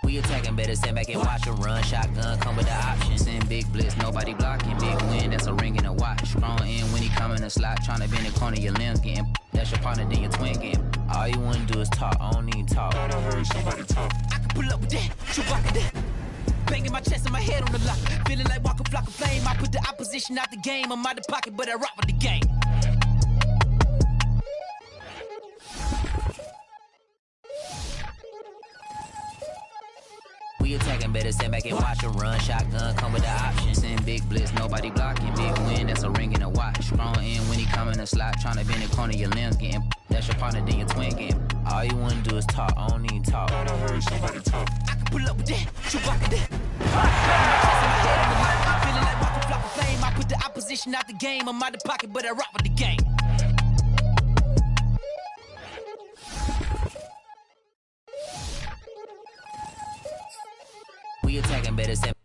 We attacking, better stand back and watch 'em run. Shotgun come with the options. Send big blitz, nobody blocking. Big win, that's a ring and a watch. Strong in when he come in the slot. Tryna bend the corner, your limbs getting. That's your partner, then your twin getting. All you wanna do is talk, I don't need talk. I heard somebody talk. I can pull up with that, Chewbacca that. Banging my chest and my head on the lock. Feeling like Walker Flock of Flame. I put the opposition out the game. I'm out the pocket, but I rock with the game. We attacking, better stand back and watch 'em run. Shotgun come with the options. Send big blitz, nobody blocking. Big win, that's a ring and a watch. Strong in when he come in the slot. Tryna bend the corner, your limbs getting. That's your partner, then your twin getting. All you wanna do is talk, I don't need talk. I heard somebody talk. I can pull up with that, Chewbacca that. Feeling like Walker Flock of Flame. I put the opposition out the game. I'm out the pocket, but I rock with the game. We attacking, better stand.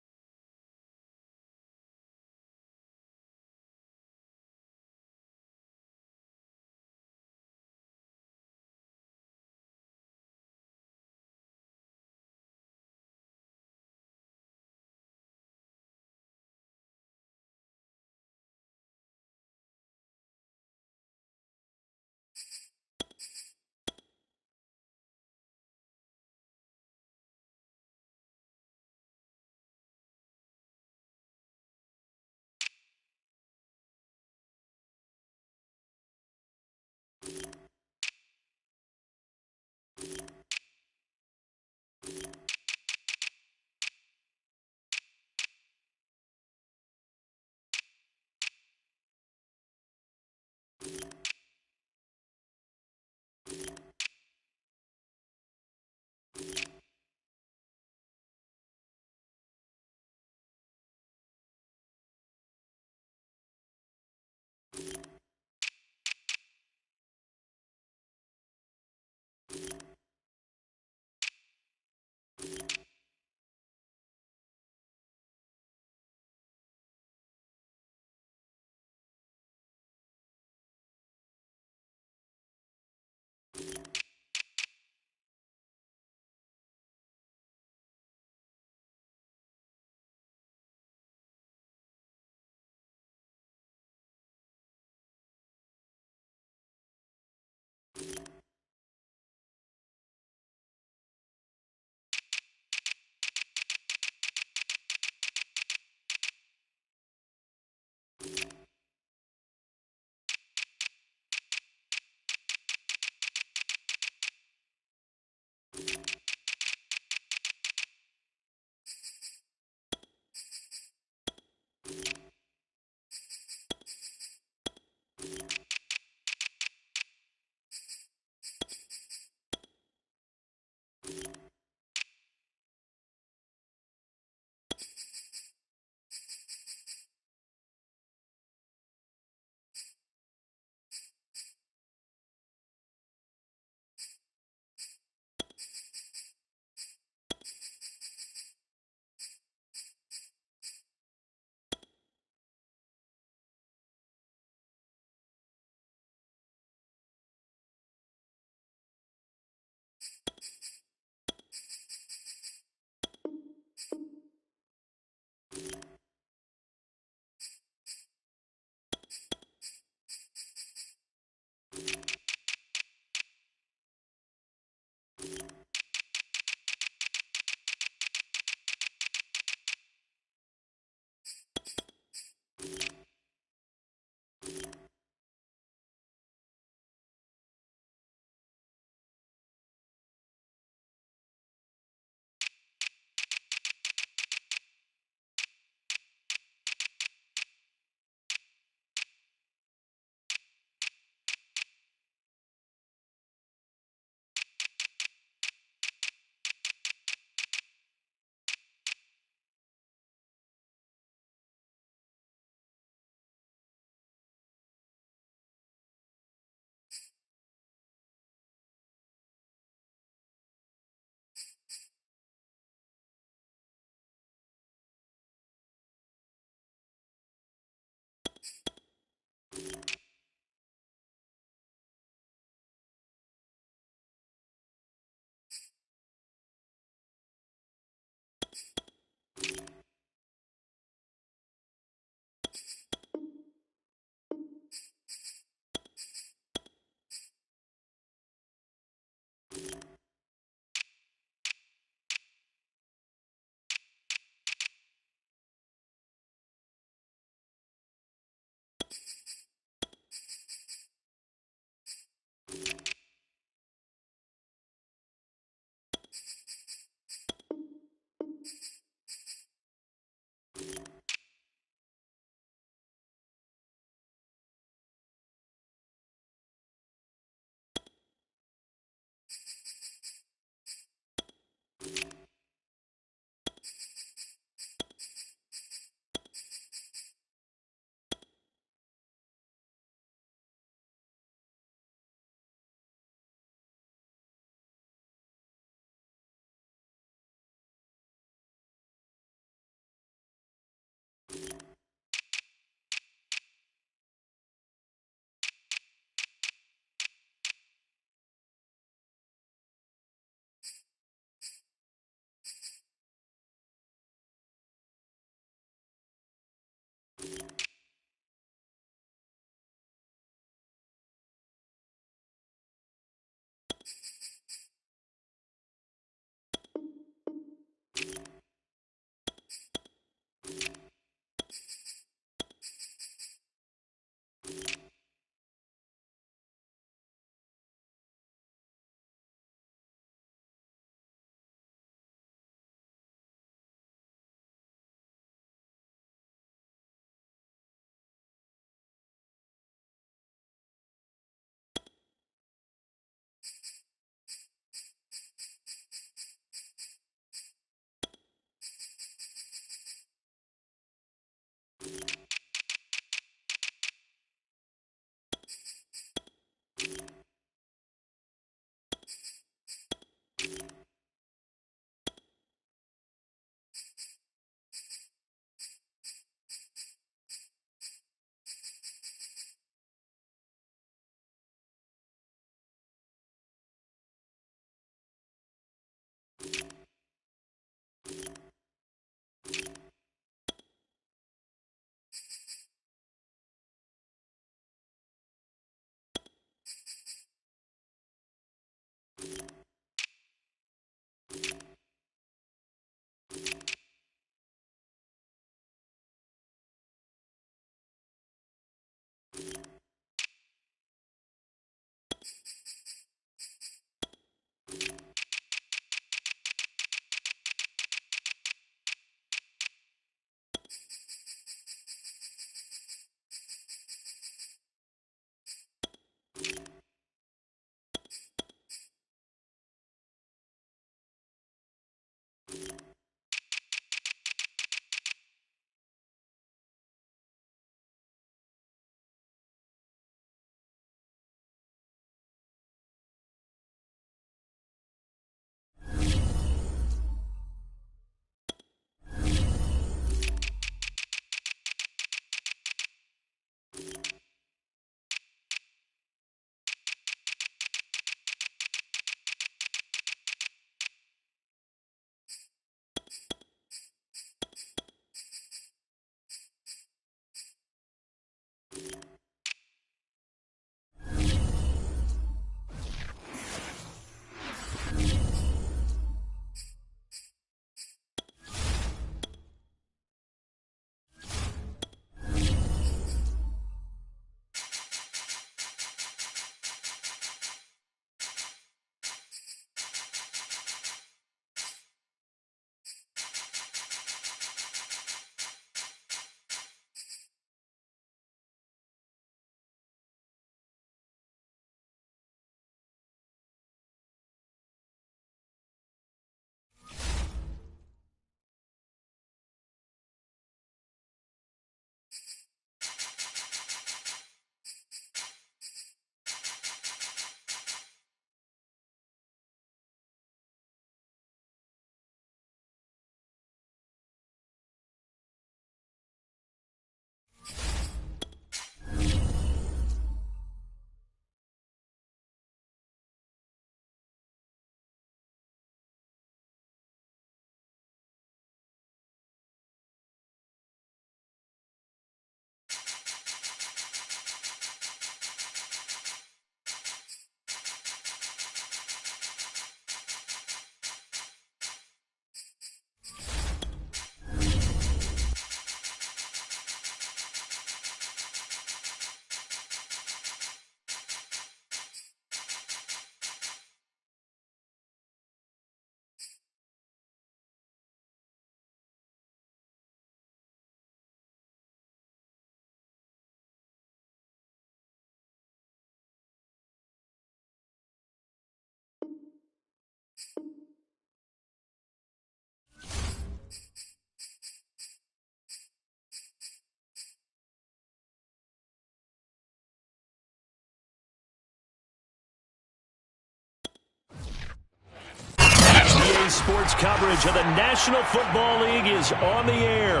Sports coverage of the National Football League is on the air.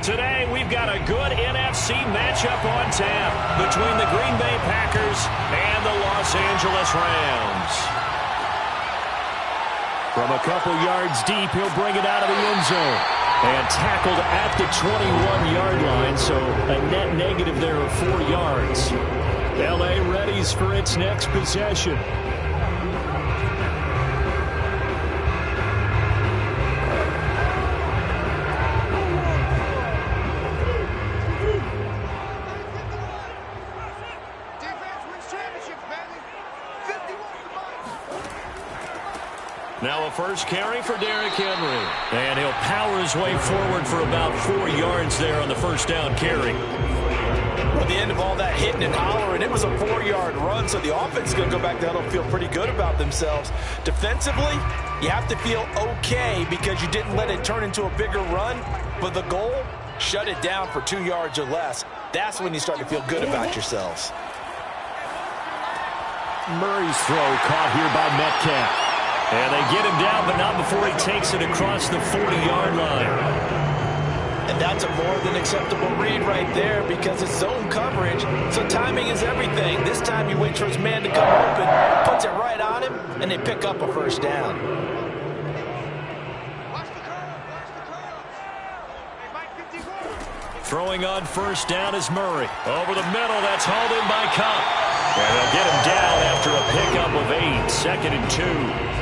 Today, we've got a good NFC matchup on tap between the Green Bay Packers and the Los Angeles Rams. From a couple yards deep, he'll bring it out of the end zone. And tackled at the 21-yard line, so a net negative there of 4 yards. L.A. readies for its next possession. Now a first carry for Derrick Henry. And he'll power his way forward for about 4 yards there on the first down carry. At the end of all that hitting and hollering, it was a 4-yard run, so the offense is going to go back down and feel pretty good about themselves. Defensively, you have to feel okay because you didn't let it turn into a bigger run, but the goal, shut it down for 2 yards or less. That's when you start to feel good about yourselves. Murray's throw caught here by Metcalf. And they get him down, but not before he takes it across the 40-yard line. And that's a more than acceptable read right there because it's zone coverage, so timing is everything. This time you wait for his man to come open, puts it right on him, and they pick up a first down. Throwing on first down is Murray. Over the middle, that's hauled in by Cup. And they'll get him down after a pickup of 8, 2nd and 2.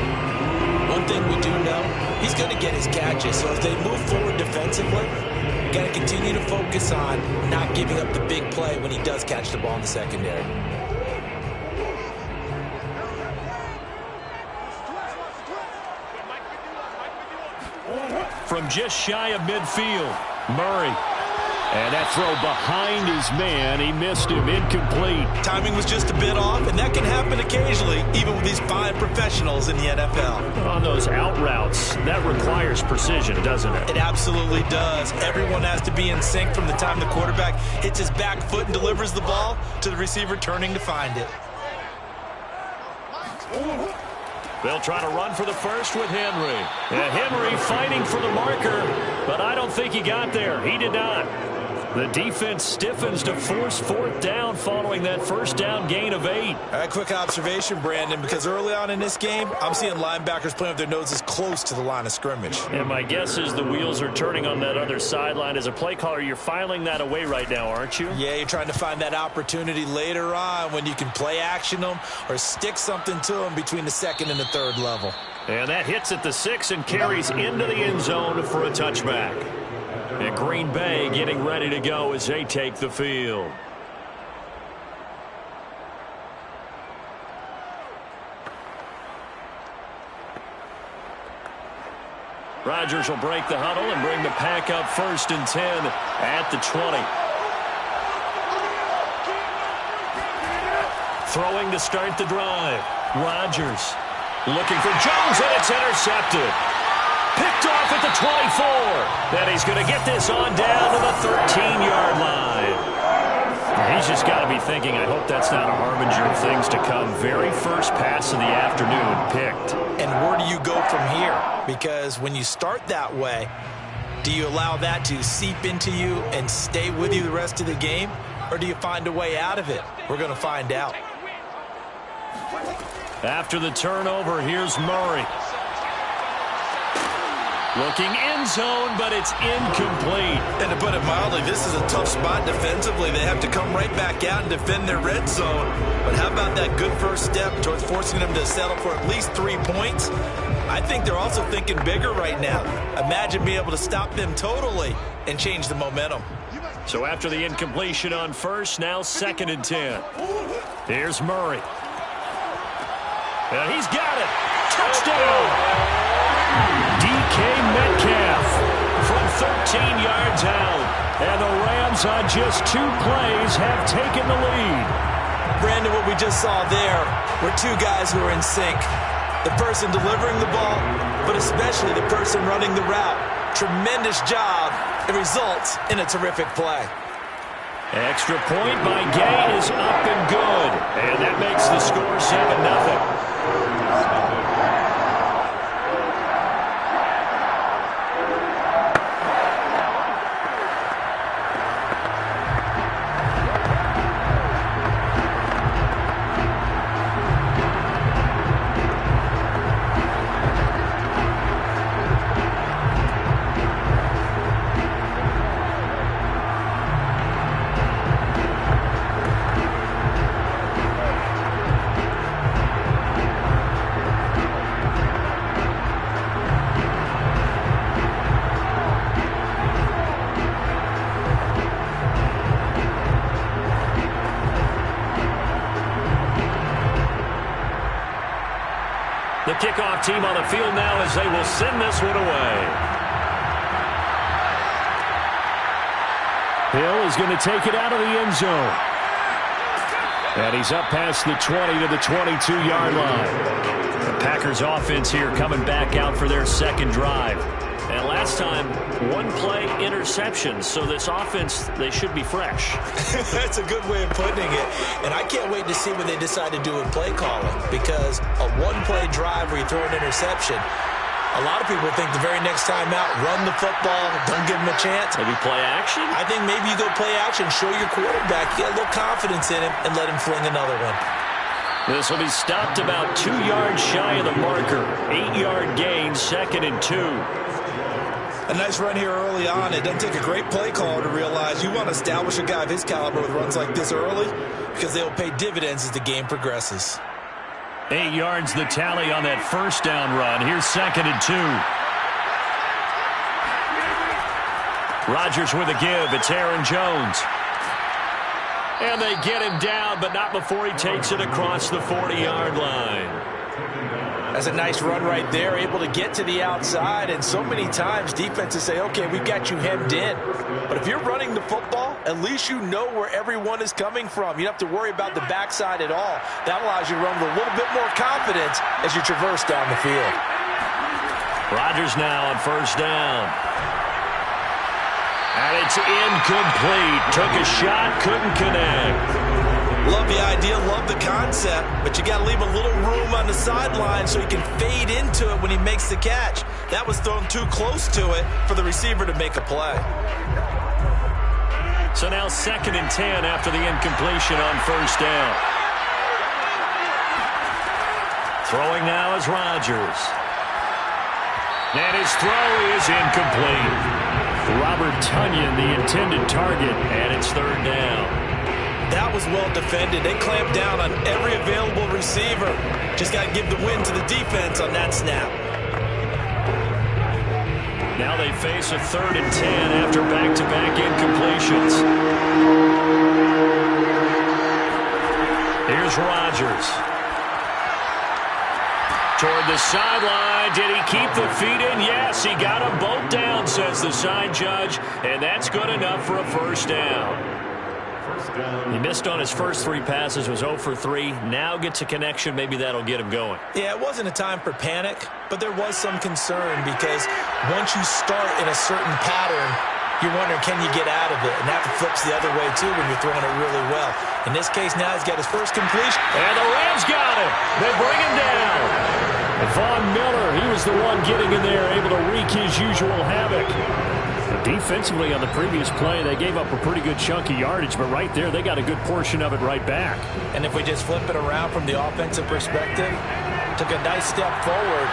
One thing we do know, he's going to get his catches. So if they move forward defensively, you got to continue to focus on not giving up the big play when he does catch the ball in the secondary. From just shy of midfield, Murray. And that throw behind his man, he missed him, incomplete. Timing was just a bit off, and that can happen occasionally, even with these fine professionals in the NFL. On those out routes, that requires precision, doesn't it? It absolutely does. Everyone has to be in sync from the time the quarterback hits his back foot and delivers the ball to the receiver turning to find it. They'll try to run for the first with Henry. And Henry fighting for the marker, but I don't think he got there. He did not. The defense stiffens to force 4th down following that first down gain of 8. All right, quick observation, Brandon, because early on in this game, I'm seeing linebackers playing with their noses close to the line of scrimmage. And my guess is the wheels are turning on that other sideline. As a play caller, you're filing that away right now, aren't you? Yeah, you're trying to find that opportunity later on when you can play action them or stick something to them between the 2nd and the 3rd level. And that hits at the 6 and carries into the end zone for a touchback. And Green Bay getting ready to go as they take the field. Rodgers will break the huddle and bring the pack up 1st and 10 at the 20. Throwing to start the drive. Rodgers looking for Jones, and it's intercepted. Picked off at the 24. Then he's going to get this on down to the 13-yard line. He's just got to be thinking, I hope that's not a harbinger of things to come. Very first pass of the afternoon picked. And where do you go from here? Because when you start that way, do you allow that to seep into you and stay with you the rest of the game? Or do you find a way out of it? We're going to find out. After the turnover, here's Murray. Looking end zone, but it's incomplete. And to put it mildly, this is a tough spot defensively. They have to come right back out and defend their red zone. But how about that good first step towards forcing them to settle for at least 3 points? I think they're also thinking bigger right now. Imagine being able to stop them totally and change the momentum. So after the incompletion on first, now 2nd and 10. Here's Murray. And he's got it. Touchdown! DK Metcalf from 13 yards out. And the Rams on just 2 plays have taken the lead. Brandon, what we just saw there were 2 guys who are in sync. The person delivering the ball, but especially the person running the route. Tremendous job. It results in a terrific play. Extra point by Gay is up and good. And that makes the score 7-0. The kickoff team on the field now as they will send this one away. Hill is going to take it out of the end zone. And he's up past the 20 to the 22-yard line. The Packers offense here coming back out for their second drive. And last time, one play interception. So this offense, they should be fresh. That's a good way of putting it. And I can't wait to see what they decide to do with play calling. Because a one-play drive where you throw an interception, a lot of people think the very next time out, run the football, don't give them a chance. Maybe play action? I think maybe you go play action, show your quarterback, you get a little confidence in him, and let him fling another one. This will be stopped about 2 yards shy of the marker. 8-yard gain, 2nd and 2. A nice run here early on. It doesn't take a great play caller to realize you want to establish a guy of his caliber with runs like this early because they'll pay dividends as the game progresses. 8 yards the tally on that first down run. Here's 2nd and 2. Rodgers with a give. It's Aaron Jones. And they get him down, but not before he takes it across the 40-yard line. That's a nice run right there, able to get to the outside, and so many times defenses say, okay, we've got you hemmed in. But if you're running the football, at least you know where everyone is coming from. You don't have to worry about the backside at all. That allows you to run with a little bit more confidence as you traverse down the field. Rodgers now on first down. And it's incomplete. Took a shot, couldn't connect. Love the idea, love the concept, but you got to leave a little room on the sideline so he can fade into it when he makes the catch. That was thrown too close to it for the receiver to make a play. So now 2nd and 10 after the incompletion on first down. Throwing now is Rodgers. And his throw is incomplete. Robert Tonyan, the intended target, and it's 3rd down. That was well defended. They clamped down on every available receiver. Just got to give the win to the defense on that snap. Now they face a 3rd and 10 after back-to-back incompletions. Here's Rodgers. Toward the sideline. Did he keep the feet in? Yes, he got them both down, says the side judge. And that's good enough for a first down. He missed on his first 3 passes, was 0 for 3. Now gets a connection. Maybe that'll get him going. Yeah, it wasn't a time for panic, but there was some concern because once you start in a certain pattern, you're wondering, can you get out of it? And that flips the other way, too, when you're throwing it really well. In this case, now he's got his first completion. And the Rams got him. They bring him down. Von Miller, he was the one getting in there, able to wreak his usual havoc. Defensively on the previous play, they gave up a pretty good chunk of yardage, but right there, they got a good portion of it right back. And if we just flip it around from the offensive perspective, took a nice step forward,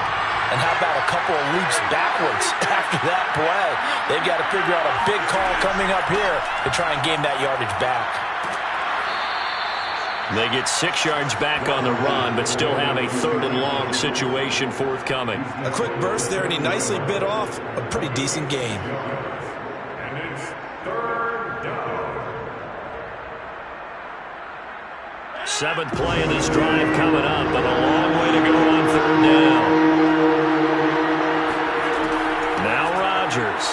and how about a couple of leaps backwards after that play? They've got to figure out a big call coming up here to try and gain that yardage back. They get 6 yards back on the run, but still have a 3rd and long situation forthcoming. A quick burst there, and he nicely bit off a pretty decent gain. 7th play of this drive coming up, but a long way to go on 3rd down. Now Rodgers.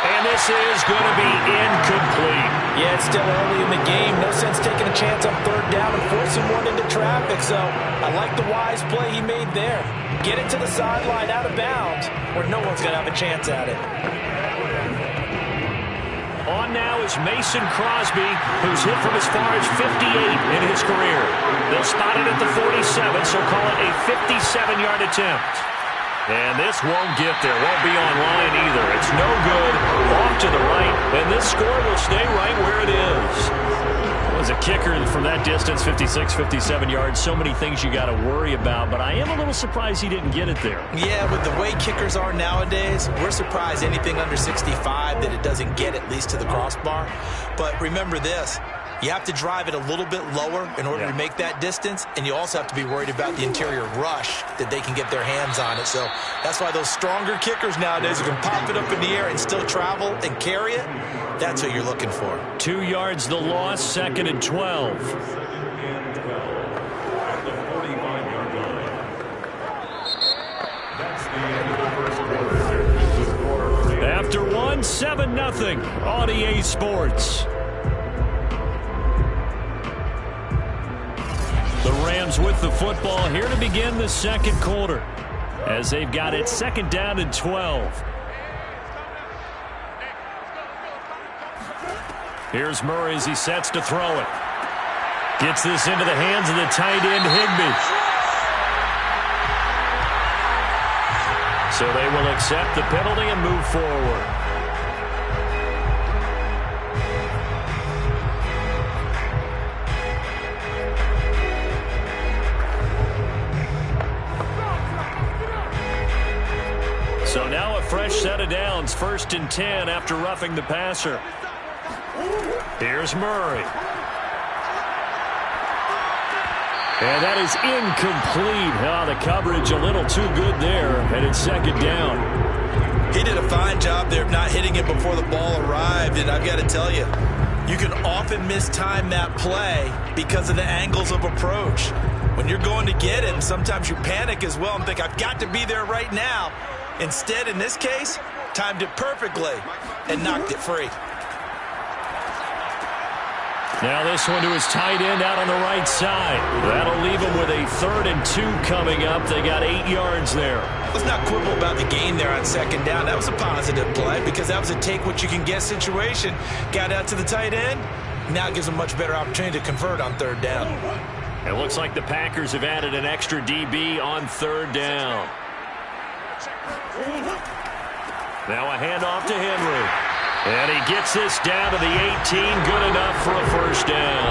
And this is going to be incomplete. Yeah, it's still early in the game. No sense taking a chance on 3rd down and forcing one into traffic. So I like the wise play he made there. Get it to the sideline out of bounds where no one's going to have a chance at it. On now is Mason Crosby, who's hit from as far as 58 in his career. They'll spot it at the 47, so call it a 57-yard attempt. And this won't get there. Won't be online either. It's no good. Off to the right. And this score will stay right where it is. As a kicker from that distance, 56, 57 yards, so many things you got to worry about. But I am a little surprised he didn't get it there. Yeah, with the way kickers are nowadays, we're surprised anything under 65 that it doesn't get at least to the crossbar. But remember this. You have to drive it a little bit lower in order to make that distance, and you also have to be worried about the interior rush that they can get their hands on it. So that's why those stronger kickers nowadays who can pop it up in the air and still travel and carry it, that's what you're looking for. 2 yards the loss, 2nd and 12. after one, 7-0 on EA Sports. The Rams with the football here to begin the second quarter as they've got it 2nd down and 12. Here's Murray as he sets to throw it. Gets this into the hands of the tight end, Higbee. So they will accept the penalty and move forward. So now a fresh set of downs, 1st and 10 after roughing the passer. Here's Murray. And that is incomplete. The coverage a little too good there, and it's 2nd down. He did a fine job there of not hitting it before the ball arrived, and I've got to tell you, you can often mistime that play because of the angles of approach. When you're going to get him, sometimes you panic as well and think, I've got to be there right now. Instead, in this case, timed it perfectly and knocked it free. Now this one to his tight end out on the right side. That'll leave him with a 3rd and 2 coming up. They got 8 yards there. Let's not quibble about the gain there on 2nd down. That was a positive play because that was a take-what-you-can-get situation. Got out to the tight end. Now it gives them a much better opportunity to convert on 3rd down. It looks like the Packers have added an extra DB on 3rd down. Now a handoff to Henry. And he gets this down to the 18, good enough for a 1st down.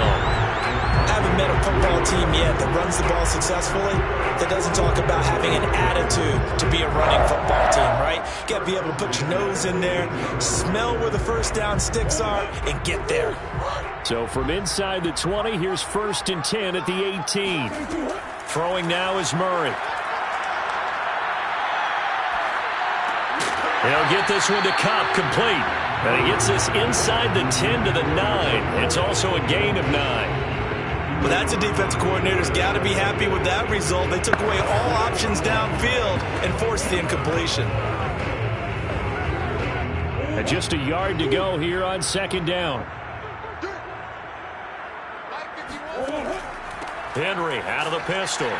I haven't met a football team yet that runs the ball successfully that doesn't talk about having an attitude to be a running football team, right? You got to be able to put your nose in there, smell where the 1st down sticks are, and get there. So from inside the 20, here's 1st and 10 at the 18. Throwing now is Murray. He'll get this one to Cobb, complete. And he gets this inside the 10 to the 9. It's also a gain of 9. Well, that's a defensive coordinator's got to be happy with that result. They took away all options downfield and forced the incompletion. And just a yard to go here on 2nd down. Henry out of the pistol.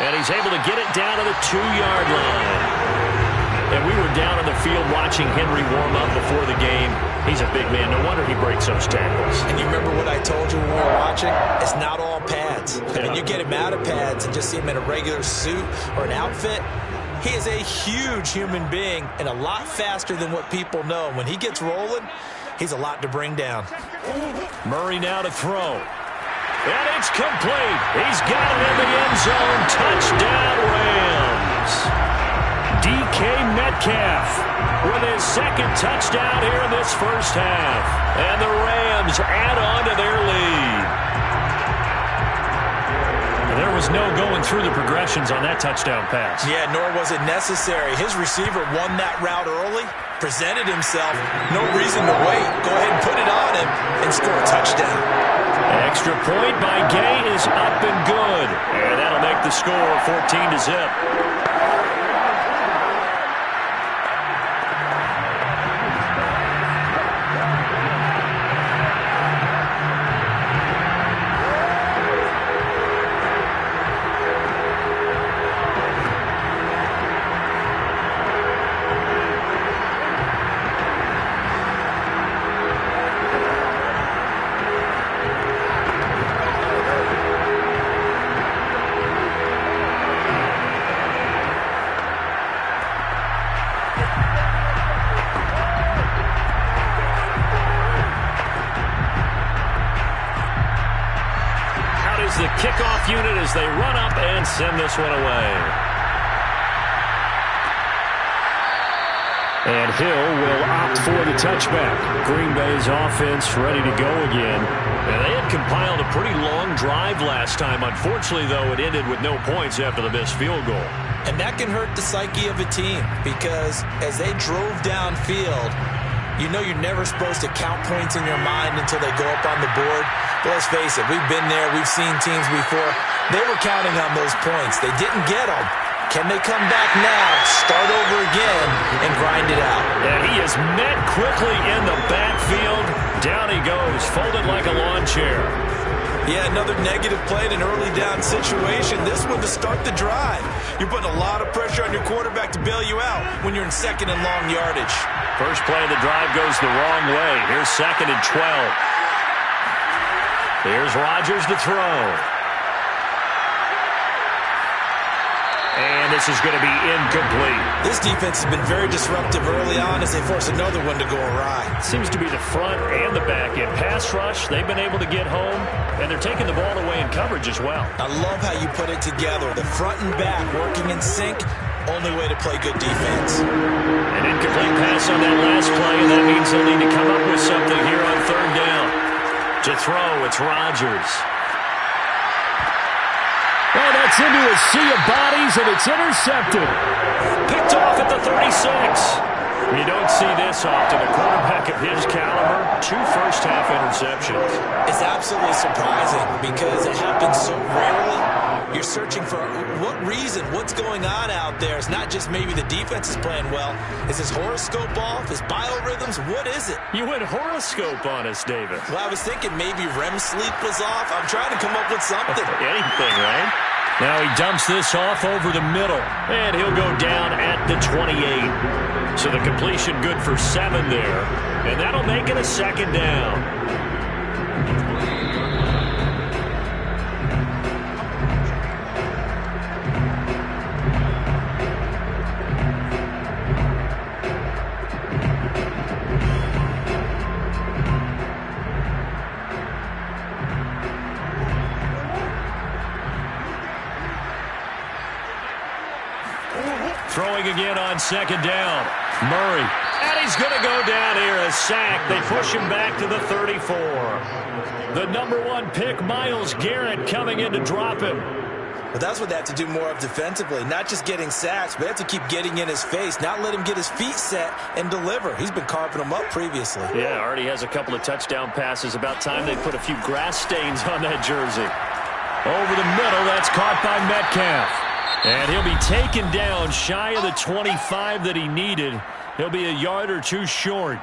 And he's able to get it down to the 2-yard line. And we were down on the field watching Henry warm up before the game. He's a big man. No wonder he breaks those tackles. And you remember what I told you when we were watching? It's not all pads. I mean, you get him out of pads and just see him in a regular suit or an outfit. He is a huge human being and a lot faster than what people know. When he gets rolling, he's a lot to bring down. Murray now to throw. And it's complete. He's got it in the end zone. Touchdown, Rams. DK Metcalf with his 2nd touchdown here in this 1st half. And the Rams add on to their lead. There was no going through the progressions on that touchdown pass. Yeah, nor was it necessary. His receiver won that route early, presented himself. No reason to wait. Go ahead and put it on him and score a touchdown. Extra point by Gay is up and good. And that'll make the score 14-0. The kickoff unit as they run up and send this one away. And Hill will opt for the touchback. Green Bay's offense ready to go again. And they had compiled a pretty long drive last time. Unfortunately, though, it ended with no points after the missed field goal. And that can hurt the psyche of a team because as they drove downfield, you know you're never supposed to count points in your mind until they go up on the board. But let's face it, we've been there. We've seen teams before. They were counting on those points. They didn't get them, Can they come back now, start over again, and grind it out? And he is met quickly in the backfield. Down he goes, folded like a lawn chair. Yeah, another negative play in an early down situation. This one to start the drive. You're putting a lot of pressure on your quarterback to bail you out when you're in second and long yardage. First play of the drive goes the wrong way. Here's 2nd and 12. Here's Rodgers to throw. And this is going to be incomplete. This defense has been very disruptive early on as they force another one to go awry. Seems to be the front and the back end. Pass rush, they've been able to get home, and they're taking the ball away in coverage as well. I love how you put it together. The front and back working in sync, only way to play good defense. An incomplete pass on that last play, and that means they'll need to come up with something here on 3rd down. To throw, it's Rodgers. Oh, that's into a sea of bodies, and it's intercepted. Picked off at the 36. You don't see this often. A quarterback of his caliber, 2 first-half interceptions. It's absolutely surprising because it happens so rarely. You're searching for what reason, what's going on out there. It's not just maybe the defense is playing well. Is his horoscope off? His biorhythms? What is it? You went horoscope on us, David. Well, I was thinking maybe REM sleep was off. I'm trying to come up with something. Anything, right? Now he dumps this off over the middle, and he'll go down at the 28. So the completion good for 7 there, and that'll make it a 2nd down. Throwing again on 2nd down. Murray. And he's going to go down here, a sack. They push him back to the 34. The number 1 pick, Myles Garrett, coming in to drop him. But that's what they have to do more of defensively. Not just getting sacks, but they have to keep getting in his face, not let him get his feet set and deliver. He's been carving them up previously. Yeah, already has a couple of touchdown passes. About time they put a few grass stains on that jersey. Over the middle, that's caught by Metcalf. And he'll be taken down shy of the 25 that he needed. He'll be a yard or 2 short.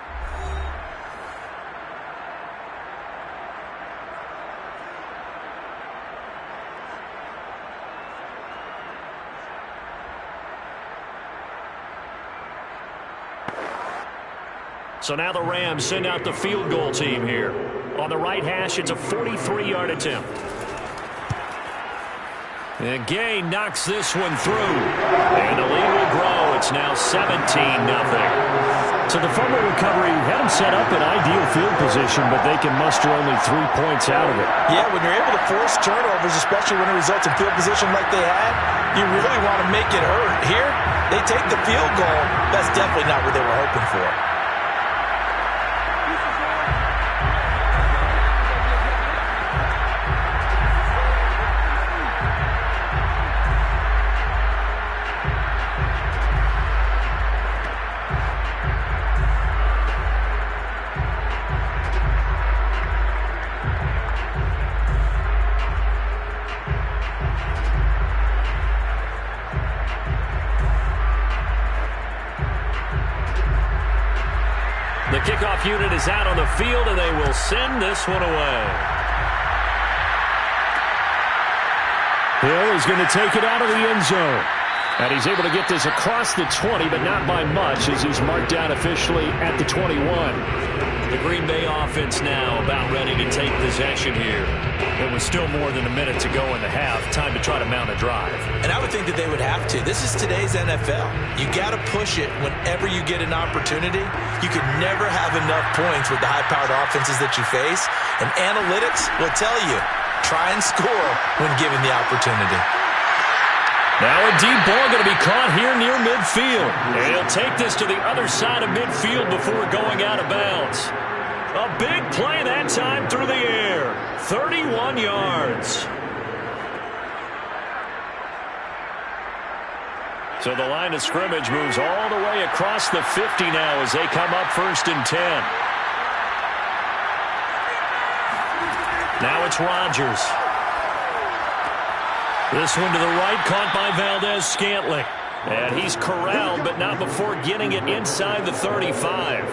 So now the Rams send out the field goal team here. On the right hash, it's a 43-yard attempt. And Gay knocks this one through. And the lead will grow. It's now 17-0. So the fumble recovery had them set up in ideal field position, but they can muster only 3 points out of it. Yeah, when you're able to force turnovers, especially when it results in field position like they had, you really want to make it hurt. Here, they take the field goal. That's definitely not what they were hoping for. The kickoff unit is out on the field, and they will send this one away. Hill is going to take it out of the end zone. And he's able to get this across the 20, but not by much as he's marked down officially at the 21. The Green Bay offense now about ready to take possession here. There was still more than a minute to go in the half. Time to try to mount a drive. And I would think that they would have to. This is today's NFL. You got to push it whenever you get an opportunity. You can never have enough points with the high-powered offenses that you face. And analytics will tell you, try and score when given the opportunity. Now a deep ball going to be caught here near midfield. And he'll take this to the other side of midfield before going out of bounds. A big play that time through the air. 31 yards. So the line of scrimmage moves all the way across the 50 now as they come up 1st and 10. Now it's Rodgers. This one to the right, caught by Valdez-Scantling. And he's corralled, but not before getting it inside the 35.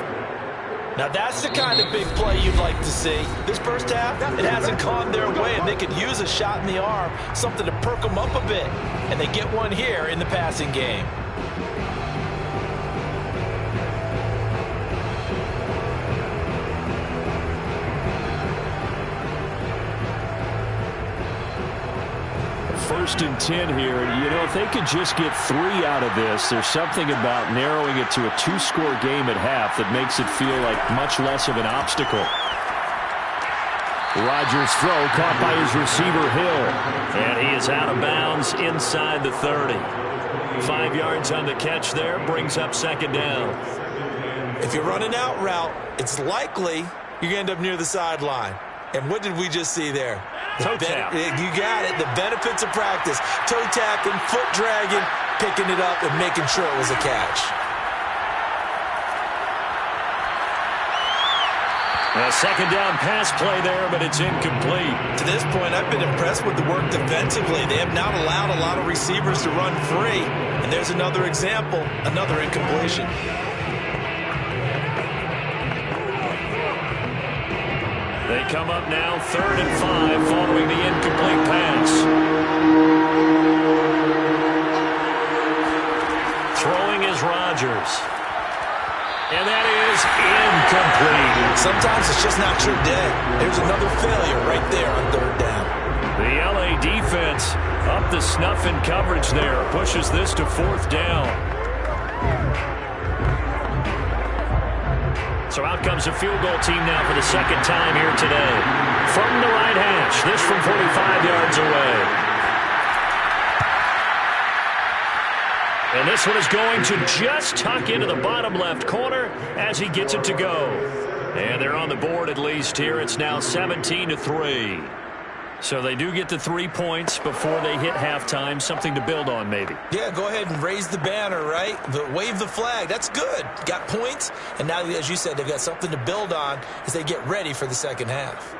Now that's the kind of big play you'd like to see. This first half, it hasn't gone their way, and they could use a shot in the arm, something to perk them up a bit. And they get one here in the passing game. First and 10 here. You know, if they could just get 3 out of this, there's something about narrowing it to a 2-score game at half that makes it feel like much less of an obstacle. Rodgers' throw caught by his receiver, Hill. And he is out of bounds inside the 30. 5 yards on the catch there, brings up second down. If you run an out route, it's likely you're going to end up near the sideline. And what did we just see there? Toe tap. You got it. The benefits of practice. Toe tapping, foot dragging, picking it up, and making sure it was a catch. A second down pass play there, but it's incomplete. To this point, I've been impressed with the work defensively. They have not allowed a lot of receivers to run free. And there's another example, another incompletion. They come up now 3rd and 5 following the incomplete pass. Throwing is Rodgers. And that is incomplete. Sometimes it's just not your day. There's another failure right there on 3rd down. The LA defense up the snuff in coverage there. Pushes this to 4th down. So out comes the field goal team now for the second time here today. From the right hash, this from 45 yards away. And this one is going to just tuck into the bottom left corner as he gets it to go. And they're on the board at least here. It's now 17-3. So they do get the 3 points before they hit halftime. Something to build on, maybe. Yeah, go ahead and raise the banner, right? Wave the flag. That's good. Got points. And now, as you said, they've got something to build on as they get ready for the second half.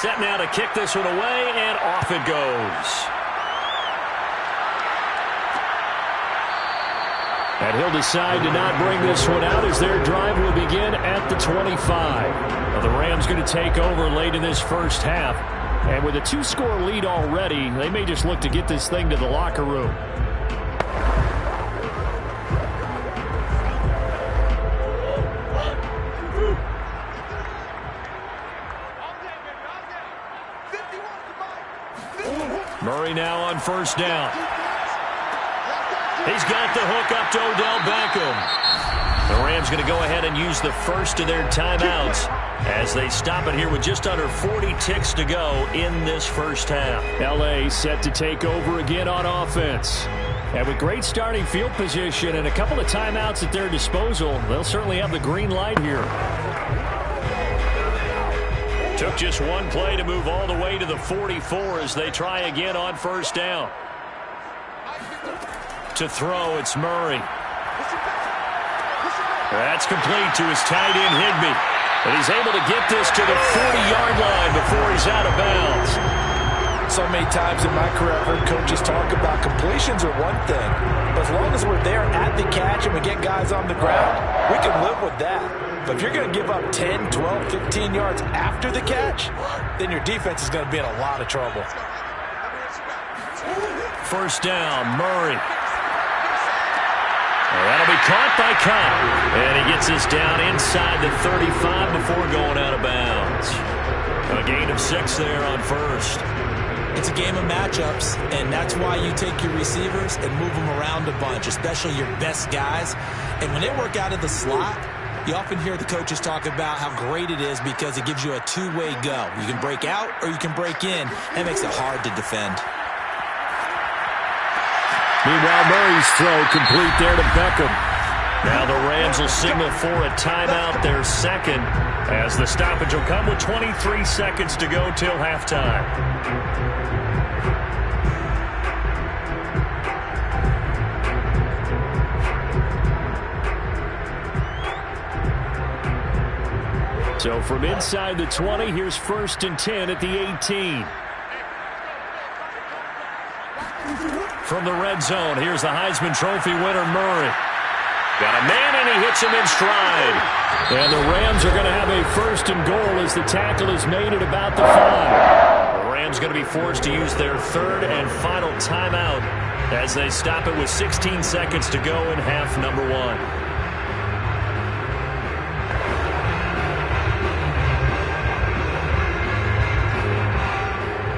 Set now to kick this one away, and off it goes. And he'll decide to not bring this one out as their drive will begin at the 25. Now the Rams going to take over late in this first half. And with a 2-score lead already, they may just look to get this thing to the locker room. Murray now on 1st down. He's got the hook up to Odell Beckham. The Rams going to go ahead and use the first of their timeouts as they stop it here with just under 40 ticks to go in this first half. LA set to take over again on offense. And with great starting field position and a couple of timeouts at their disposal, they'll certainly have the green light here. Took just one play to move all the way to the 44 as they try again on 1st down. To throw, it's Murray. That's complete to his tight end, Higbee. And he's able to get this to the 40-yard line before he's out of bounds. So many times in my career, I've heard coaches talk about completions are one thing. But as long as we're there at the catch and we get guys on the ground, we can live with that. But if you're going to give up 10, 12, 15 yards after the catch, then your defense is going to be in a lot of trouble. 1st down, Murray. That'll be caught by Cobb. And he gets this down inside the 35 before going out of bounds. A gain of 6 there on 1st. It's a game of matchups, and that's why you take your receivers and move them around a bunch, especially your best guys. And when they work out of the slot, you often hear the coaches talk about how great it is because it gives you a two-way go. You can break out or you can break in. That makes it hard to defend. Meanwhile, Murray's throw complete there to Beckham. Now the Rams will signal for a timeout, their second, as the stoppage will come with 23 seconds to go till halftime. So from inside the 20, here's 1st and 10 at the 18. From the red zone, here's the Heisman Trophy winner, Murray. Got a man, and he hits him in stride. And the Rams are going to have a 1st and goal as the tackle is made at about the 5. The Rams going to be forced to use their 3rd and final timeout as they stop it with 16 seconds to go in half number 1.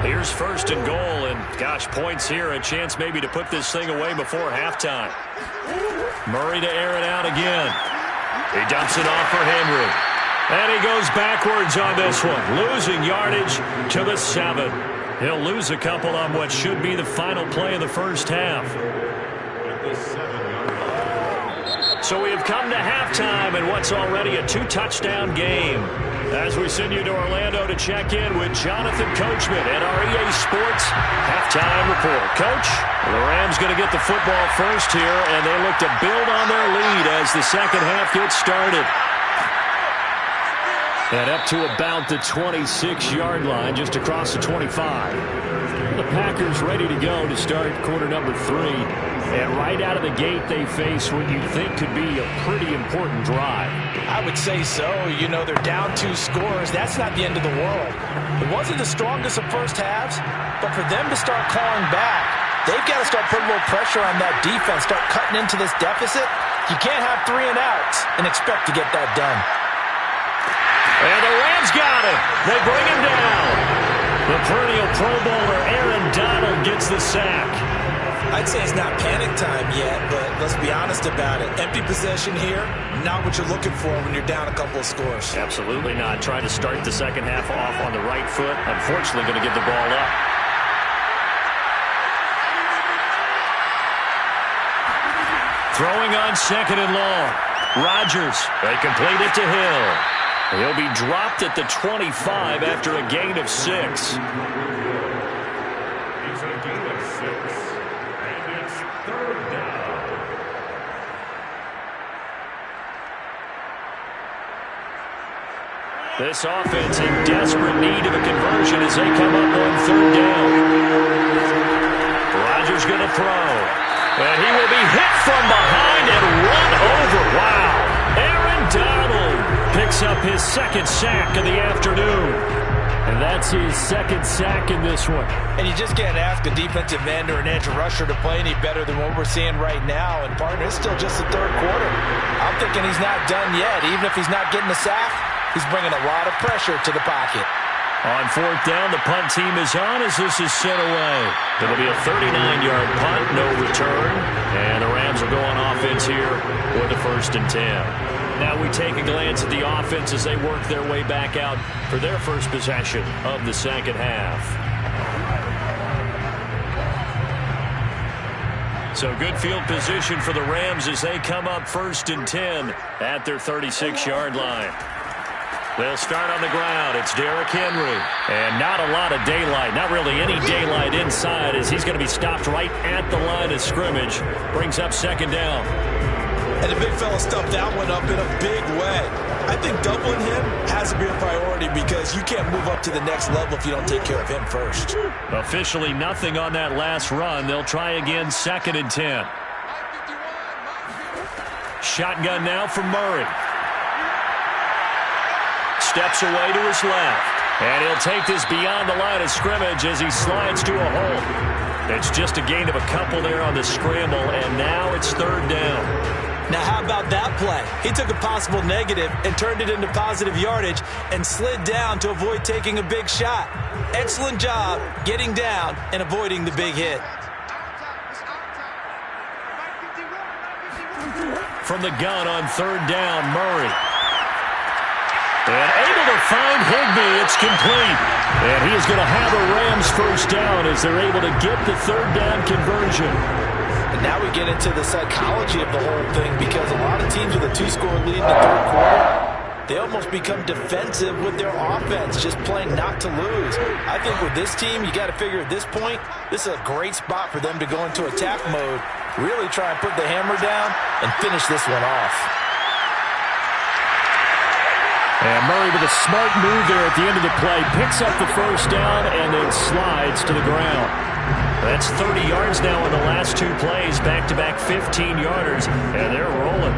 Here's 1st and goal, and gosh, points here, a chance maybe to put this thing away before halftime. Murray to air it out again. He dumps it off for Henry. And he goes backwards on this one, losing yardage to the 7. He'll lose a couple on what should be the final play of the first half. So we have come to halftime in what's already a 2-touchdown game. As we send you to Orlando to check in with Jonathan Coachman at our EA Sports Halftime Report. Coach, the Rams going to get the football first here, and they look to build on their lead as the second half gets started. And up to about the 26-yard line, just across the 25. The Packers ready to go to start quarter number 3. And right out of the gate, they face what you think could be a pretty important drive. I would say so. You know, they're down 2 scores. That's not the end of the world. It wasn't the strongest of first halves, but for them to start clawing back, they've got to start putting a little pressure on that defense, start cutting into this deficit. You can't have 3 and outs and expect to get that done. And the Rams got him. They bring him down. The perennial Pro Bowler Aaron Donald gets the sack. I'd say it's not panic time yet, but let's be honest about it. Empty possession here, not what you're looking for when you're down a couple of scores. Absolutely not. Trying to start the second half off on the right foot. Unfortunately, going to give the ball up. Throwing on 2nd and long. Rodgers, they complete it to Hill. He'll be dropped at the 25 after a gain of 6. This offense in desperate need of a conversion as they come up on 3rd down. Rodgers going to throw. And he will be hit from behind and run over. Wow. Aaron Donald picks up his 2nd sack of the afternoon. And that's his 2nd sack in this one. And you just can't ask a defensive end or an edge rusher to play any better than what we're seeing right now. And, partner, it's still just the 3rd quarter. I'm thinking he's not done yet. Even if he's not getting the sack, he's bringing a lot of pressure to the pocket. On 4th down, the punt team is on as this is sent away. It'll be a 39-yard punt, no return. And the Rams will go on offense here with the 1st and 10. Now we take a glance at the offense as they work their way back out for their first possession of the second half. So good field position for the Rams as they come up 1st and 10 at their 36-yard line. They'll start on the ground. It's Derrick Henry. And not a lot of daylight, not really any daylight inside as he's going to be stopped right at the line of scrimmage. Brings up 2nd down. And the big fella stuffed that one up in a big way. I think doubling him has to be a priority because you can't move up to the next level if you don't take care of him first. Officially nothing on that last run. They'll try again 2nd and 10. Shotgun now from Murray. Steps away to his left. And he'll take this beyond the line of scrimmage as he slides to a hole. It's just a gain of a couple there on the scramble, and now it's 3rd down. Now, how about that play? He took a possible negative and turned it into positive yardage and slid down to avoid taking a big shot. Excellent job getting down and avoiding the big hit. From the gun on 3rd down, Murray. And able to find Higbee. It's complete. And he is going to have a Rams 1st down as they're able to get the 3rd down conversion. And now we get into the psychology of the whole thing, because a lot of teams with a 2-score lead in the third quarter, they almost become defensive with their offense, just playing not to lose. I think with this team, you got to figure at this point, this is a great spot for them to go into attack mode, really try and put the hammer down and finish this one off. And Murray with a smart move there at the end of the play, picks up the first down and then slides to the ground. That's 30 yards now in the last 2 plays, back-to-back 15-yarders, and they're rolling.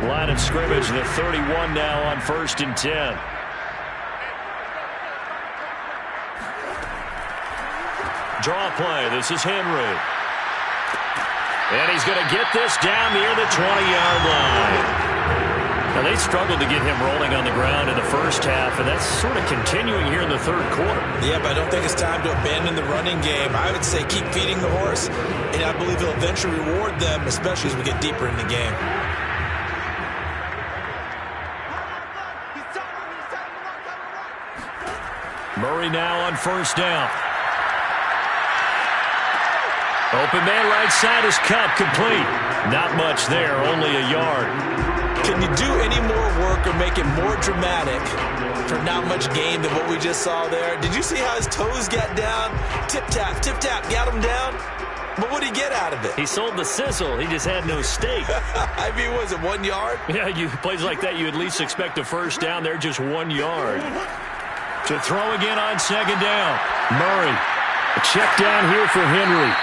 Line of scrimmage, the 31 now on 1st and 10. Draw play. This is Henry. And he's going to get this down near the 20-yard line. Now, they struggled to get him rolling on the ground in the first half, and that's sort of continuing here in the third quarter. Yeah, but I don't think it's time to abandon the running game. I would say keep feeding the horse, and I believe he'll eventually reward them, especially as we get deeper in the game. Murray now on 1st down. Open man right side is cut, complete. Not much there, only a yard. Can you do any more work or make it more dramatic for not much gain than what we just saw there? Did you see how his toes got down? Tip-tap, got him down. But what did he get out of it? He sold the sizzle. He just had no steak. I mean, was it 1 yard? Yeah, plays like that, you at least expect a first down. They're just 1 yard. To throw again on 2nd down. Murray. A check down here for Henry.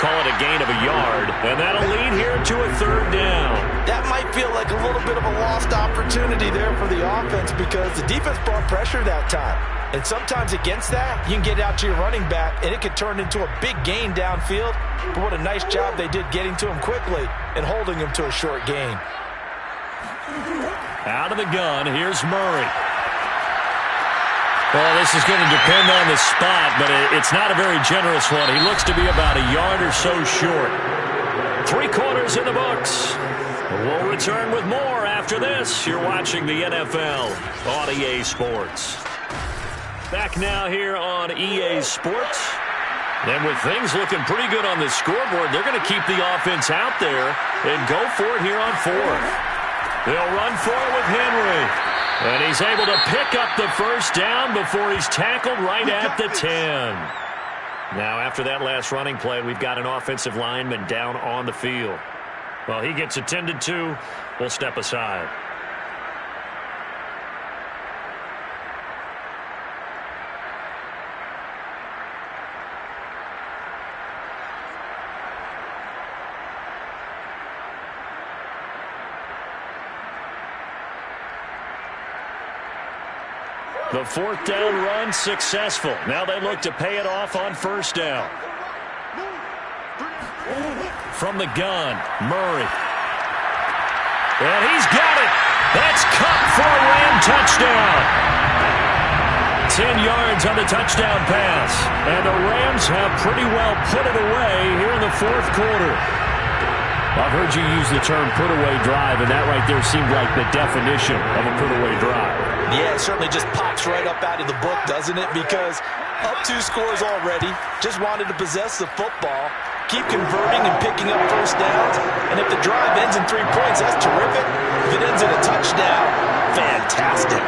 Call it a gain of a yard, and that'll lead here to a 3rd down. That might feel like a little bit of a lost opportunity there for the offense, because the defense brought pressure that time. And sometimes against that, you can get out to your running back, and it could turn into a big gain downfield. But what a nice job they did getting to him quickly and holding him to a short gain. Out of the gun, here's Murray. Well, this is going to depend on the spot, but it's not a very generous one. He looks to be about a yard or so short. 3 quarters in the books. We'll return with more after this. You're watching the NFL on EA Sports. Back now here on EA Sports. And with things looking pretty good on the scoreboard, they're going to keep the offense out there and go for it here on 4th. They'll run for it with Henry. And he's able to pick up the first down before he's tackled right at the 10. Now, after that last running play, we've got an offensive lineman down on the field. Well, he gets attended to. We'll step aside. The 4th down run successful. Now they look to pay it off on 1st down. From the gun, Murray. And he's got it. That's Cup for a Ram touchdown. 10 yards on the touchdown pass. And the Rams have pretty well put it away here in the 4th quarter. I've heard you use the term put-away drive, and that right there seemed like the definition of a put-away drive. Yeah, it certainly just pops right up out of the book, doesn't it? Because up 2 scores already, just wanted to possess the football, keep converting and picking up first downs, and if the drive ends in 3 points, that's terrific. If it ends in a touchdown, fantastic.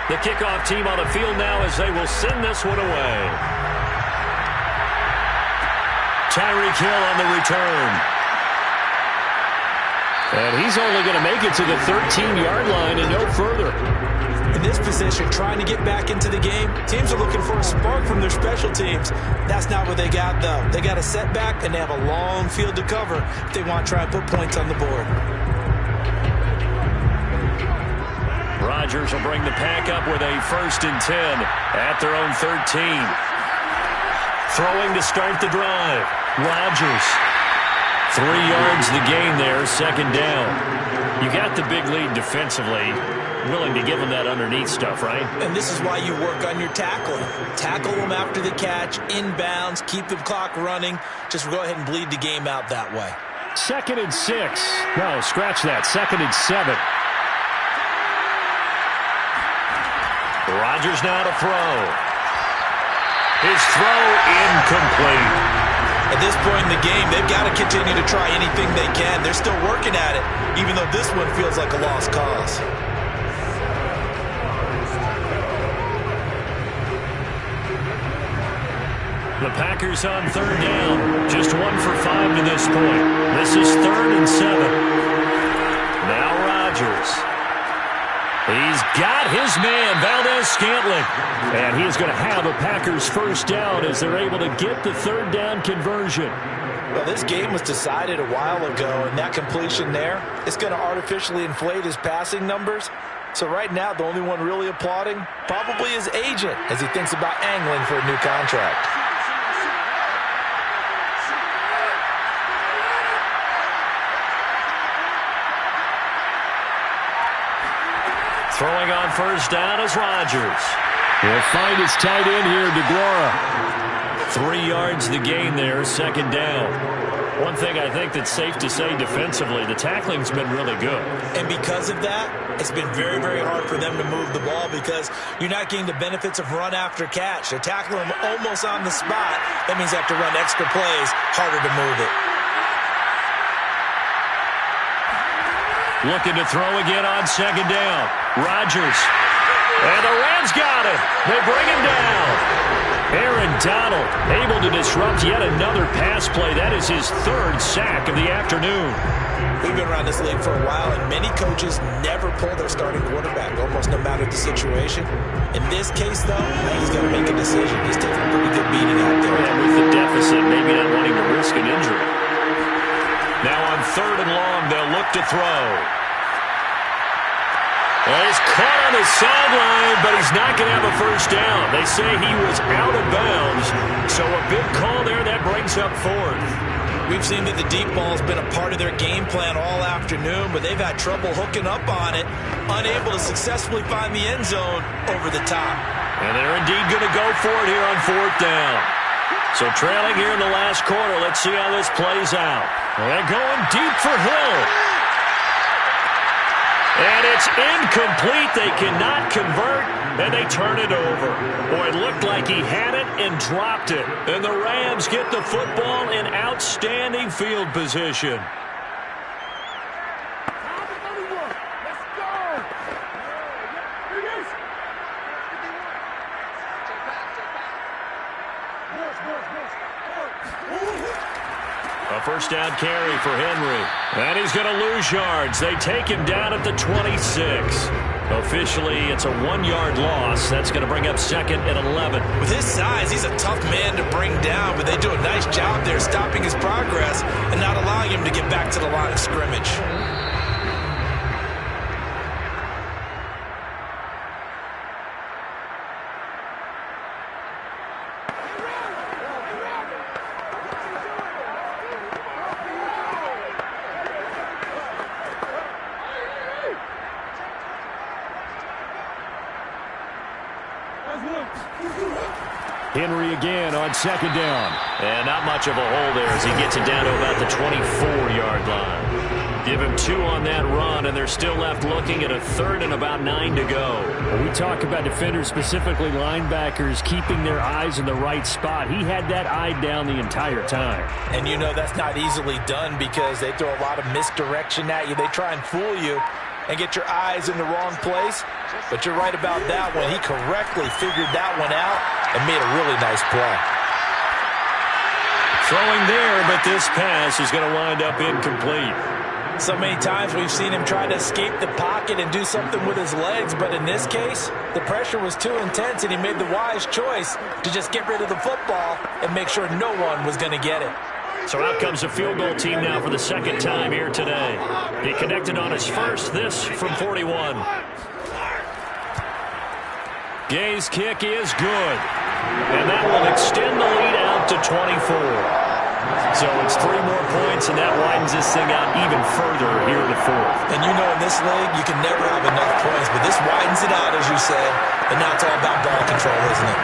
The kickoff team on the field now as they will send this one away. Tyreek Hill on the return. And he's only going to make it to the 13-yard line and no further. In this position, trying to get back into the game, teams are looking for a spark from their special teams. That's not what they got, though. They got a setback, and they have a long field to cover if they want to try and put points on the board. Rodgers will bring the pack up with a 1st and 10 at their own 13. Throwing to start the drive. Rodgers. 3 yards the gain there, 2nd down. You got the big lead defensively. Willing to give them that underneath stuff, right? And this is why you work on your tackling. Tackle them after the catch, inbounds, keep the clock running. Just go ahead and bleed the game out that way. 2nd and 6. No, scratch that. 2nd and 7. Rodgers now to throw. His throw incomplete. At this point in the game, they've got to continue to try anything they can. They're still working at it, even though this one feels like a lost cause. The Packers on 3rd down. Just 1 for 5 to this point. This is 3rd and 7. Now Rodgers. He's got his man, Valdez-Scantling. And he's going to have a Packers 1st down as they're able to get the 3rd down conversion. Well, this game was decided a while ago, and that completion there, it's going to artificially inflate his passing numbers. So right now, the only one really applauding probably his agent as he thinks about angling for a new contract. Throwing on 1st down is Rodgers. He'll find his tight end here, DeGuara. 3 yards the gain there, 2nd down. One thing I think that's safe to say defensively, the tackling's been really good. And because of that, it's been very, very hard for them to move the ball because you're not getting the benefits of run after catch. They're tackling them almost on the spot. That means they have to run extra plays, harder to move it. Looking to throw again on 2nd down. Rodgers. And the Rams got him. They bring him down. Aaron Donald able to disrupt yet another pass play. That is his 3rd sack of the afternoon. We've been around this league for a while, and many coaches never pull their starting quarterback, almost no matter the situation. In this case, though, he's got to make a decision. He's taking a pretty good beating out there. And with the deficit, maybe not wanting to risk an injury. Now on 3rd and long, they'll look to throw. Well, he's caught on the sideline, but he's not going to have a 1st down. They say he was out of bounds, so a big call there that brings up 4th. We've seen that the deep ball has been a part of their game plan all afternoon, but they've had trouble hooking up on it, unable to successfully find the end zone over the top. And they're indeed going to go for it here on 4th down. So trailing here in the last quarter, let's see how this plays out. They're going deep for Hill. And it's incomplete. They cannot convert, and they turn it over. Boy, it looked like he had it and dropped it. And the Rams get the football in outstanding field position. A 1st down carry for Henry. And he's going to lose yards. They take him down at the 26. Officially, it's a 1-yard loss. That's going to bring up 2nd and 11. With his size, he's a tough man to bring down, but they do a nice job there stopping his progress and not allowing him to get back to the line of scrimmage. Henry again on 2nd down. And not much of a hole there as he gets it down to about the 24-yard line. Give him 2 on that run, and they're still left looking at a 3rd and about 9 to go. When we talk about defenders, specifically linebackers, keeping their eyes in the right spot. He had that eye down the entire time. And you know that's not easily done because they throw a lot of misdirection at you. They try and fool you and get your eyes in the wrong place. But you're right about that one. He correctly figured that one out and made a really nice play. Throwing there, but this pass is going to wind up incomplete. So many times we've seen him try to escape the pocket and do something with his legs, but in this case, the pressure was too intense and he made the wise choice to just get rid of the football and make sure no one was going to get it. So out comes a field goal team now for the second time here today. He connected on his first, this from 41. Gay's kick is good. And that will extend the lead out to 24. So it's 3 more points, and that widens this thing out even further here in the fourth. And you know in this league, you can never have enough points, but this widens it out, as you said, and now it's all about ball control, isn't it?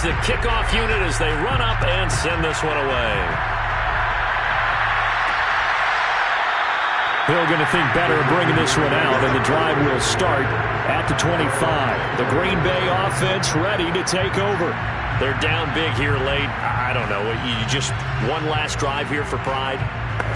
The kickoff unit as they run up and send this one away. Hill going to think better of bringing this one out, and the drive will start at the 25. The Green Bay offense ready to take over. They're down big here late. I don't know. You just one last drive here for pride?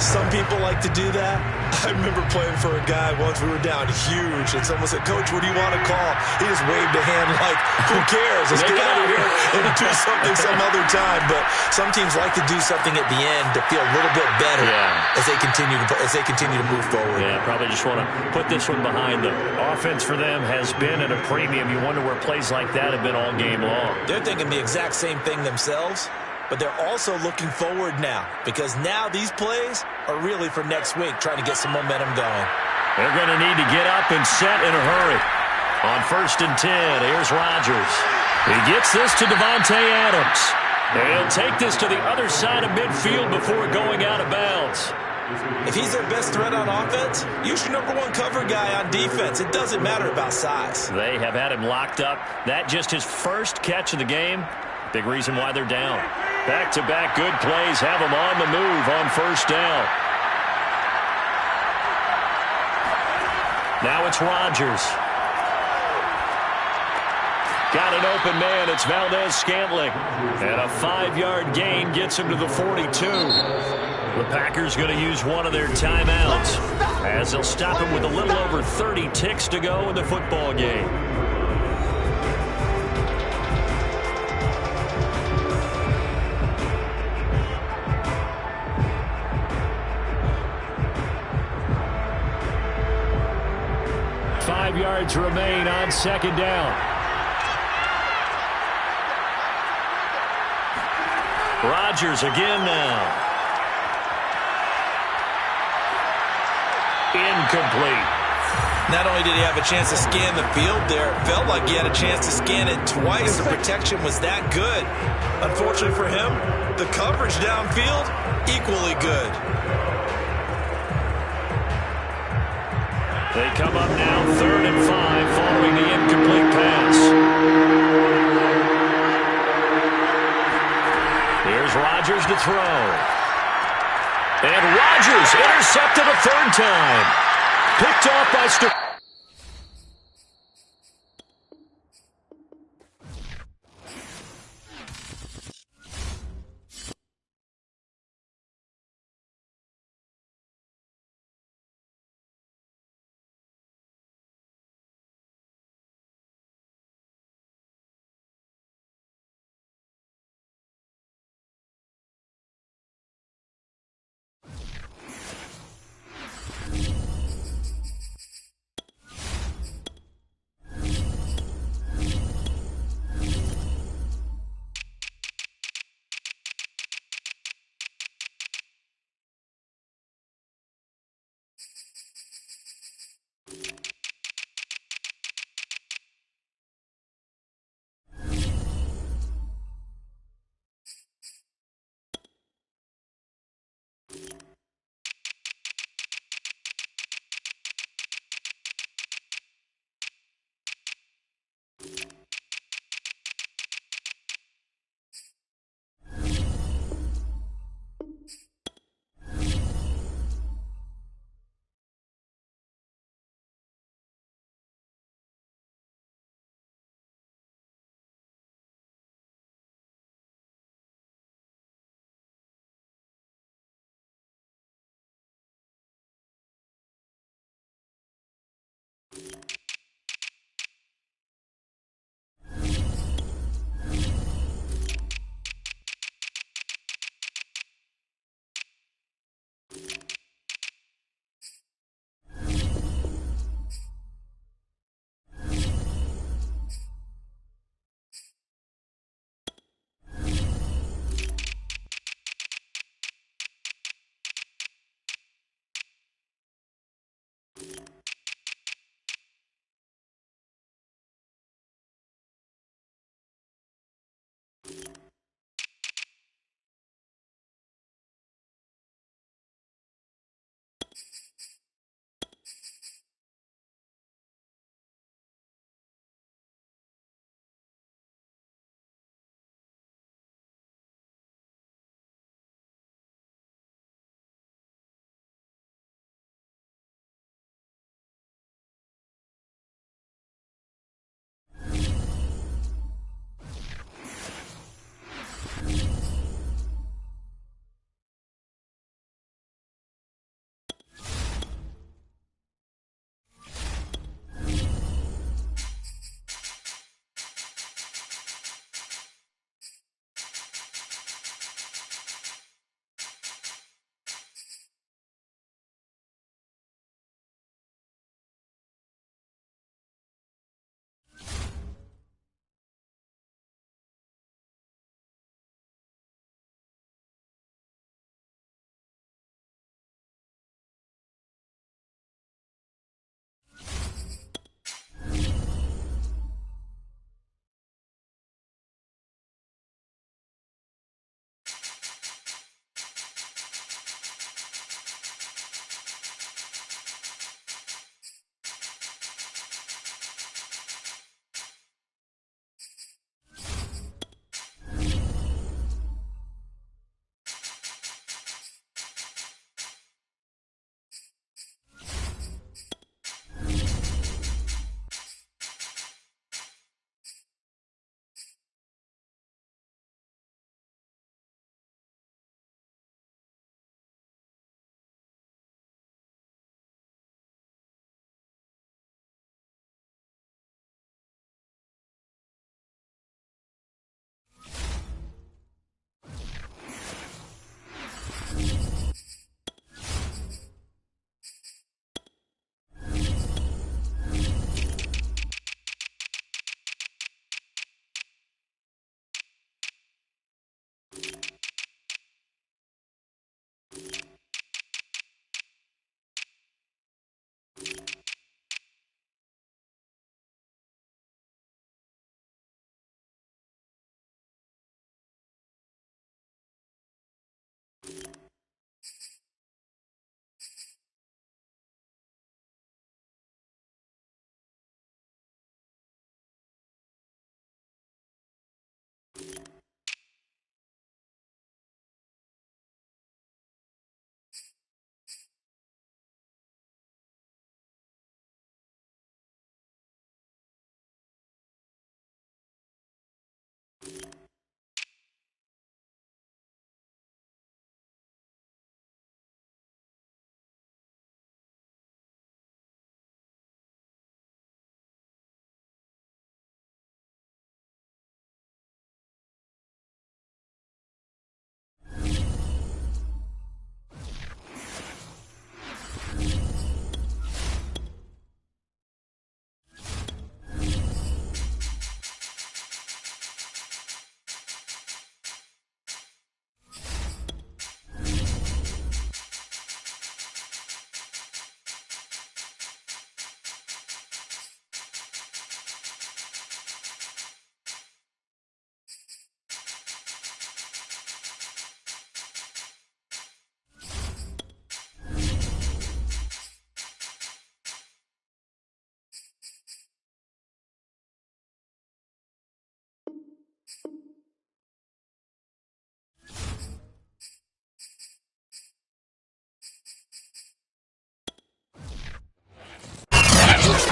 Some people like to do that. I remember playing for a guy once. We were down huge, and someone said, "Coach, what do you want to call?" He just waved a hand like, "Who cares? Let's get out of here and do something some other time." But some teams like to do something at the end to feel a little bit better as they continue to move forward. Yeah, probably just want to put this one behind them. Offense for them has been at a premium. You wonder where plays like that have been all game long. They're thinking the exact same thing themselves. But they're also looking forward now, because now these plays are really for next week, trying to get some momentum going. They're going to need to get up and set in a hurry. On 1st and 10, here's Rodgers. He gets this to Davante Adams. And he'll take this to the other side of midfield before going out of bounds. If he's their best threat on offense, use your #1 cover guy on defense. It doesn't matter about size. They have had him locked up. That just his first catch of the game. Big reason why they're down. Back-to-back good plays have them on the move on 1st down. Now it's Rodgers. Got an open man. It's Valdez-Scantling. And a 5-yard gain gets him to the 42. The Packers going to use one of their timeouts as they'll stop him with a little over 30 ticks to go in the football game. Yards remain on 2nd down. Rodgers again now. Incomplete. Not only did he have a chance to scan the field there, it felt like he had a chance to scan it twice. The protection was that good. Unfortunately for him, the coverage downfield, equally good. They come up now 3rd and 5 following the incomplete pass. Here's Rodgers to throw. And Rodgers intercepted a 3rd time. Picked off by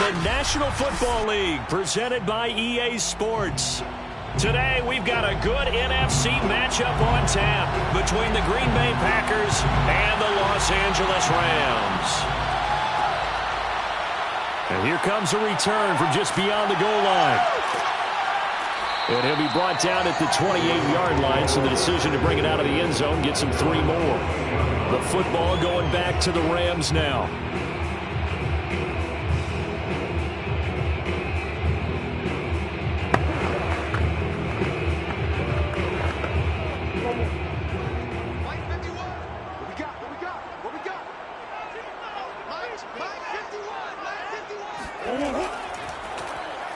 the National Football League, presented by EA Sports. Today, we've got a good NFC matchup on tap between the Green Bay Packers and the Los Angeles Rams. And here comes a return from just beyond the goal line. And he'll be brought down at the 28-yard line, so the decision to bring it out of the end zone gets him 3 more. The football going back to the Rams now.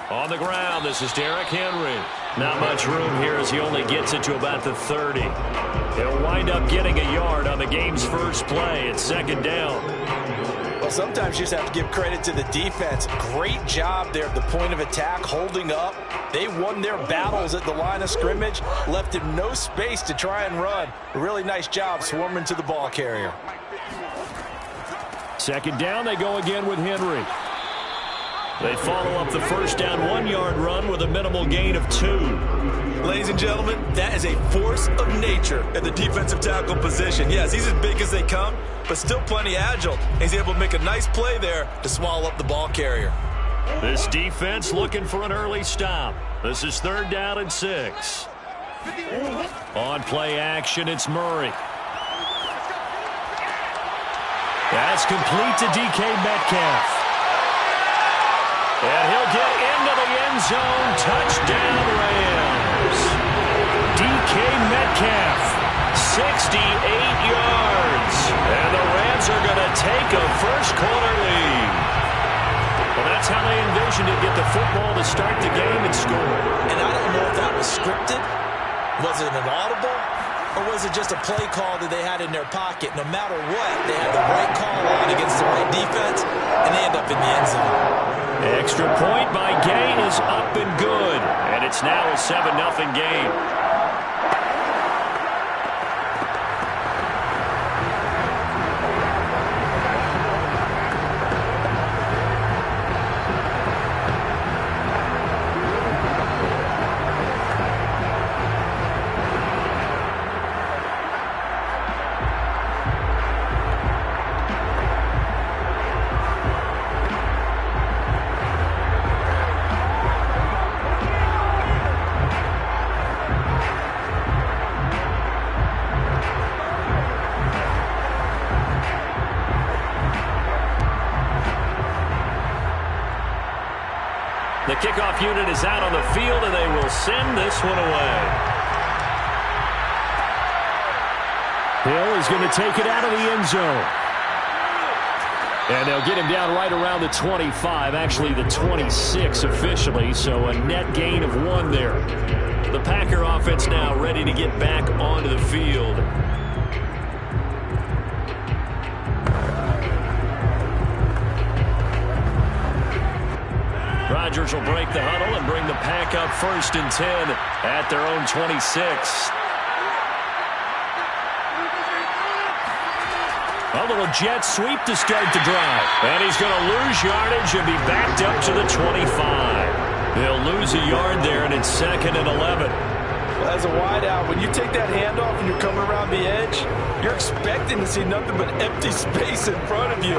On the ground, this is Derrick Henry. Not much room here as he only gets it to about the 30. He'll wind up getting a yard on the game's first play. It's 2nd down. Well, sometimes you just have to give credit to the defense. Great job there at the point of attack, holding up. They won their battles at the line of scrimmage, left him no space to try and run. A really nice job swarming to the ball carrier. 2nd down, they go again with Henry. They follow up the first down 1-yard run with a minimal gain of 2. Ladies and gentlemen, that is a force of nature at the defensive tackle position. Yes, he's as big as they come, but still plenty agile. He's able to make a nice play there to swallow up the ball carrier. This defense looking for an early stop. This is 3rd down and 6. On play action, it's Murray. That's complete to DK Metcalf. And he'll get into the end zone. Touchdown, Rams. DK Metcalf, 68 yards. And the Rams are going to take a first-quarter lead. Well, that's how they envisioned it. Get the football to start the game and score. And I don't know if that was scripted. Was it an audible? Or was it just a play call that they had in their pocket? No matter what, they had the right call on against the right defense, and they end up in the end zone. Extra point by Gain is up and good. And it's now a 7-0 game. The kickoff unit is out on the field, and they will send this one away. Hill is going to take it out of the end zone. And they'll get him down right around the 25, actually the 26 officially, so a net gain of 1 there. The Packer offense now ready to get back onto the field. Rodgers will break the huddle and bring the Pack up 1st and 10 at their own 26. A little jet sweep to start the drive. And he's going to lose yardage and be backed up to the 25. They'll lose a yard there, and it's 2nd and 11. Well, as a wideout, when you take that handoff and you're coming around the edge, you're expecting to see nothing but empty space in front of you.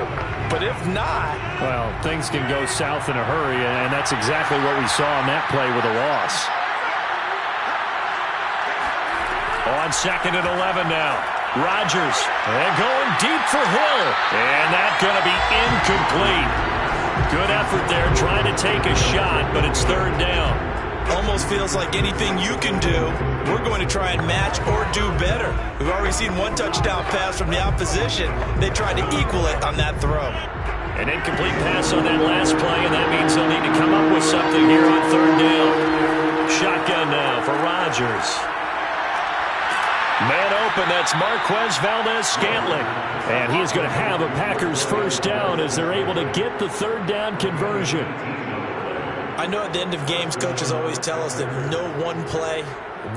But if not... Well, things can go south in a hurry, and that's exactly what we saw on that play with a loss. On 2nd and 11 now. Rodgers, and going deep for Hill. And that's going to be incomplete. Good effort there, trying to take a shot, but it's 3rd down. Almost feels like anything you can do, we're going to try and match or do better. We've already seen 1 touchdown pass from the opposition. They tried to equal it on that throw. An incomplete pass on that last play, and that means they'll need to come up with something here on 3rd down. Shotgun now for Rodgers. Man open, that's Marquez Valdez-Scantling. And he is going to have a Packers first down as they're able to get the 3rd down conversion. I know at the end of games, coaches always tell us that no one play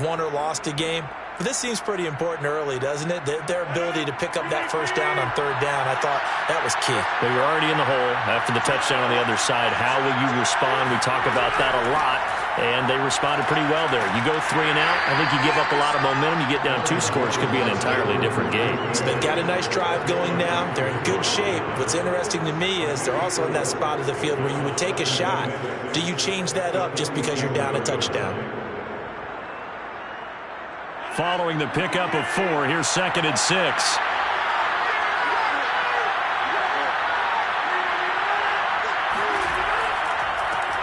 won or lost a game. This seems pretty important early, doesn't it? Their ability to pick up that first down on third down, I thought that was key. Well, you're already in the hole after the touchdown on the other side. How will you respond? We talk about that a lot, and they responded pretty well there. You go 3 and out, I think you give up a lot of momentum. You get down 2 scores, could be an entirely different game. So they've got a nice drive going now. They're in good shape. What's interesting to me is they're also in that spot of the field where you would take a shot. Do you change that up just because you're down a touchdown? Following the pickup of 4, here's 2nd and 6.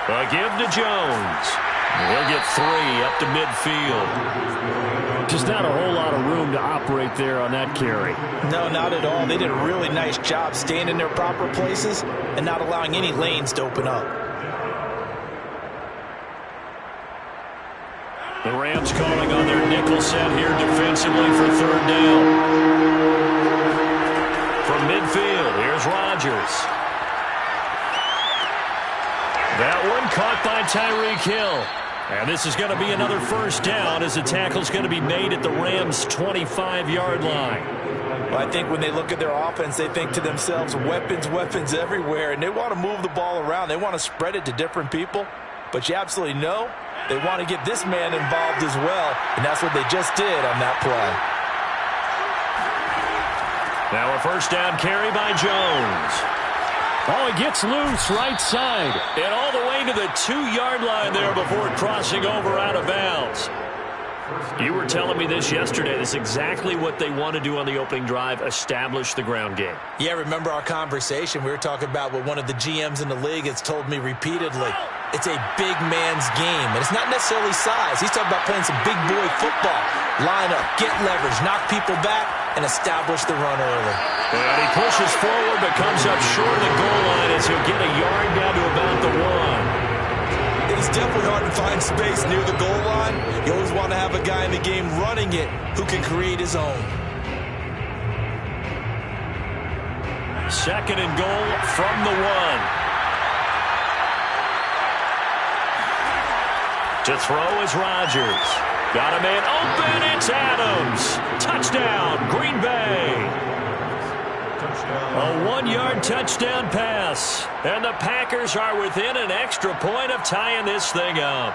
A give to Jones. He'll get 3 up to midfield. Just not a whole lot of room to operate there on that carry. No, not at all. They did a really nice job staying in their proper places and not allowing any lanes to open up. The Rams calling on their nickel set here defensively for 3rd down. From midfield, here's Rodgers. That one caught by Tyreek Hill. And this is going to be another 1st down as the tackle's going to be made at the Rams' 25-yard line. Well, I think when they look at their offense, they think to themselves, weapons, weapons everywhere, and they want to move the ball around. They want to spread it to different people, but you absolutely know they want to get this man involved as well, and that's what they just did on that play. Now a 1st down carry by Jones. Oh, he gets loose right side. And all the way to the 2-yard line there before crossing over out of bounds. You were telling me this yesterday. This is exactly what they want to do on the opening drive, establish the ground game. Yeah, remember our conversation? We were talking about what one of the GMs in the league has told me repeatedly. It's a big man's game, and it's not necessarily size. He's talking about playing some big boy football. Line up, get leverage, knock people back, and establish the run early. And he pushes forward but comes up short of the goal line as he'll get a yard down to about the 1. It is definitely hard to find space near the goal line. You always want to have a guy in the game running it who can create his own. 2nd and goal from the 1. To throw is Rodgers. Got a man open. It's Adams. Touchdown, Green Bay. A 1-yard touchdown pass. And the Packers are within an extra point of tying this thing up.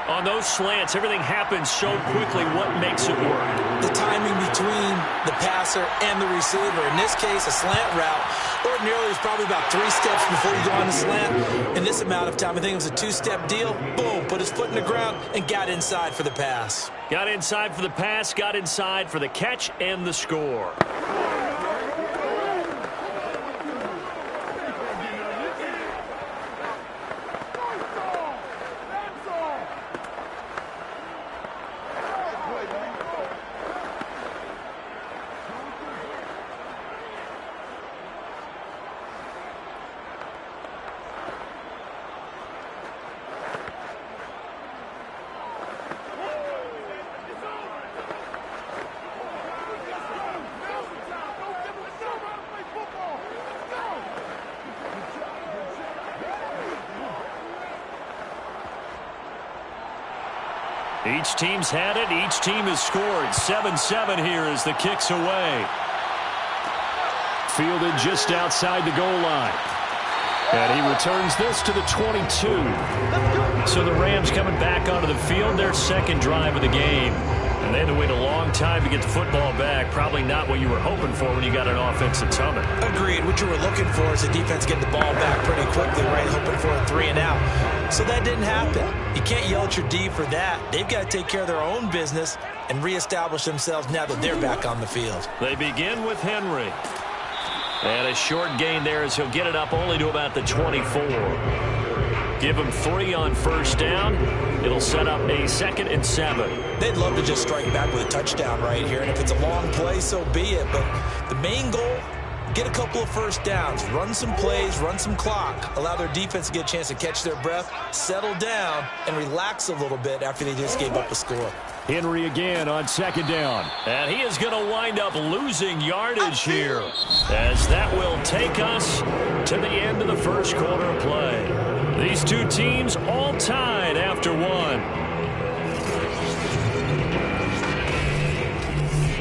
On those slants, everything happens so quickly. What makes it work? The timing between the passer and the receiver. In this case, a slant route. Ordinarily, it's probably about 3 steps before you go on the slant. In this amount of time, I think it was a 2-step deal. Boom, put his foot in the ground and got inside for the pass. Got inside for the pass, got inside for the catch and the score. Each team's had it. Each team has scored. 7-7 here as the kick's away. Fielded just outside the goal line. And he returns this to the 22. So the Rams coming back onto the field, their 2nd drive of the game. And they had to wait a long time to get the football back. Probably not what you were hoping for when you got an offense that's humming. Agreed. What you were looking for is the defense getting the ball back pretty quickly, right? Hoping for a 3 and out. So that didn't happen. You can't yell at your D for that. They've got to take care of their own business and reestablish themselves now that they're back on the field. They begin with Henry. And a short gain there as he'll get it up only to about the 24. Give him 3 on 1st down. It'll set up a 2nd and 7. They'd love to just strike back with a touchdown right here. And if it's a long play, so be it. But the main goal, get a couple of 1st downs, run some plays, run some clock, allow their defense to get a chance to catch their breath, settle down, and relax a little bit after they just gave up a score. Henry again on 2nd down. And he is going to wind up losing yardage here, as that will take us to the end of the 1st quarter of play. These two teams all tied after 1.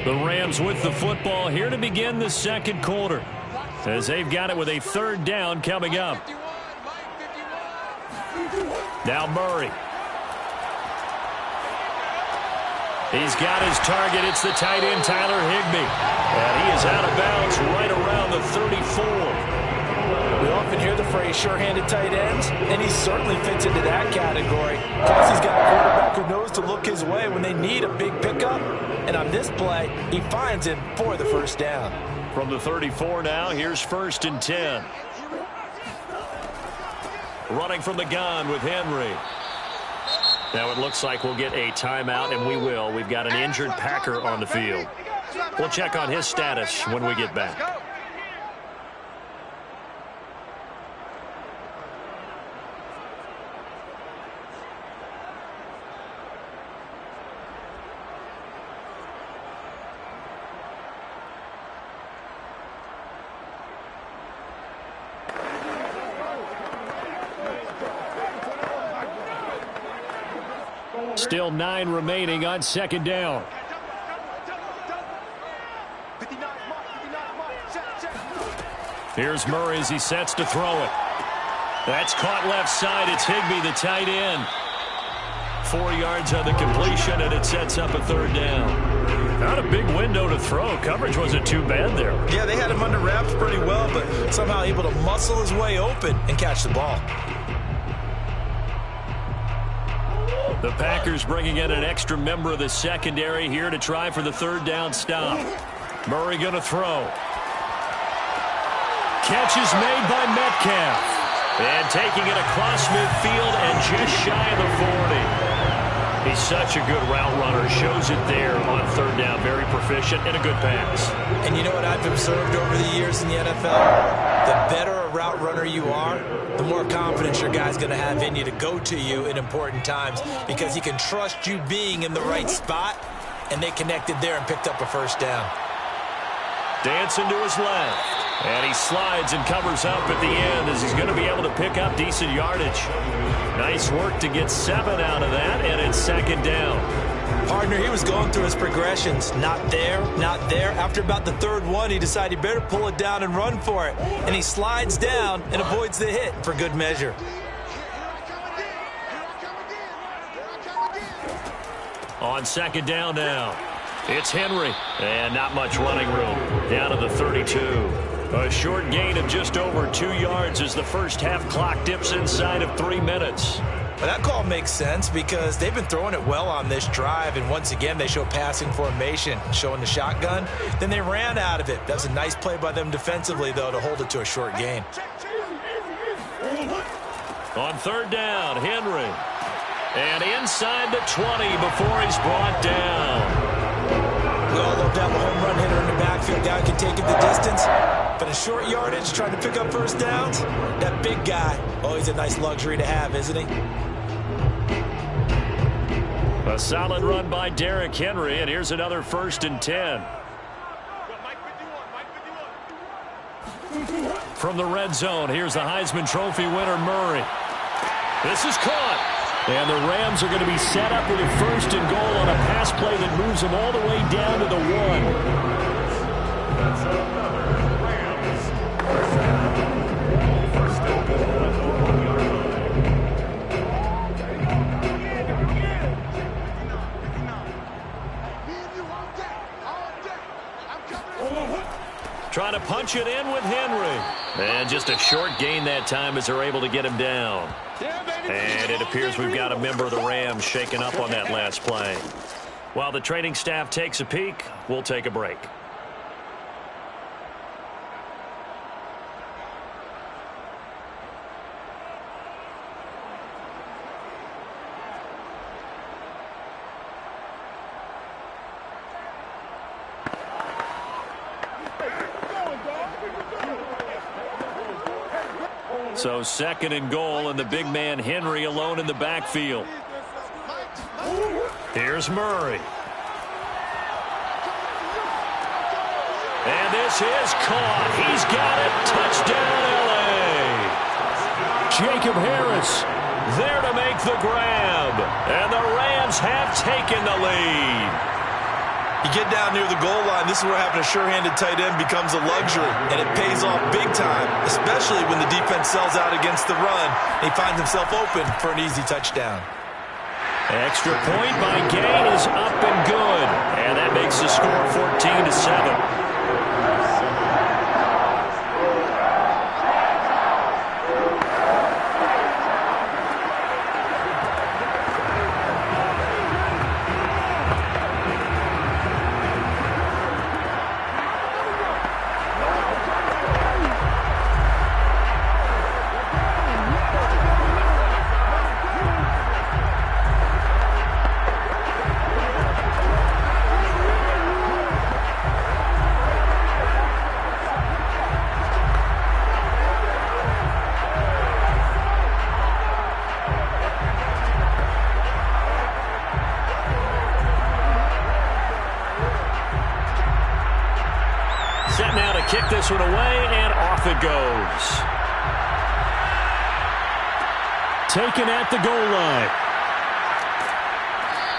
The Rams with the football here to begin the second quarter, as they've got it with a third down coming up. Now Murray. He's got his target. It's the tight end, Tyler Higbee. And he is out of bounds right around the 34. We often hear the phrase sure-handed tight ends, and he certainly fits into that category. Plus, he's got a quarterback who knows to look his way when they need a big pickup. And on this play, he finds him for the first down. From the 34 now, here's 1st and 10. Running from the gun with Henry. Now it looks like we'll get a timeout, and we will. We've got an injured Packer on the field. We'll check on his status when we get back. Still 9 remaining on 2nd down. Here's Murray as he sets to throw it. That's caught left side. It's Higbee, the tight end. 4 yards on the completion, and it sets up a 3rd down. Not a big window to throw. Coverage wasn't too bad there. Yeah, they had him under wraps pretty well, but somehow able to muscle his way open and catch the ball. The Packers bringing in an extra member of the secondary here to try for the 3rd down stop. Murray going to throw. Catch is made by Metcalf. And taking it across midfield and just shy of the 40. He's such a good route runner. Shows it there on 3rd down. Very proficient and a good pass. And you know what I've observed over the years in the NFL? The better a route runner you are, the more confidence your guy's going to have in you to go to you in important times, because he can trust you being in the right spot, and they connected there and picked up a 1st down. Dancing to his left. And he slides and covers up at the end as he's going to be able to pick up decent yardage. Nice work to get 7 out of that, and it's 2nd down. Partner, he was going through his progressions. Not there, not there. After about the 3rd one, he decided he better pull it down and run for it. And he slides down and avoids the hit for good measure. On 2nd down now, it's Henry. And not much running room. Down to the 32. A short gain of just over 2 yards as the first half clock dips inside of 3 minutes. Well, that call makes sense because they've been throwing it well on this drive, and once again they show passing formation, showing the shotgun. Then they ran out of it. That was a nice play by them defensively, though, to hold it to a short gain. On 3rd down, Henry. And inside the 20 before he's brought down. We all love to have a home run hitter in the backfield. Guy can take it the distance. But in short yardage, trying to pick up 1st downs, that big guy, always a nice luxury to have, isn't he? A solid run by Derrick Henry, and here's another 1st and 10. From the red zone, here's the Heisman Trophy winner, Murray. This is caught. And the Rams are going to be set up with a 1st and goal on a pass play that moves them all the way down to the 1. Trying to punch it in with Henry. And just a short gain that time as they're able to get him down. And it appears we've got a member of the Rams shaken up on that last play. While the training staff takes a peek, we'll take a break. So 2nd and goal, and the big man Henry alone in the backfield. Here's Murray. And this is caught. He's got it. Touchdown, L.A. Jacob Harris there to make the grab. And the Rams have taken the lead. You get down near the goal line, this is where having a sure-handed tight end becomes a luxury, and it pays off big time, especially when the defense sells out against the run, and he finds himself open for an easy touchdown. Extra point by Gain is up and good, and that makes the score 14-7. Kick this one away, and off it goes. Taken at the goal line.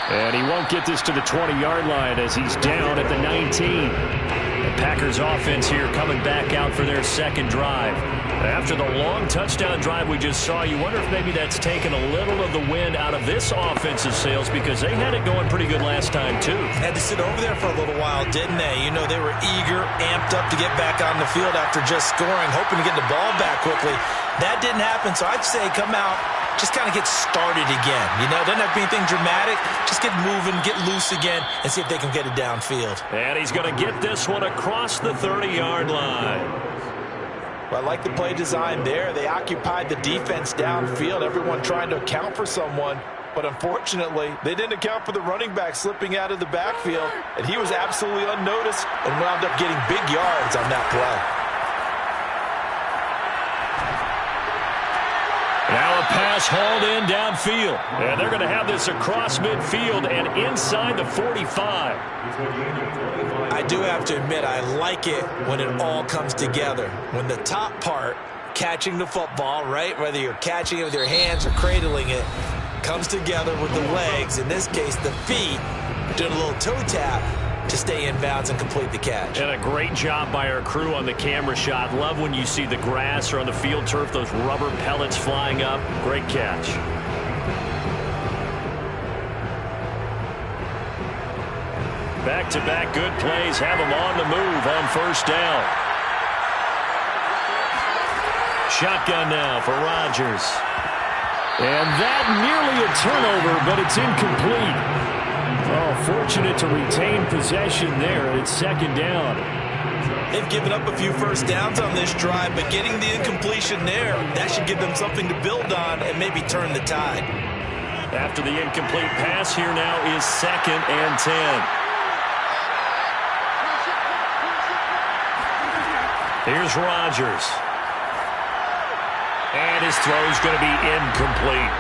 And he won't get this to the 20-yard line as he's down at the 19. The Packers offense here coming back out for their second drive. After the long touchdown drive we just saw, you wonder if maybe that's taken a little of the wind out of this offensive sails, because they had it going pretty good last time too. Had to sit over there for a little while, didn't they? You know, they were eager, amped up to get back on the field after just scoring, hoping to get the ball back quickly. That didn't happen, so I'd say come out, just kind of get started again. You know, doesn't have to be anything dramatic. Just get moving, get loose again, and see if they can get it downfield. And he's going to get this one across the 30-yard line. Well, I like the play design there. They occupied the defense downfield, everyone trying to account for someone. But unfortunately, they didn't account for the running back slipping out of the backfield, and he was absolutely unnoticed and wound up getting big yards on that play. Now a pass hauled in downfield. And they're going to have this across midfield and inside the 45. I do have to admit, I like it when it all comes together. When the top part, catching the football, right, whether you're catching it with your hands or cradling it, comes together with the legs, in this case the feet, doing a little toe tap to stay in bounds and complete the catch. And a great job by our crew on the camera shot. Love when you see the grass or on the field turf, those rubber pellets flying up. Great catch. Back-to-back good plays have them on the move on first down. Shotgun now for Rodgers. And that nearly a turnover, but it's incomplete. Oh, fortunate to retain possession there. It's second down. They've given up a few first downs on this drive, but getting the incompletion there, that should give them something to build on and maybe turn the tide. After the incomplete pass, here now is 2nd and 10. Here's Rodgers. And his throw's going to be incomplete.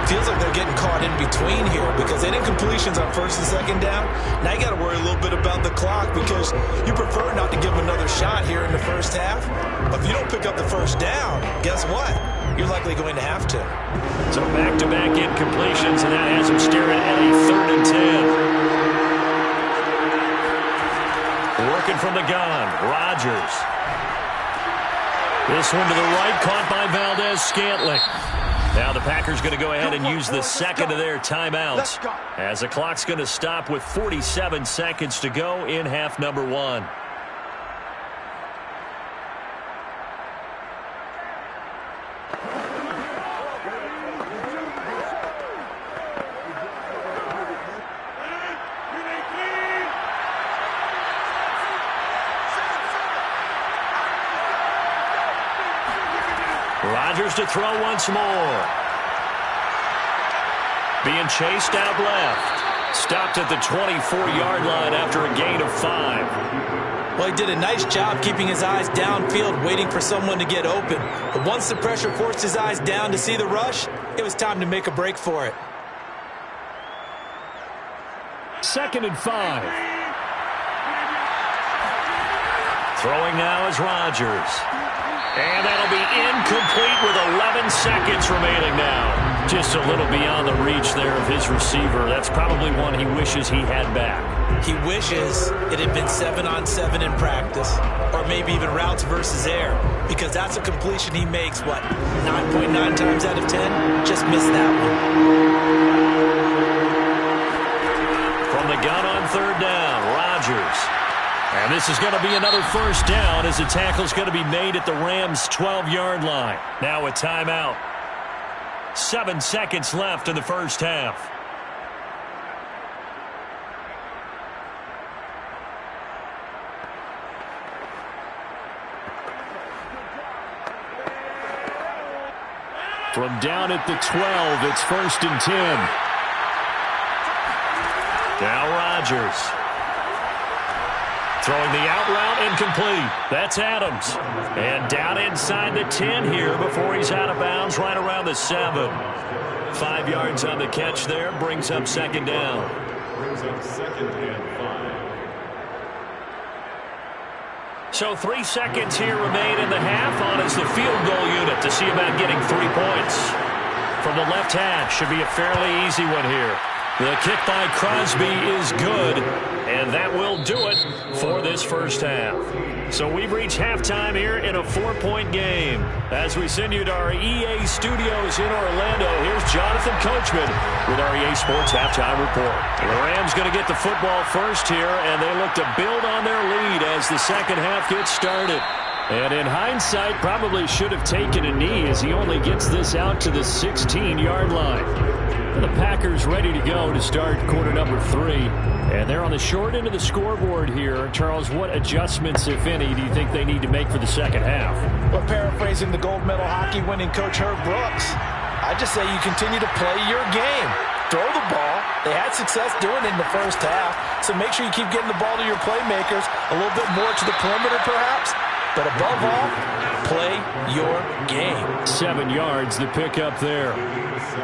Feels like they're getting caught in between here because they didn't completions on first and second down. Now you got to worry a little bit about the clock because you prefer not to give them another shot here in the first half. But if you don't pick up the first down, guess what? You're likely going to have to. So back-to-back incompletions, and that has them staring at a 3rd and 10. Working from the gun, Rodgers. This one to the right, caught by Valdez-Scantling. Now the Packers going to go ahead and use the second of their timeouts as the clock's going to stop with 47 seconds to go in half number 1. Rodgers to throw once more. Being chased out left. Stopped at the 24-yard line after a gain of 5. Well, he did a nice job keeping his eyes downfield, waiting for someone to get open. But once the pressure forced his eyes down to see the rush, it was time to make a break for it. 2nd and 5. Throwing now is Rodgers. And that'll be incomplete with 11 seconds remaining now. Just a little beyond the reach there of his receiver. That's probably one he wishes he had back. He wishes it had been 7-on-7 in practice, or maybe even routes versus air, because that's a completion he makes, 9.9 times out of 10? Just missed that one. From the gun on third down, Rodgers. And this is going to be another first down as the tackle's going to be made at the Rams' 12-yard line. Now a timeout. 7 seconds left in the first half. From down at the 12, it's 1st and 10. Now Rodgers. Throwing the out route incomplete. That's Adams. And down inside the 10 here before he's out of bounds right around the 7. 5 yards on the catch there. Brings up second down. Brings up 2nd and 5. So 3 seconds here remain in the half on as the field goal unit to see about getting 3 points. From the left hash should be a fairly easy one here. The kick by Crosby is good, and that will do it for this first half. So we've reached halftime here in a 4-point game. As we send you to our EA studios in Orlando, here's Jonathan Coachman with our EA Sports Halftime Report. The Rams going to get the football first here, and they look to build on their lead as the second half gets started. And in hindsight, probably should have taken a knee as he only gets this out to the 16-yard line. The Packers ready to go to start quarter number 3. And they're on the short end of the scoreboard here. Charles, what adjustments, if any, do you think they need to make for the second half? Well, paraphrasing the gold medal hockey winning coach Herb Brooks, I just say you continue to play your game. Throw the ball. They had success doing it in the first half. So make sure you keep getting the ball to your playmakers, a little bit more to the perimeter perhaps. But above all, play your game. 7 yards, the pickup there.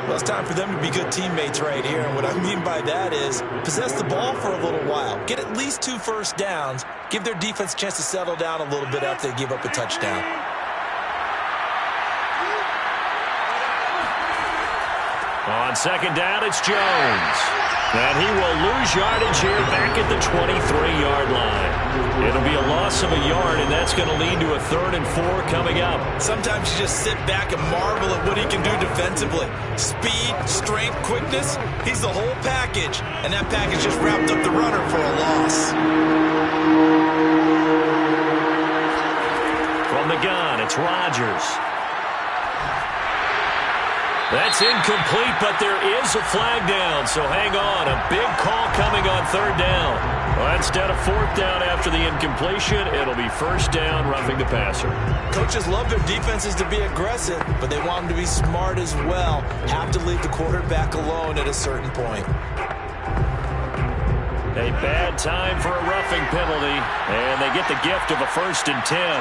Well, it's time for them to be good teammates right here. And what I mean by that is possess the ball for a little while. Get at least 2 first downs. Give their defense a chance to settle down a little bit after they give up a touchdown. On second down, it's Jones. And he will lose yardage here back at the 23-yard line. It'll be a loss of a yard, and that's going to lead to a 3rd and 4 coming up. Sometimes you just sit back and marvel at what he can do defensively. Speed, strength, quickness, he's the whole package. And that package just wrapped up the runner for a loss. From the gun, it's Rodgers. That's incomplete, but there is a flag down, so hang on. A big call coming on 3rd down. Well, instead of 4th down after the incompletion, it'll be 1st down, roughing the passer. Coaches love their defenses to be aggressive, but they want them to be smart as well. Have to leave the quarterback alone at a certain point. A bad time for a roughing penalty, and they get the gift of a 1st and 10.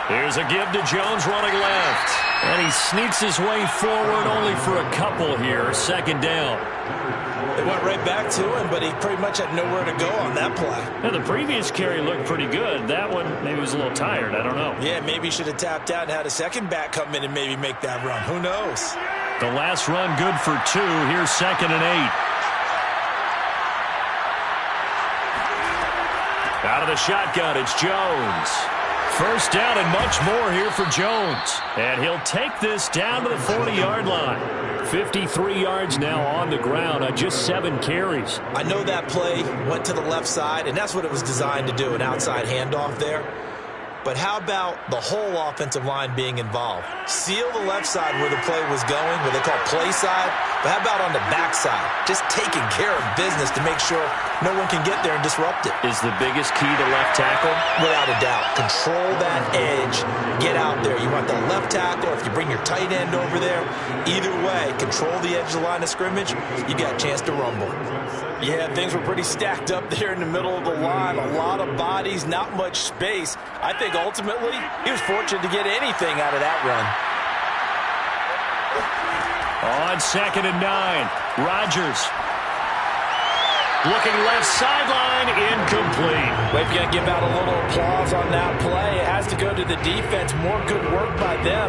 Here's a give to Jones running left. And he sneaks his way forward only for a couple here. 2nd down. They went right back to him, but he pretty much had nowhere to go on that play. Now, the previous carry looked pretty good. That one maybe was a little tired. I don't know. Yeah, maybe he should have tapped out and had a second back come in and maybe make that run. Who knows? The last run good for 2. Here's 2nd and 8. Out of the shotgun, it's Jones. 1st down and much more here for Jones. And he'll take this down to the 40-yard line. 53 yards now on the ground on just 7 carries. I know that play went to the left side, and that's what it was designed to do, an outside handoff there. But how about the whole offensive line being involved? Seal the left side where the play was going, what they call play side. But how about on the back side? Just taking care of business to make sure no one can get there and disrupt it. Is the biggest key to left tackle? Without a doubt. Control that edge. Get out there. You want the left tackle, or if you bring your tight end over there, either way, control the edge of the line of scrimmage, you got a chance to rumble. Yeah, things were pretty stacked up there in the middle of the line. A lot of bodies, not much space. I think ultimately he was fortunate to get anything out of that run. On 2nd and 9, Rodgers. Looking left sideline, incomplete. We're going to give out a little applause on that play. It has to go to the defense. More good work by them.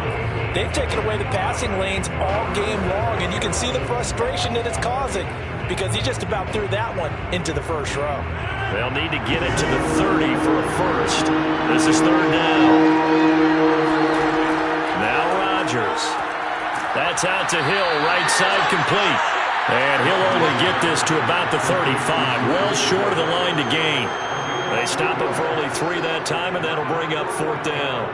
They've taken away the passing lanes all game long, and you can see the frustration that it's causing because he just about threw that one into the first row. They'll need to get it to the 30 for a first. This is third down. Now Rodgers. That's out to Hill, right side complete. And he'll only get this to about the 35, well short of the line to gain. They stop him for only 3 that time, and that'll bring up fourth down.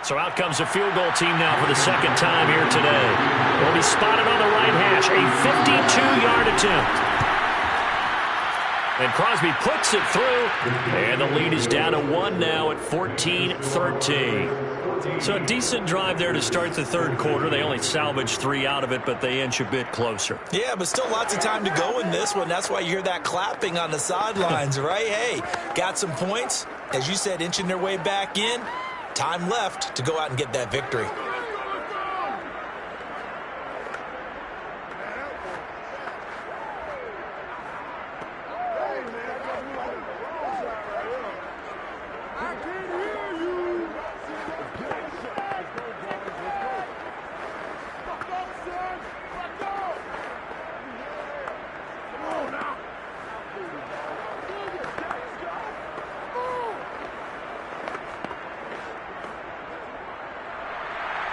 So out comes the field goal team now for the second time here today. Will be spotted on the right hash, a 52-yard attempt. And Crosby puts it through, and the lead is down to 1 now at 14-13. So a decent drive there to start the third quarter. They only salvaged 3 out of it, but they inch a bit closer. Yeah, but still lots of time to go in this one. That's why you hear that clapping on the sidelines, right? Hey, got some points. As you said, inching their way back in. Time left to go out and get that victory.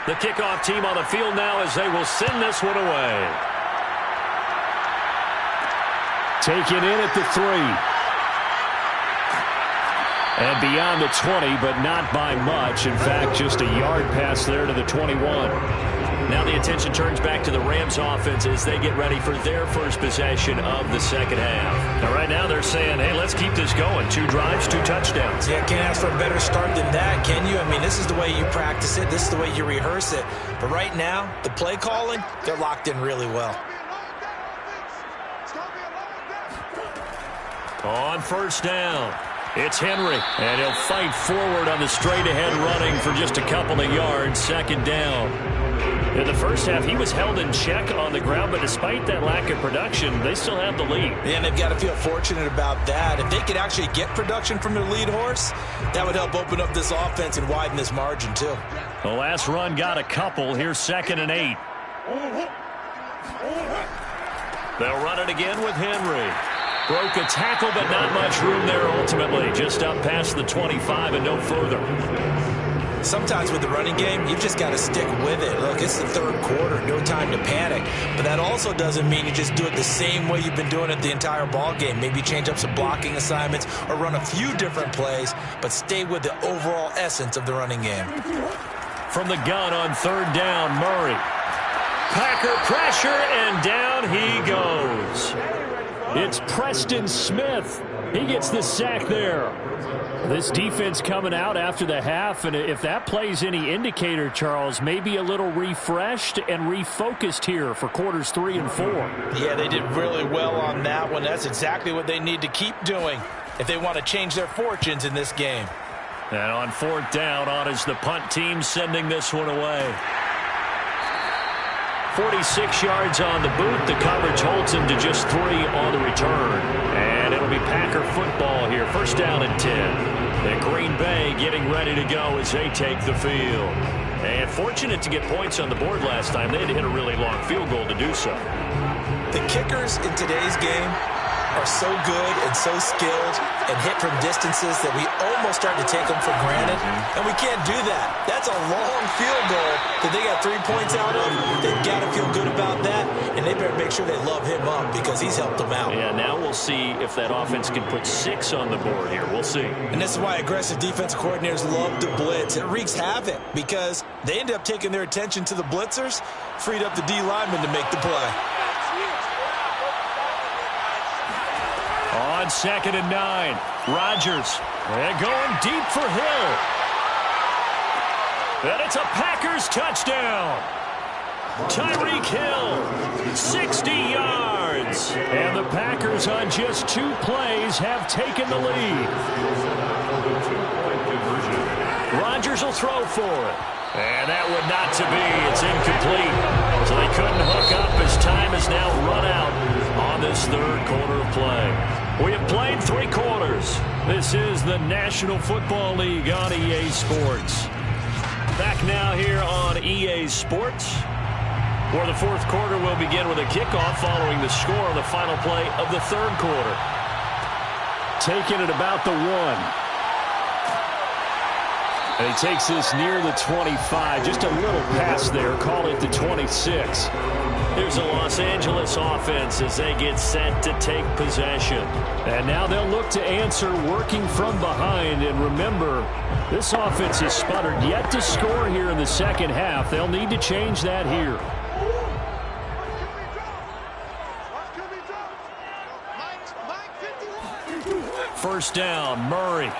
The kickoff team on the field now as they will send this one away. Taken in at the 3. And beyond the 20, but not by much. In fact, just a yard pass there to the 21. Now the attention turns back to the Rams offense as they get ready for their first possession of the second half. Now right now they're saying, hey, let's keep this going. 2 drives, 2 touchdowns. Yeah, can't ask for a better start than that, can you? I mean, this is the way you practice it. This is the way you rehearse it. But right now, the play calling, they're locked in really well. On first down, it's Henry. And he'll fight forward on the straight-ahead running for just a couple of yards. Second down. In the first half, he was held in check on the ground, but despite that lack of production, they still have the lead. Yeah, and they've got to feel fortunate about that. If they could actually get production from their lead horse, that would help open up this offense and widen this margin, too. The last run got a couple. Here's 2nd and 8. They'll run it again with Henry. Broke a tackle, but not much room there ultimately. Just up past the 25 and no further. Sometimes with the running game, you've just got to stick with it. Look, it's the third quarter, no time to panic. But that also doesn't mean you just do it the same way you've been doing it the entire ball game. Maybe change up some blocking assignments or run a few different plays, but stay with the overall essence of the running game. From the gun on third down, Murray. Packer pressure, and down he goes. It's Preston Smith. He gets the sack there. This defense coming out after the half, and if that plays any indicator, Charles, maybe a little refreshed and refocused here for quarters 3 and 4. Yeah, they did really well on that one. That's exactly what they need to keep doing if they want to change their fortunes in this game. And on fourth down, on is the punt team sending this one away. 46 yards on the boot. The coverage holds him to just 3 on the return. And it'll be Packer football here. First down and 10. And Green Bay getting ready to go as they take the field. And fortunate to get points on the board last time. They had to hit a really long field goal to do so. The kickers in today's game are so good and so skilled and hit from distances that we almost start to take them for granted, and we can't do that. That's a long field goal that they got 3 points out of. They've got to feel good about that, and they better make sure they love him up because he's helped them out. Yeah, now we'll see if that offense can put 6 on the board here. We'll see. And this is why aggressive defensive coordinators love to blitz. It wreaks havoc because they end up taking their attention to the blitzers, freed up the D lineman to make the play. On 2nd and 9, Rodgers. And going deep for Hill. And it's a Packers touchdown. Tyreek Hill, 60 yards. And the Packers on just 2 plays have taken the lead. Rodgers will throw for it. And that would not to be. It's incomplete. So they couldn't hook up as time is now run out on this third quarter of play. We have played 3 quarters. This is the National Football League on EA Sports. Back now here on EA Sports, where the fourth quarter will begin with a kickoff following the score on the final play of the third quarter. Taking it about the 1. And he takes this near the 25. Just a little pass there. Call it the 26. Here's a Los Angeles offense as they get set to take possession. And now they'll look to answer working from behind. And remember, this offense has sputtered yet to score here in the second half. They'll need to change that here. First down, Murray.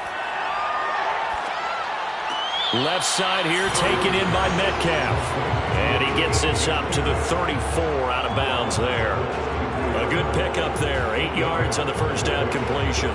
Left side here taken in by Metcalf. And he gets this up to the 34 out of bounds there. A good pickup there. 8 yards on the first down completion.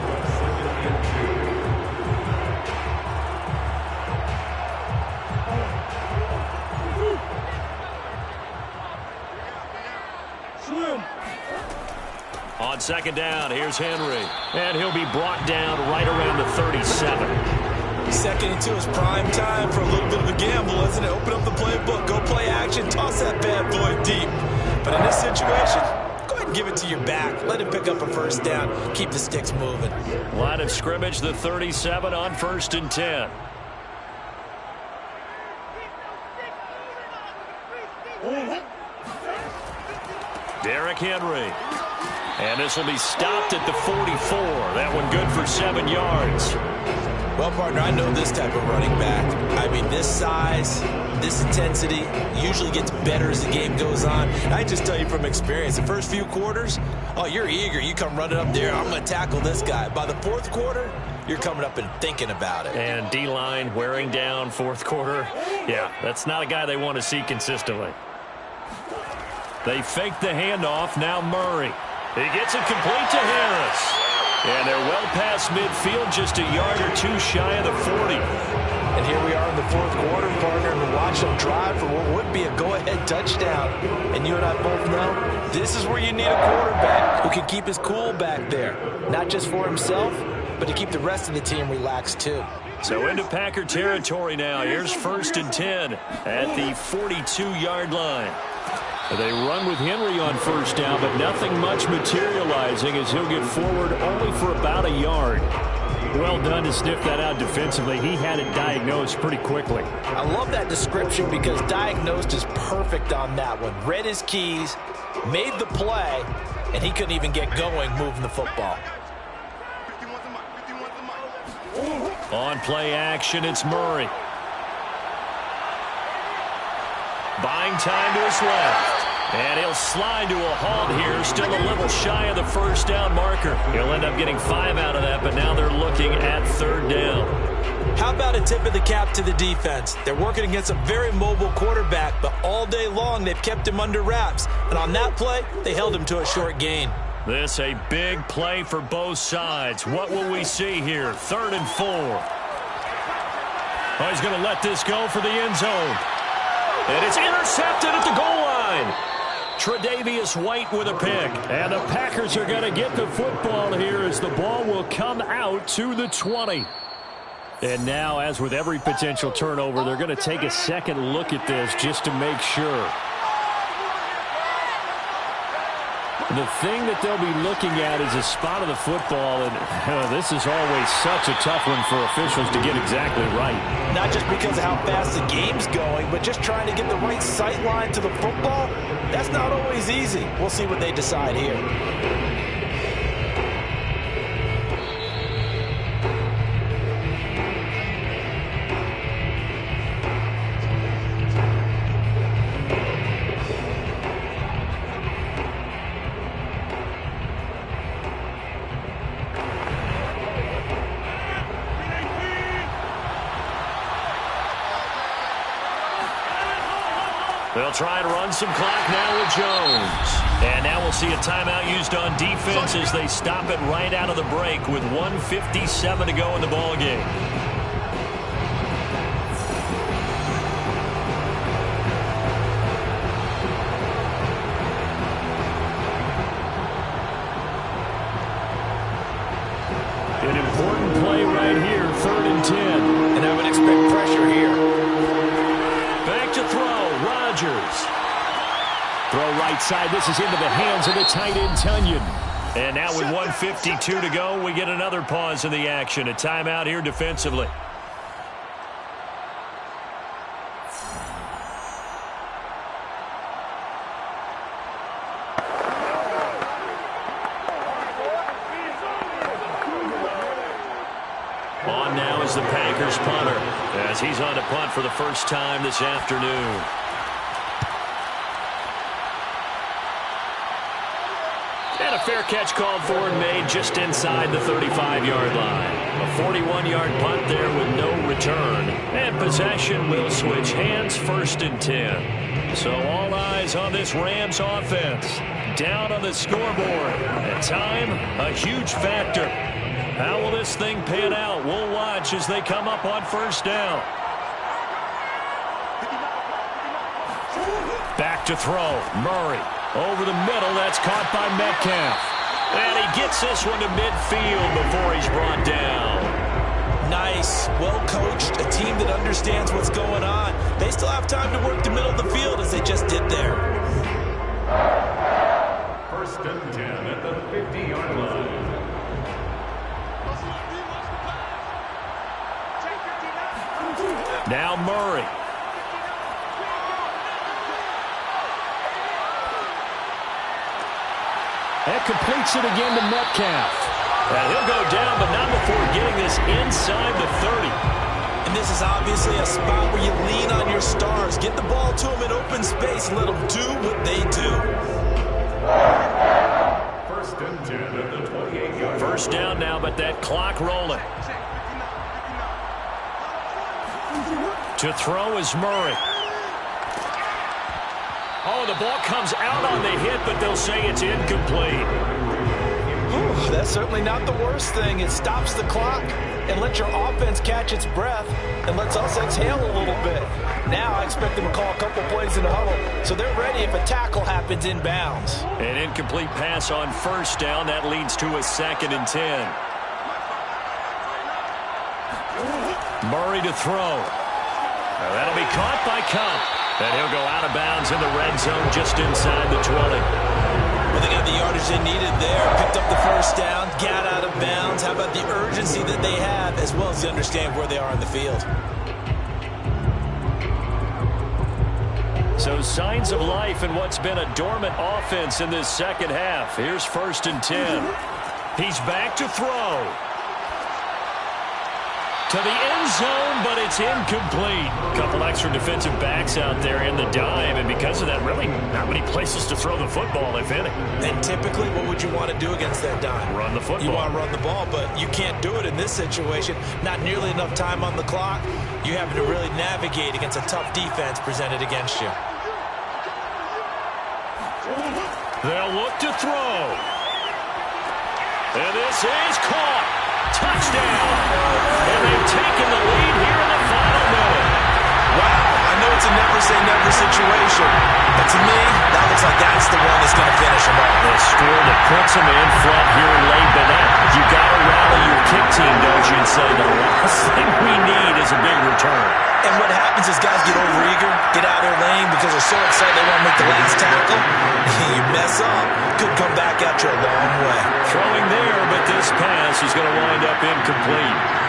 On second down, here's Henry. And he'll be brought down right around the 37. Second and 2 is prime time for a little bit of a gamble, isn't it? Open up the playbook, go play action, toss that bad boy deep. But in this situation, go ahead and give it to your back. Let him pick up a first down. Keep the sticks moving. Line of scrimmage, the 37 on 1st and 10. Derrick Henry. And this will be stopped at the 44. That one good for 7 yards. Well, partner, I know this type of running back. I mean, this size, this intensity usually gets better as the game goes on. And I just tell you from experience, the first few quarters, oh, you're eager. You come running up there, I'm going to tackle this guy. By the fourth quarter, you're coming up and thinking about it. And D-line wearing down fourth quarter. Yeah, that's not a guy they want to see consistently. They fake the handoff. Now Murray. He gets it complete to Harris. And they're well past midfield, just a yard or 2 shy of the 40. And here we are in the fourth quarter, partner, and watch them drive for what would be a go-ahead touchdown. And you and I both know this is where you need a quarterback who can keep his cool back there. Not just for himself, but to keep the rest of the team relaxed too. So into Packer territory now. Here's 1st and 10 at the 42-yard line. They run with Henry on first down, but nothing much materializing as he'll get forward only for about a yard. Well done to sniff that out defensively. He had it diagnosed pretty quickly. I love that description because diagnosed is perfect on that one. Read his keys, made the play, and he couldn't even get going moving the football. On play action, it's Murray. Buying time to his left. And he'll slide to a halt here. Still a little shy of the first down marker. He'll end up getting 5 out of that, but now they're looking at 3rd down. How about a tip of the cap to the defense? They're working against a very mobile quarterback, but all day long they've kept him under wraps. And on that play, they held him to a short gain. This a big play for both sides. What will we see here? 3rd and 4. Oh, he's going to let this go for the end zone. And it's intercepted at the goal line. Tre'Davious White with a pick. And the Packers are going to get the football here as the ball will come out to the 20. And now, as with every potential turnover, they're going to take a second look at this just to make sure. The thing that they'll be looking at is a spot of the football, and this is always such a tough one for officials to get exactly right. Not just because of how fast the game's going, but just trying to get the right sight line to the football. That's not always easy. We'll see what they decide here. They'll try and run some clock now with Jones. And now we'll see a timeout used on defense as they stop it right out of the break with 1:57 to go in the ballgame. An important play right here, 3rd and 10. And I would expect pressure here. Back to throw, Rodgers. Throw right side. This is into the hands of the tight end, Tunyon. And now with 1:52 to go, we get another pause in the action. A timeout here defensively. On now is the Packers punter as he's on to punt for the first time this afternoon. And a fair catch called for and made just inside the 35-yard line. A 41-yard punt there with no return. And possession will switch hands, 1st and 10. So all eyes on this Rams offense. Down on the scoreboard. At time, a huge factor. How will this thing pan out? We'll watch as they come up on 1st down. Back to throw. Murray. Over the middle, that's caught by Metcalf. And he gets this one to midfield before he's brought down. Nice, well-coached, a team that understands what's going on. They still have time to work the middle of the field as they just did there. 1st and 10 at the 50-yard line. Now Murray. That completes it again to Metcalf. And he'll go down, but not before getting this inside the 30. And this is obviously a spot where you lean on your stars. Get the ball to them in open space and let them do what they do. 1st and 10 at the 28-yard line. First down now, but that clock rolling. To throw is Murray. Oh, the ball comes out on the hit, but they'll say it's incomplete. Whew, that's certainly not the worst thing. It stops the clock and lets your offense catch its breath and lets us exhale a little bit. Now I expect them to call a couple plays in the huddle, so they're ready if a tackle happens inbounds. An incomplete pass on 1st down. That leads to a 2nd and 10. Murray to throw. Now that'll be caught by Kupp. And he'll go out of bounds in the red zone just inside the 20. Well, they got the yardage they needed there. Picked up the 1st down, got out of bounds. How about the urgency that they have, as well as they understand where they are on the field? So signs of life in what's been a dormant offense in this 2nd half. Here's 1st and 10. He's back to throw. To the end zone, but it's incomplete. A couple extra defensive backs out there in the dime, and because of that, really not many places to throw the football, if any. And typically, what would you want to do against that dime? Run the football. You want to run the ball, but you can't do it in this situation. Not nearly enough time on the clock. You having to really navigate against a tough defense presented against you. They'll look to throw. And this is caught. Touchdown. And they've taken the lead here in the final minute. Wow, I know it's a never-say-never situation, but to me, that looks like that's the one that's going to finish them off. The score that puts them in front here late, but you got to rally your kick team, don't you, and say the last thing we need is a big return. And what happens is guys get overeager, get out of their lane because they're so excited they want to make the last tackle. You mess up, could come back out you a long way. Throwing there, but this pass is going to wind up incomplete.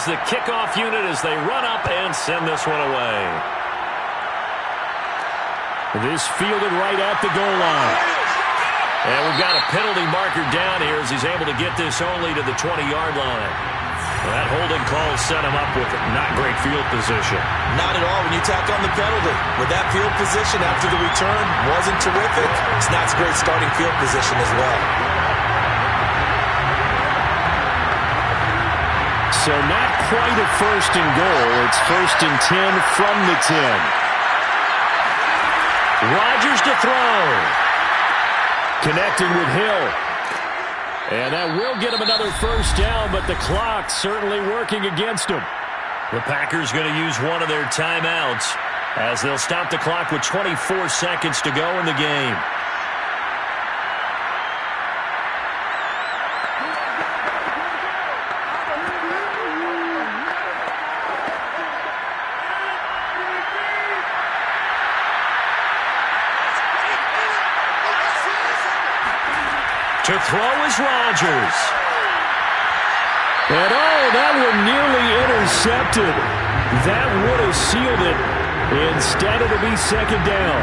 The kickoff unit as they run up and send this one away. This fielded right at the goal line. And we've got a penalty marker down here as he's able to get this only to the 20-yard line. That holding call set him up with not great field position. Not at all when you tack on the penalty. With that field position after the return wasn't terrific, it's not great starting field position as well. So not quite a first and goal. It's first and 10 from the 10. Rodgers to throw. Connecting with Hill. And that will get him another first down, but the clock certainly working against him. The Packers going to use one of their timeouts as they'll stop the clock with 24 seconds to go in the game. To throw is Rodgers. And that one nearly intercepted. That would have sealed it. Instead, it'll be second down.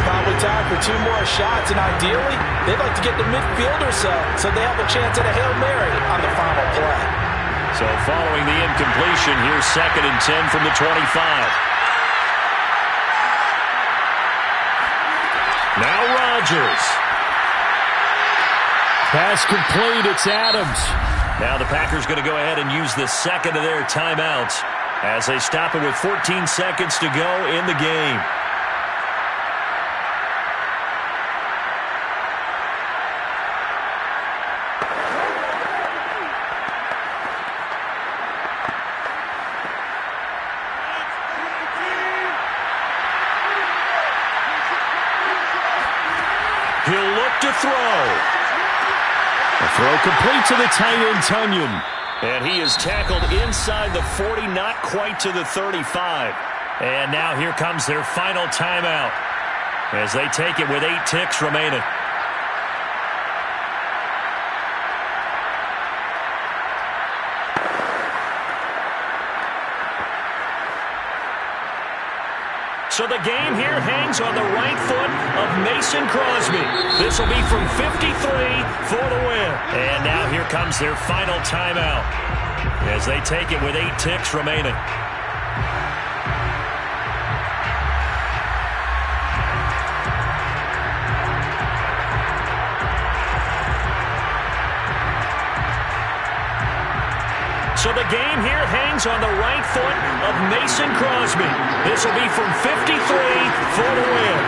Probably time for 2 more shots, and ideally, they'd like to get the midfield or so they have a chance at a Hail Mary on the final play. So following the incompletion, here's second and 10 from the 25. Now Rodgers. Pass complete, it's Adams. Now the Packers going to go ahead and use the second of their timeouts as they stop it with 14 seconds to go in the game. He'll look to throw. A throw complete to the tight end, Tunyon. And he is tackled inside the 40, not quite to the 35. And now here comes their final timeout as they take it with 8 ticks remaining. So the game here hangs on the right foot of Mason Crosby. This will be from 53 for the win. And now here comes their final timeout as they take it with 8 ticks remaining. So the game here hangs on the right foot of Mason Crosby. This will be from 53 for the win.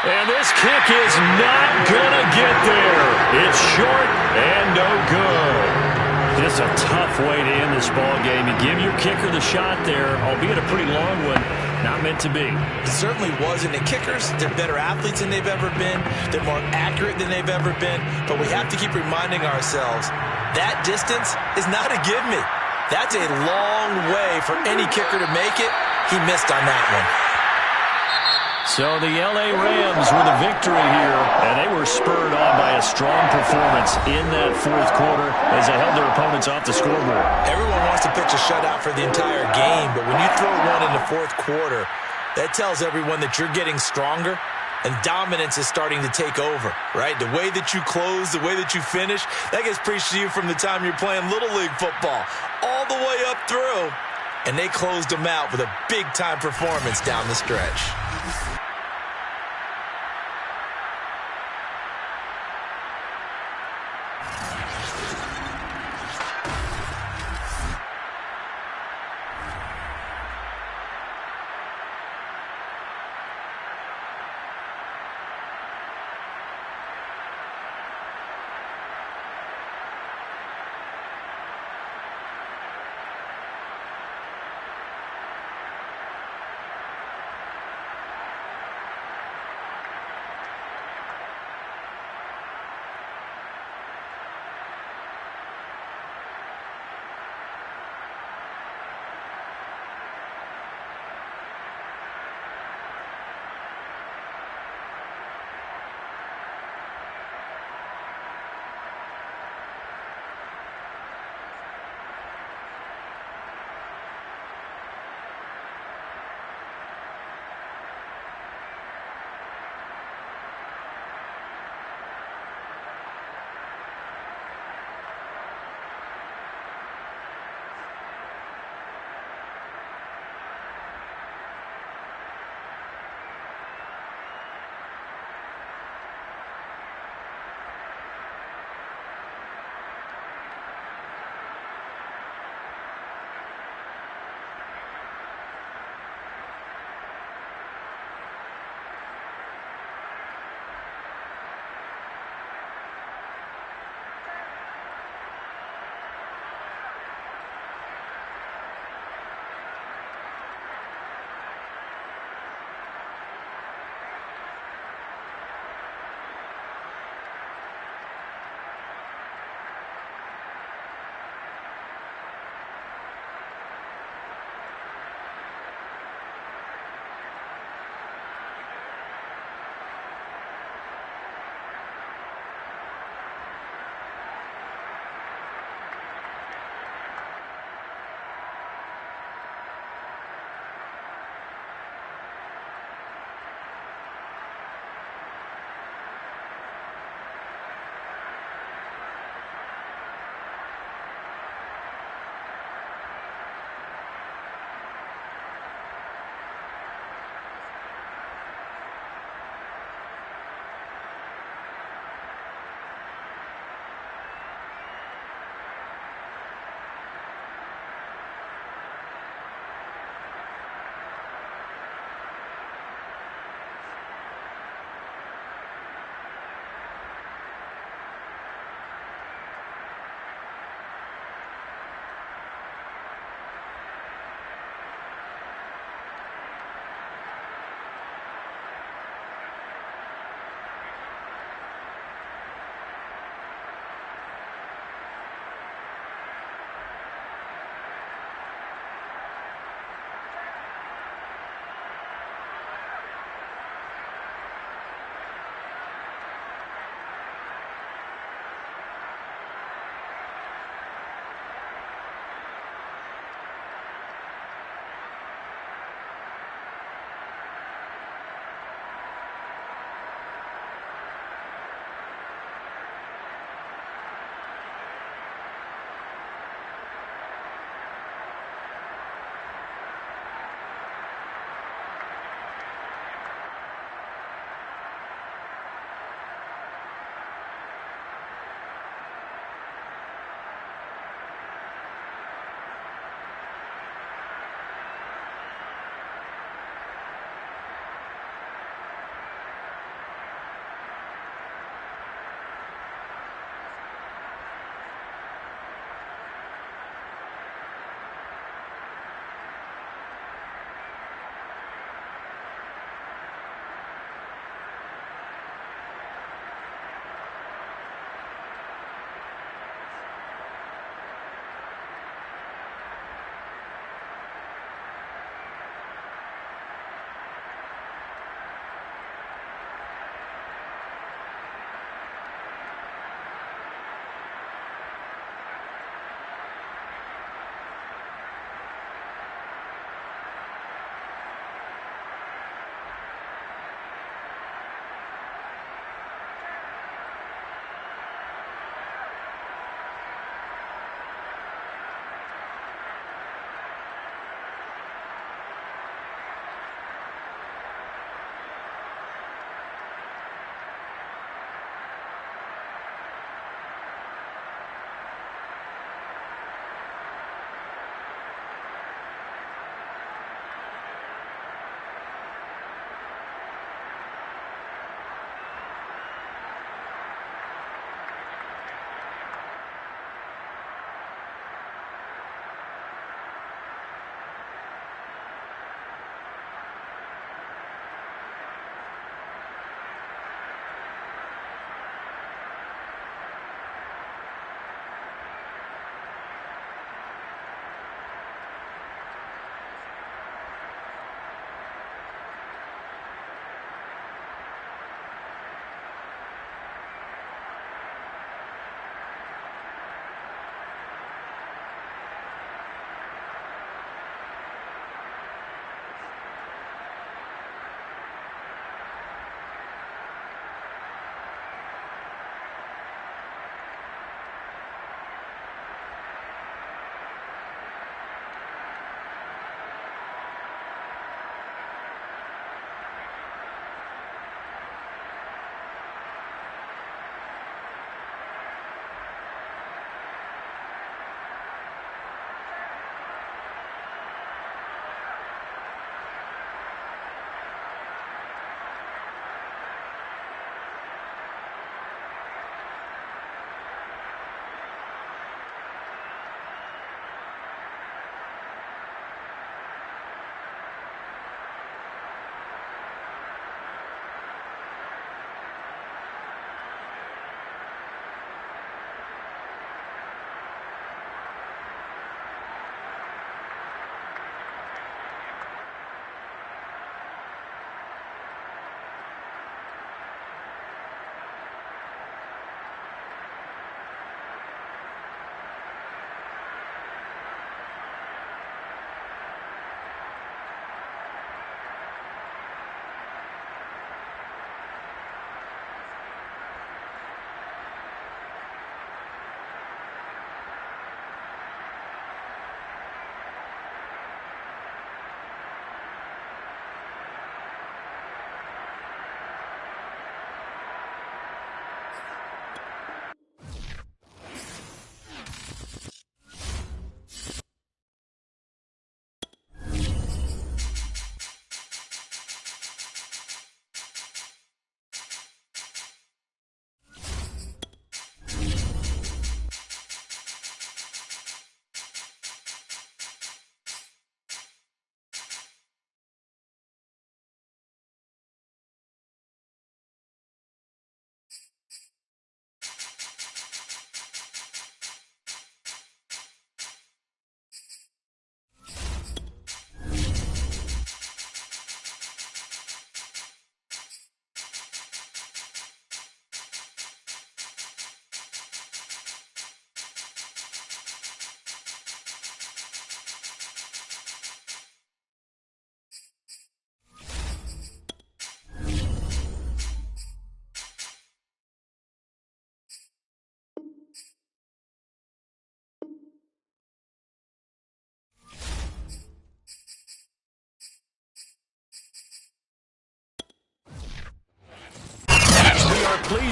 And this kick is not going to get there. It's short and no good. Just a tough way to end this ball game. You give your kicker the shot there, albeit a pretty long one. Not meant to be. It certainly wasn't. And kickers, they're better athletes than they've ever been. They're more accurate than they've ever been. But we have to keep reminding ourselves, that distance is not a give-me. That's a long way for any kicker to make it. He missed on that one. So the L.A. Rams with a victory here, and they were spurred on by a strong performance in that fourth quarter as they held their opponents off the scoreboard. Everyone wants to pitch a shutout for the entire game, but when you throw one in the fourth quarter, that tells everyone that you're getting stronger and dominance is starting to take over, right? The way that you close, the way that you finish, that gets preached to you from the time you're playing Little League football all the way up through. And they closed them out with a big-time performance down the stretch.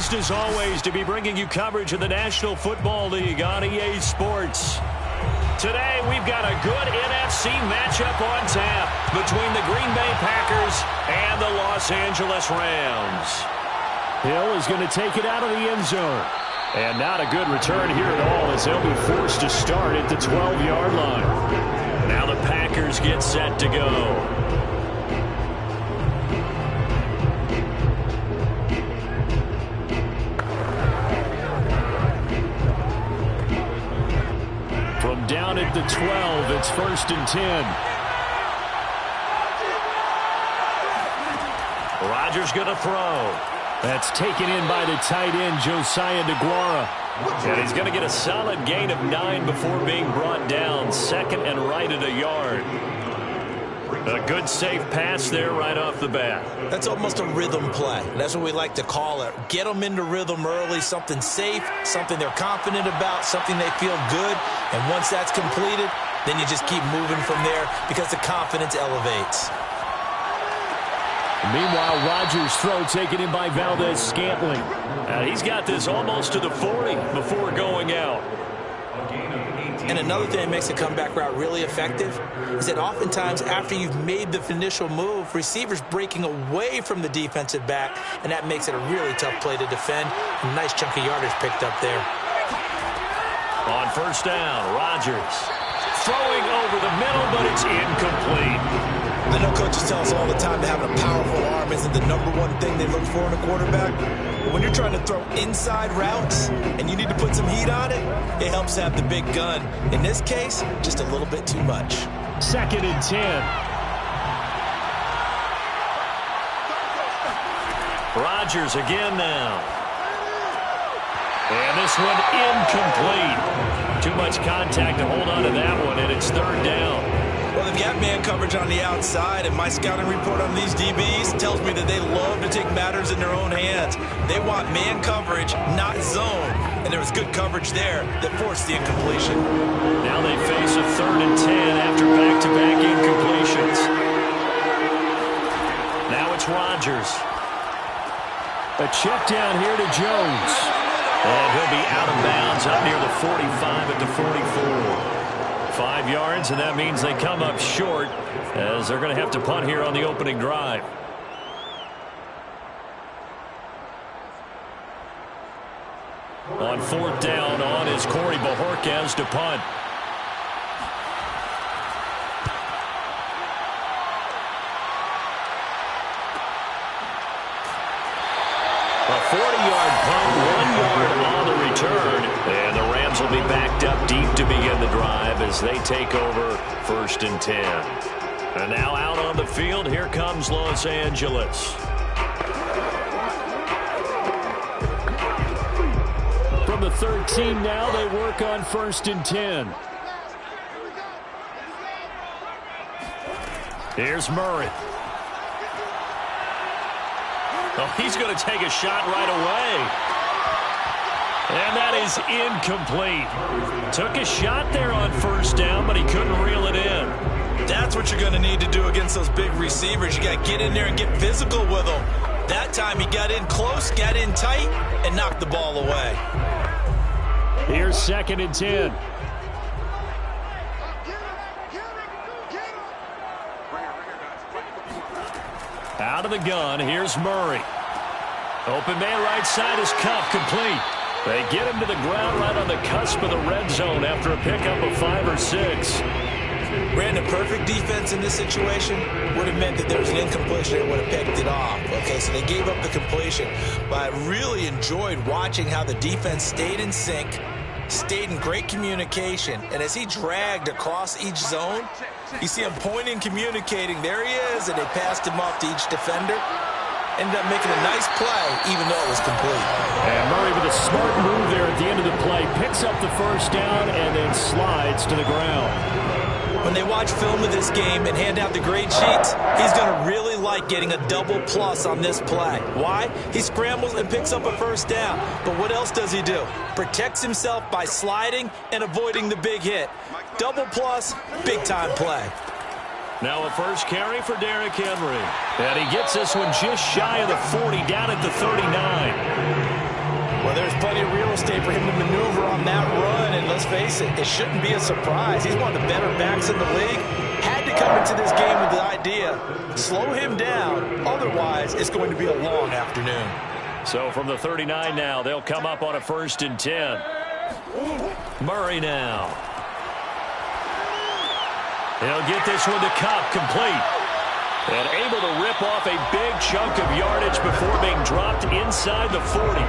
Pleased as always to be bringing you coverage of the National Football League on EA Sports. Today we've got a good NFC matchup on tap between the Green Bay Packers and the Los Angeles Rams. Hill is going to take it out of the end zone. And not a good return here at all as they'll be forced to start at the 12-yard line. Now the Packers get set to go. From down at the 12, it's 1st and 10. Rodgers going to throw. That's taken in by the tight end, Josiah DeGuara. And he's going to get a solid gain of 9 before being brought down. 2nd and right at a yard. A good safe pass there right off the bat. That's almost a rhythm play. That's what we like to call it. Get them into rhythm early, something safe, something they're confident about, something they feel good. And once that's completed, then you just keep moving from there because the confidence elevates. Meanwhile, Rodgers' throw taken in by Valdez-Scantling. He's got this almost to the 40 before going out. And another thing that makes a comeback route really effective is that oftentimes after you've made the initial move, receivers breaking away from the defensive back, and that makes it a really tough play to defend. A nice chunk of yardage picked up there. On 1st down, Rodgers throwing over the middle, but it's incomplete. I know coaches tell us all the time that having a powerful arm isn't the #1 thing they look for in a quarterback. But when you're trying to throw inside routes and you need to put some heat on it, it helps to have the big gun. In this case, just a little bit too much. 2nd and 10. Rodgers again now. And this one incomplete. Too much contact to hold on to that one, and it's 3rd down. Well, they've got man coverage on the outside, and my scouting report on these DBs tells me that they love to take matters in their own hands. They want man coverage, not zone. And there was good coverage there that forced the incompletion. Now they face a 3rd and 10 after back-to-back incompletions. Now it's Rodgers. A check down here to Jones. And he'll be out of bounds up near the 45 at the 44. 5 yards, and that means they come up short as they're going to have to punt here on the opening drive. On 4th down on is Corey Bojorquez to punt. A 40-yard punt, 1 yard on the return, and the Rams will be backed up deep to begin the drive as they take over 1st and 10. And now out on the field, here comes Los Angeles. From the 13 now, they work on 1st and 10. Here's Murray. Oh, he's going to take a shot right away. And that is incomplete. Took a shot there on 1st down, but he couldn't reel it in. That's what you're going to need to do against those big receivers. You got to get in there and get physical with them. That time he got in close, got in tight, and knocked the ball away. Here's 2nd and 10. Out of the gun, here's Murray. Open man right side is Cup, complete. They get him to the ground right on the cusp of the red zone after a pickup of 5 or 6. Brandon, perfect defense in this situation would have meant that there was an incompletion that would have picked it off. Okay, so they gave up the completion. But I really enjoyed watching how the defense stayed in sync, stayed in great communication. And as he dragged across each zone, you see him pointing, communicating. There he is, and they passed him off to each defender. Ended up making a nice play, even though it was complete. And Murray with a smart move there at the end of the play. Picks up the 1st down and then slides to the ground. When they watch film of this game and hand out the grade sheets, he's going to really like getting a double plus on this play. Why? He scrambles and picks up a 1st down. But what else does he do? Protects himself by sliding and avoiding the big hit. Double plus, big-time play. Now a first carry for Derrick Henry. And he gets this one just shy of the 40, down at the 39. Well, there's plenty of real estate for him to maneuver on that run, and let's face it, it shouldn't be a surprise. He's one of the better backs in the league. Had to come into this game with the idea, slow him down, otherwise it's going to be a long afternoon. So from the 39 now, they'll come up on a 1st and 10. Murray now. He'll get this one to Cup, complete. And able to rip off a big chunk of yardage before being dropped inside the 40.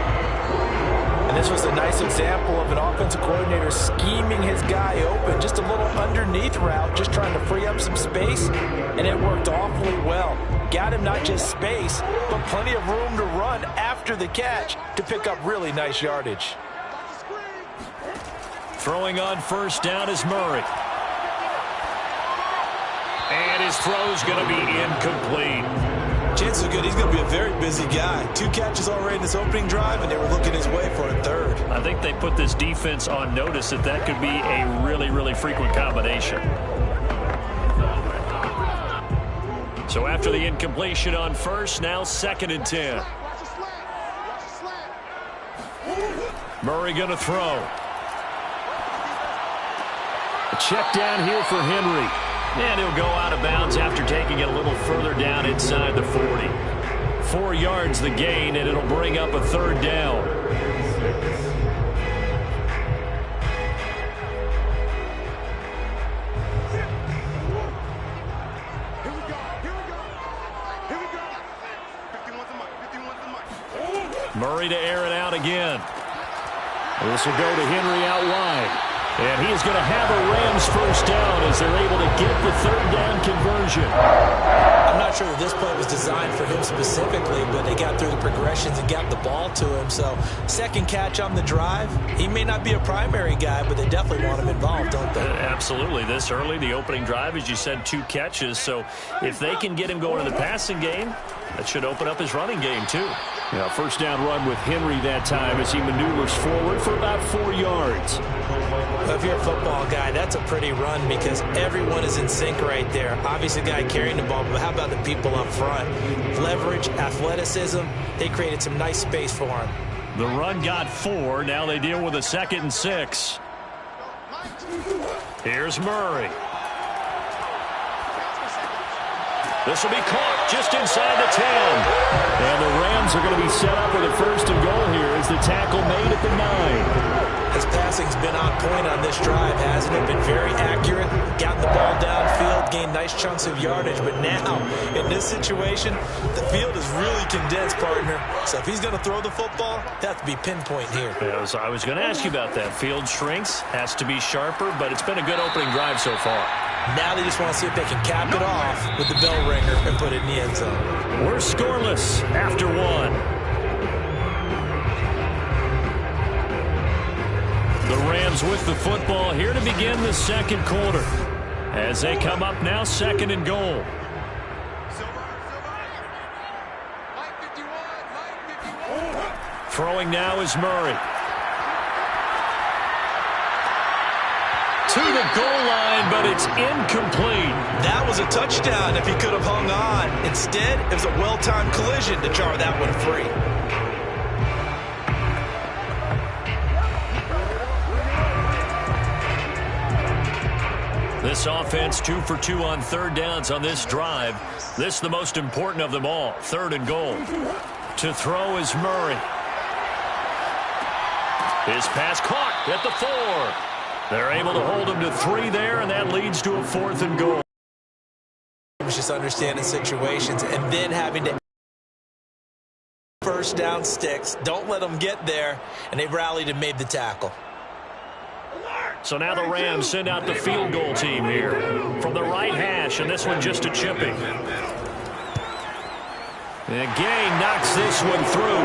And this was a nice example of an offensive coordinator scheming his guy open. Just a little underneath route, just trying to free up some space. And it worked awfully well. Got him not just space, but plenty of room to run after the catch to pick up really nice yardage. Throwing on 1st down is Murray. And his throw's going to be incomplete. Chances are good he's going to be a very busy guy. 2 catches already in this opening drive, and they were looking his way for a 3rd. I think they put this defense on notice that could be a really, really frequent combination. So after the incompletion on 1st, now 2nd and 10. Murray going to throw. A check down here for Henry. And he'll go out of bounds after taking it a little further down inside the 40. 4 yards the gain, and it'll bring up a 3rd down. Murray to air it out again. This will go to Henry out wide. And he is going to have a Rams 1st down as they're able to get the 3rd down conversion. I'm not sure that this play was designed for him specifically, but they got through the progressions and got the ball to him. So 2nd catch on the drive. He may not be a primary guy, but they definitely want him involved, don't they? Absolutely. This early, the opening drive, as you said, 2 catches. So if they can get him going in the passing game, that should open up his running game, too. Yeah, 1st down run with Henry that time as he maneuvers forward for about 4 yards. Well, if you're a football guy, that's a pretty run because everyone is in sync right there. Obviously, the guy carrying the ball, but how about the people up front? Leverage, athleticism, they created some nice space for him. The run got 4. Now they deal with a 2nd and 6. Here's Murray. This will be caught just inside the 10. And the Rams are going to be set up with a 1st and goal here as the tackle made at the 9. His passing's been on point on this drive, hasn't it? Been very accurate, gotten the ball downfield, gained nice chunks of yardage. But now, in this situation, the field is really condensed, partner. So if he's going to throw the football, they have to be pinpoint here. Yeah, I was going to ask you about that. Field shrinks, has to be sharper, but it's been a good opening drive so far. Now they just want to see if they can cap it off with the bell ringer and put it in the end zone. We're scoreless after 1. The Rams with the football here to begin the 2nd quarter. As they come up now, 2nd and goal. Throwing now is Murray. To the goal line, but it's incomplete. That was a touchdown if he could have hung on. Instead, it was a well-timed collision to jar that one free. This offense 2 for 2 on 3rd downs on this drive. This is the most important of them all. 3rd and goal. To throw is Murray. His pass caught at the 4. They're able to hold him to 3 there, and that leads to a 4th and goal. Just understanding situations and then having to 1st down sticks. Don't let them get there, and they've rallied and made the tackle. So now the Rams send out the field goal team here from the right hash, and this one just a chipping. And Gay knocks this one through,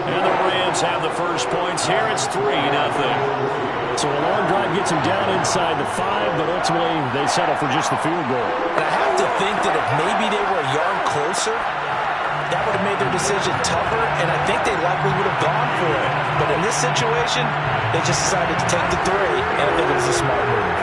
and the Rams have the first points here. It's 3-0. So a long drive gets them down inside the 5, but ultimately they settle for just the field goal. And I have to think that if maybe they were a yard closer, that would have made their decision tougher, and I think they likely would have gone for it. But in this situation, they just decided to take the 3, and I think it was a smart move.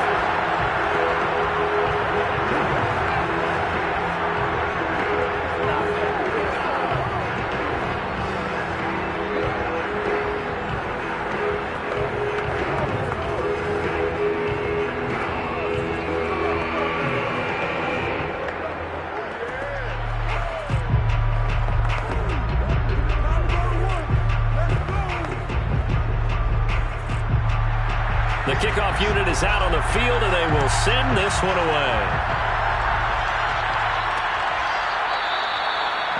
kickoff unit is out on the field, and they will send this one away.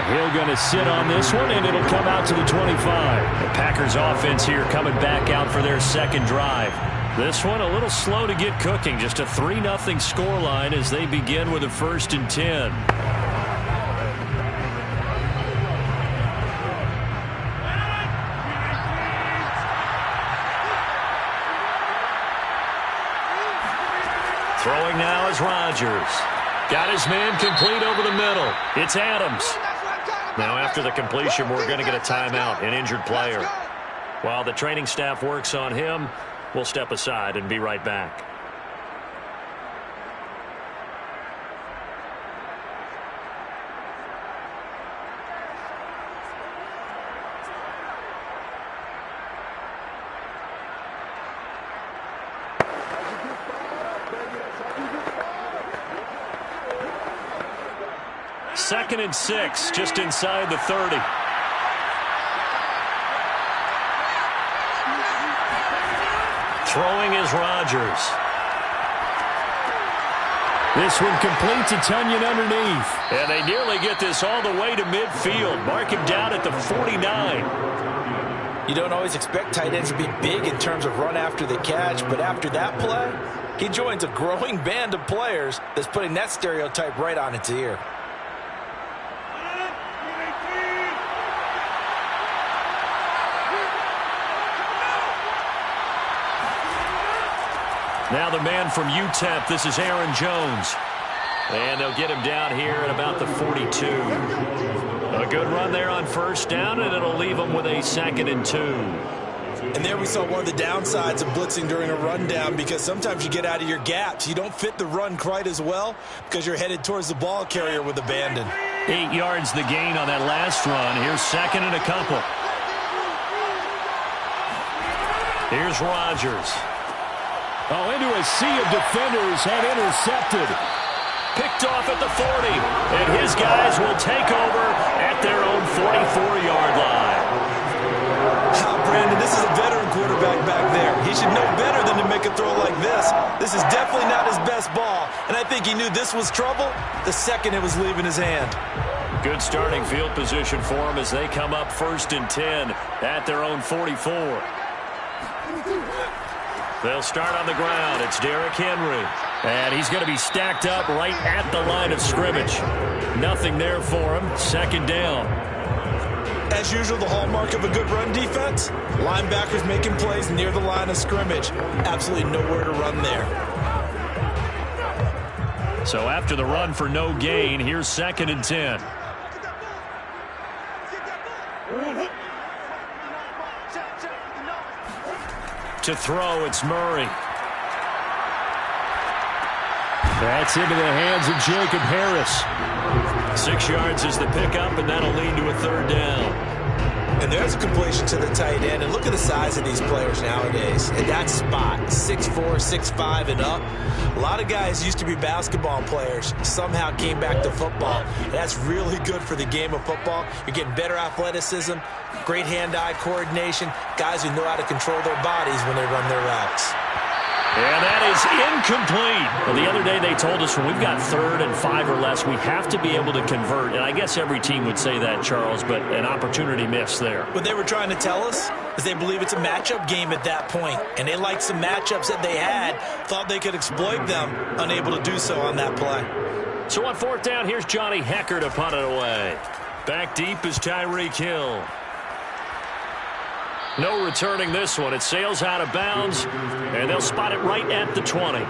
Hill going to sit on this one, and it'll come out to the 25. The Packers offense here coming back out for their second drive. This one a little slow to get cooking. Just a 3-0 scoreline as they begin with a 1st and 10. Throwing now is Rodgers. Got his man complete over the middle. It's Adams. Now after the completion, we're going to get a timeout, an injured player. While the training staff works on him, we'll step aside and be right back. Second and 6, just inside the 30. Throwing is Rodgers. This one complete to Tunyon underneath. And they nearly get this all the way to midfield. Mark him down at the 49. You don't always expect tight ends to be big in terms of run after the catch, but after that play, he joins a growing band of players that's putting that stereotype right on its ear. Now the man from UTEP, this is Aaron Jones. And they'll get him down here at about the 42. A good run there on 1st down, and it'll leave him with a 2nd and 2. And there we saw one of the downsides of blitzing during a rundown, because sometimes you get out of your gaps. You don't fit the run quite as well because you're headed towards the ball carrier with abandon. 8 yards the gain on that last run. Here's 2nd and a couple. Here's Rodgers. Oh, into a sea of defenders and intercepted. Picked off at the 40. And his guys will take over at their own 44-yard line. Brandon, this is a veteran quarterback back there. He should know better than to make a throw like this. This is definitely not his best ball. And I think he knew this was trouble the second it was leaving his hand. Good starting field position for him as they come up 1st and 10 at their own 44. They'll start on the ground. It's Derrick Henry. And he's going to be stacked up right at the line of scrimmage. Nothing there for him. 2nd down. As usual, the hallmark of a good run defense, linebackers making plays near the line of scrimmage. Absolutely nowhere to run there. So after the run for no gain, here's 2nd and 10. To throw, it's Murray. That's into the hands of Jacob Harris. 6 yards is the pickup, and that'll lead to a 3rd down. And there's a completion to the tight end. And look at the size of these players nowadays. At that spot, 6'4", 6'5", and up. A lot of guys used to be basketball players, somehow came back to football. And that's really good for the game of football. You're getting better athleticism, great hand-eye coordination, guys who know how to control their bodies when they run their routes. And that is incomplete. Well, the other day they told us when we've got 3rd and 5 or less, we have to be able to convert. And I guess every team would say that, Charles, but an opportunity missed there. What they were trying to tell us is they believe it's a matchup game at that point. And they liked some matchups that they had, thought they could exploit them, unable to do so on that play. So on 4th down, here's Johnny Hecker to punt it away. Back deep is Tyreek Hill. No returning this one. It sails out of bounds, and they'll spot it right at the 20.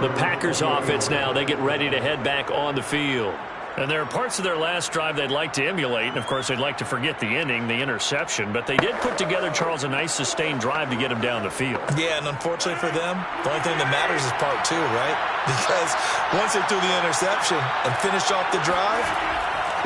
The Packers offense now, they get ready to head back on the field. And there are parts of their last drive they'd like to emulate, and of course they'd like to forget the ending, the interception, but they did put together, Charles, a nice sustained drive to get them down the field. Yeah, and unfortunately for them, the only thing that matters is part 2, right? Because once they threw the interception and finished off the drive,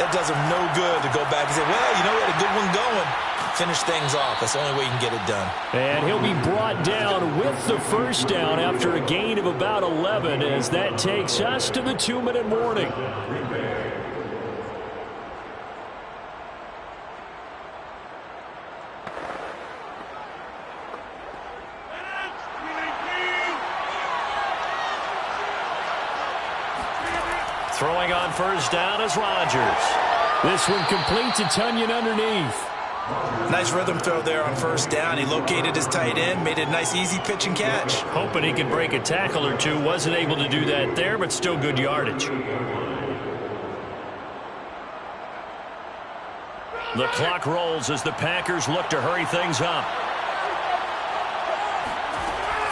that does them no good to go back and say, well, you know, we had a good one going. Finish things off. That's the only way you can get it done. And he'll be brought down with the 1st down after a gain of about 11 as that takes us to the 2-minute warning. Throwing on first down is Rodgers. This one complete to Tunyon underneath. Nice rhythm throw there on first down. He located his tight end, made it a nice easy pitch and catch. Hoping he could break a tackle or two. Wasn't able to do that there, but still good yardage. The clock rolls as the Packers look to hurry things up.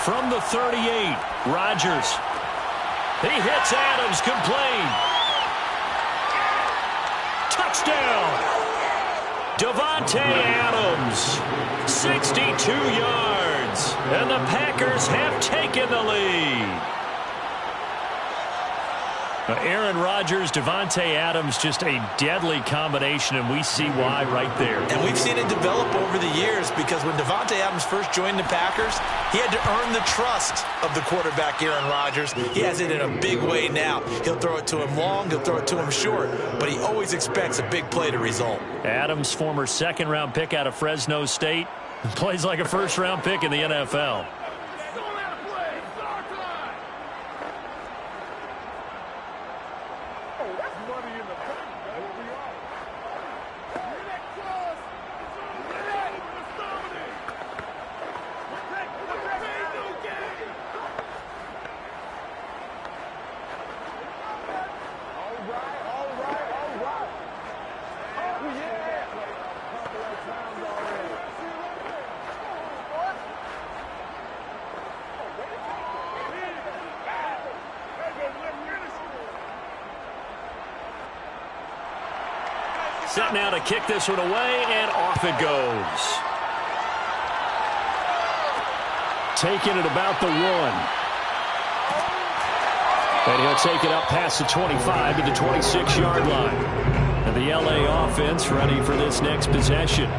From the 38, Rodgers. He hits Adams, complete. Touchdown! Davante Adams, 62 yards, and the Packers have taken the lead. Aaron Rodgers, Davante Adams, just a deadly combination, and we see why right there. And we've seen it develop over the years because when Davante Adams first joined the Packers, he had to earn the trust of the quarterback, Aaron Rodgers. He has it in a big way now. He'll throw it to him long, he'll throw it to him short, but he always expects a big play to result. Adams, former second-round pick out of Fresno State, plays like a first-round pick in the NFL. Set now to kick this one away, and off it goes. Taking it about the 1. And he'll take it up past the 25 to the 26-yard line. And the LA offense ready for this next possession.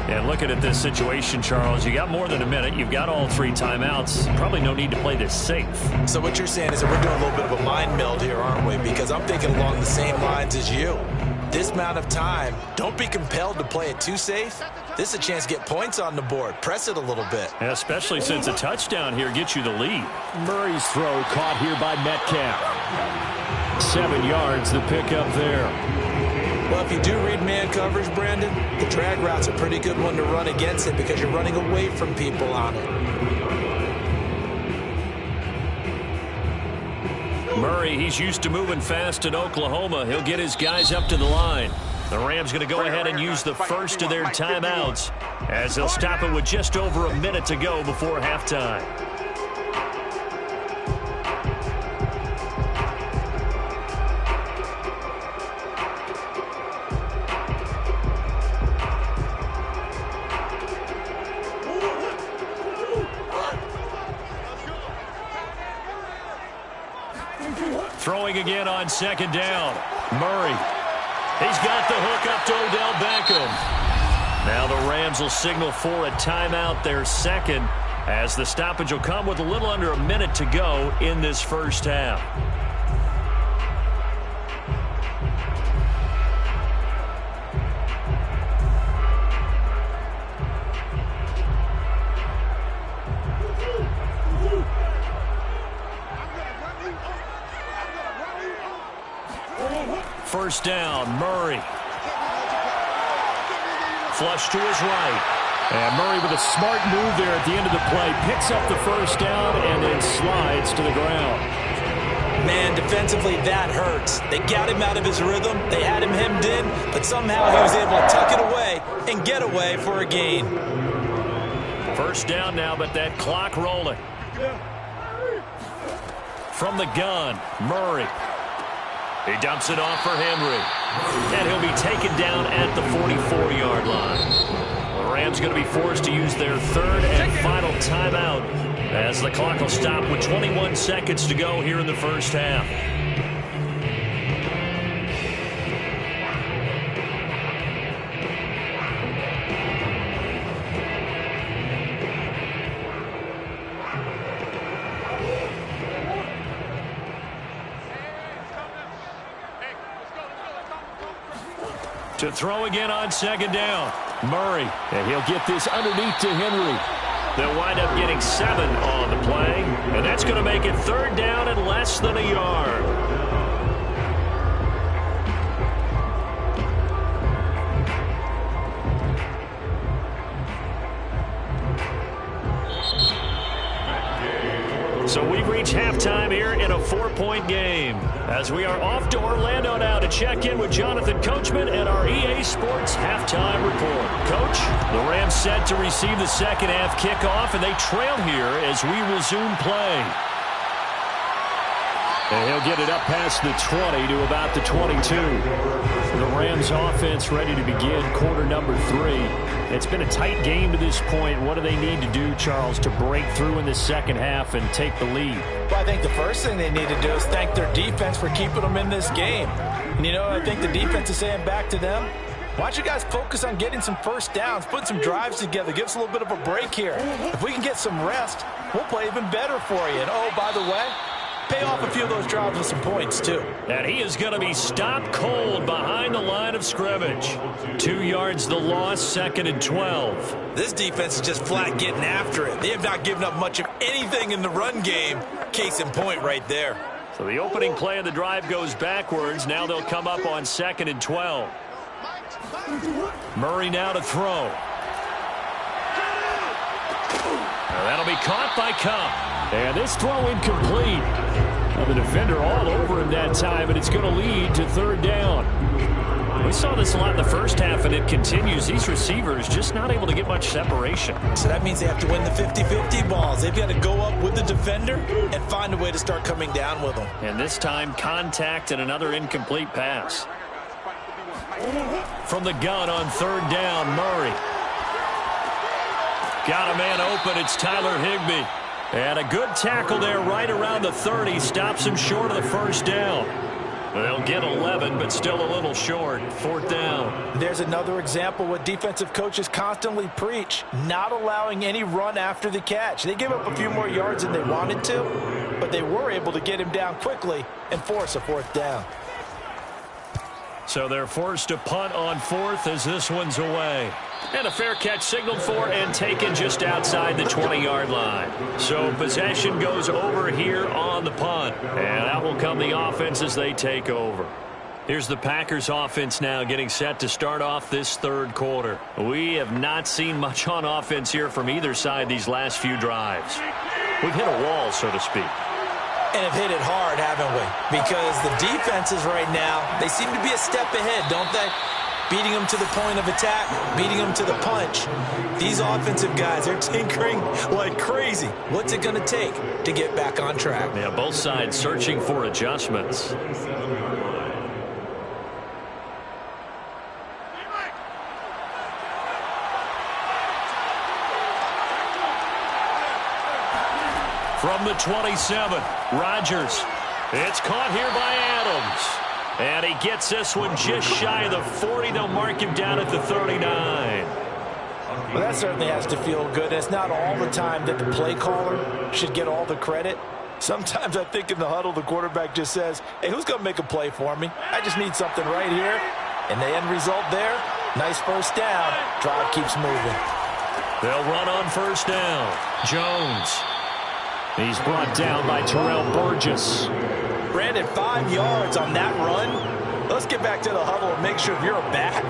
And looking at this situation, Charles, you got more than a minute. You've got all 3 timeouts. Probably no need to play this safe. So what you're saying is that we're doing a little bit of a mind meld here, aren't we? Because I'm thinking along the same lines as you. This amount of time, don't be compelled to play it too safe. This is a chance to get points on the board. Press it a little bit. Yeah, especially since a touchdown here gets you the lead. Murray's throw caught here by Metcalf. 7 yards, the pickup there. Well, if you do read man coverage, Brandon, the drag route's a pretty good one to run against it because you're running away from people on it. Murray, he's used to moving fast in Oklahoma. He'll get his guys up to the line. The Rams going to go ahead and use the first of their timeouts as they'll stop it with just over a minute to go before halftime. Throwing again on second down. Murray. He's got the hook up to Odell Beckham. Now the Rams will signal for a timeout, their second, as the stoppage will come with a little under a minute to go in this first half. First down, Murray. Flush to his right. And Murray with a smart move there at the end of the play. Picks up the first down and then slides to the ground. Man, defensively, that hurts. They got him out of his rhythm. They had him hemmed in, but somehow he was able to tuck it away and get away for a gain. First down now, but that clock rolling. From the gun, Murray. He dumps it off for Henry. And he'll be taken down at the 44-yard line. The Rams going to be forced to use their third and final timeout as the clock will stop with 21 seconds to go here in the first half. To throw again on second down. Murray. And he'll get this underneath to Henry. They'll wind up getting 7 on the play. And that's going to make it third down and less than a yard. approach halftime here in a 4-point game. As we are off to Orlando now to check in with Jonathan Coachman and our EA Sports halftime report. Coach, the Rams set to receive the second half kickoff, and they trail here as we resume play. And he'll get it up past the 20 to about the 22. The Rams offense ready to begin quarter number 3. It's been a tight game to this point. What do they need to do, Charles, to break through in the second half and take the lead? Well, I think the first thing they need to do is thank their defense for keeping them in this game. And, you know, I think the defense is saying back to them, why don't you guys focus on getting some first downs, putting some drives together, give us a little bit of a break here. If we can get some rest, we'll play even better for you. And, oh, by the way, pay off a few of those drives with some points, too. And he is going to be stopped cold behind the line of scrimmage. 2 yards the loss, 2nd and 12. This defense is just flat getting after it. They have not given up much of anything in the run game. Case in point right there. So the opening play of the drive goes backwards. Now they'll come up on 2nd and 12. Murray now to throw. Now that'll be caught by Cup. And this throw incomplete. Well, the defender all over him that time, and it's going to lead to 3rd down. We saw this a lot in the first half, and it continues. These receivers just not able to get much separation. So that means they have to win the 50-50 balls. They've got to go up with the defender and find a way to start coming down with them. And this time, contact and another incomplete pass. From the gun on 3rd down, Murray. Got a man open. It's Tyler Higbee. And a good tackle there right around the 30. Stops him short of the first down. They'll get 11, but still a little short. 4th down. There's another example what defensive coaches constantly preach, not allowing any run after the catch. They gave up a few more yards than they wanted to, but they were able to get him down quickly and force a 4th down. So they're forced to punt on 4th as this one's away. And a fair catch signaled for and taken just outside the 20-yard line. So possession goes over here on the punt. And out will come the offense as they take over. Here's the Packers offense now getting set to start off this 3rd quarter. We have not seen much on offense here from either side these last few drives. We've hit a wall, so to speak. And have hit it hard, haven't we? Because the defenses right now, they seem to be a step ahead, don't they? Beating them to the point of attack, beating them to the punch. These offensive guys, they're tinkering like crazy. What's it going to take to get back on track? Yeah, both sides searching for adjustments. From the 27, Rodgers. It's caught here by Adams. And he gets this one just shy of the 40. They'll mark him down at the 39. Well, that certainly has to feel good. It's not all the time that the play caller should get all the credit. Sometimes I think in the huddle, the quarterback just says, hey, who's going to make a play for me? I just need something right here. And the end result there, nice 1st down. Drive keeps moving. They'll run on 1st down. Jones. He's brought down by Terrell Burgess. Brandon, 5 yards on that run. Let's get back to the huddle and make sure if you're a back,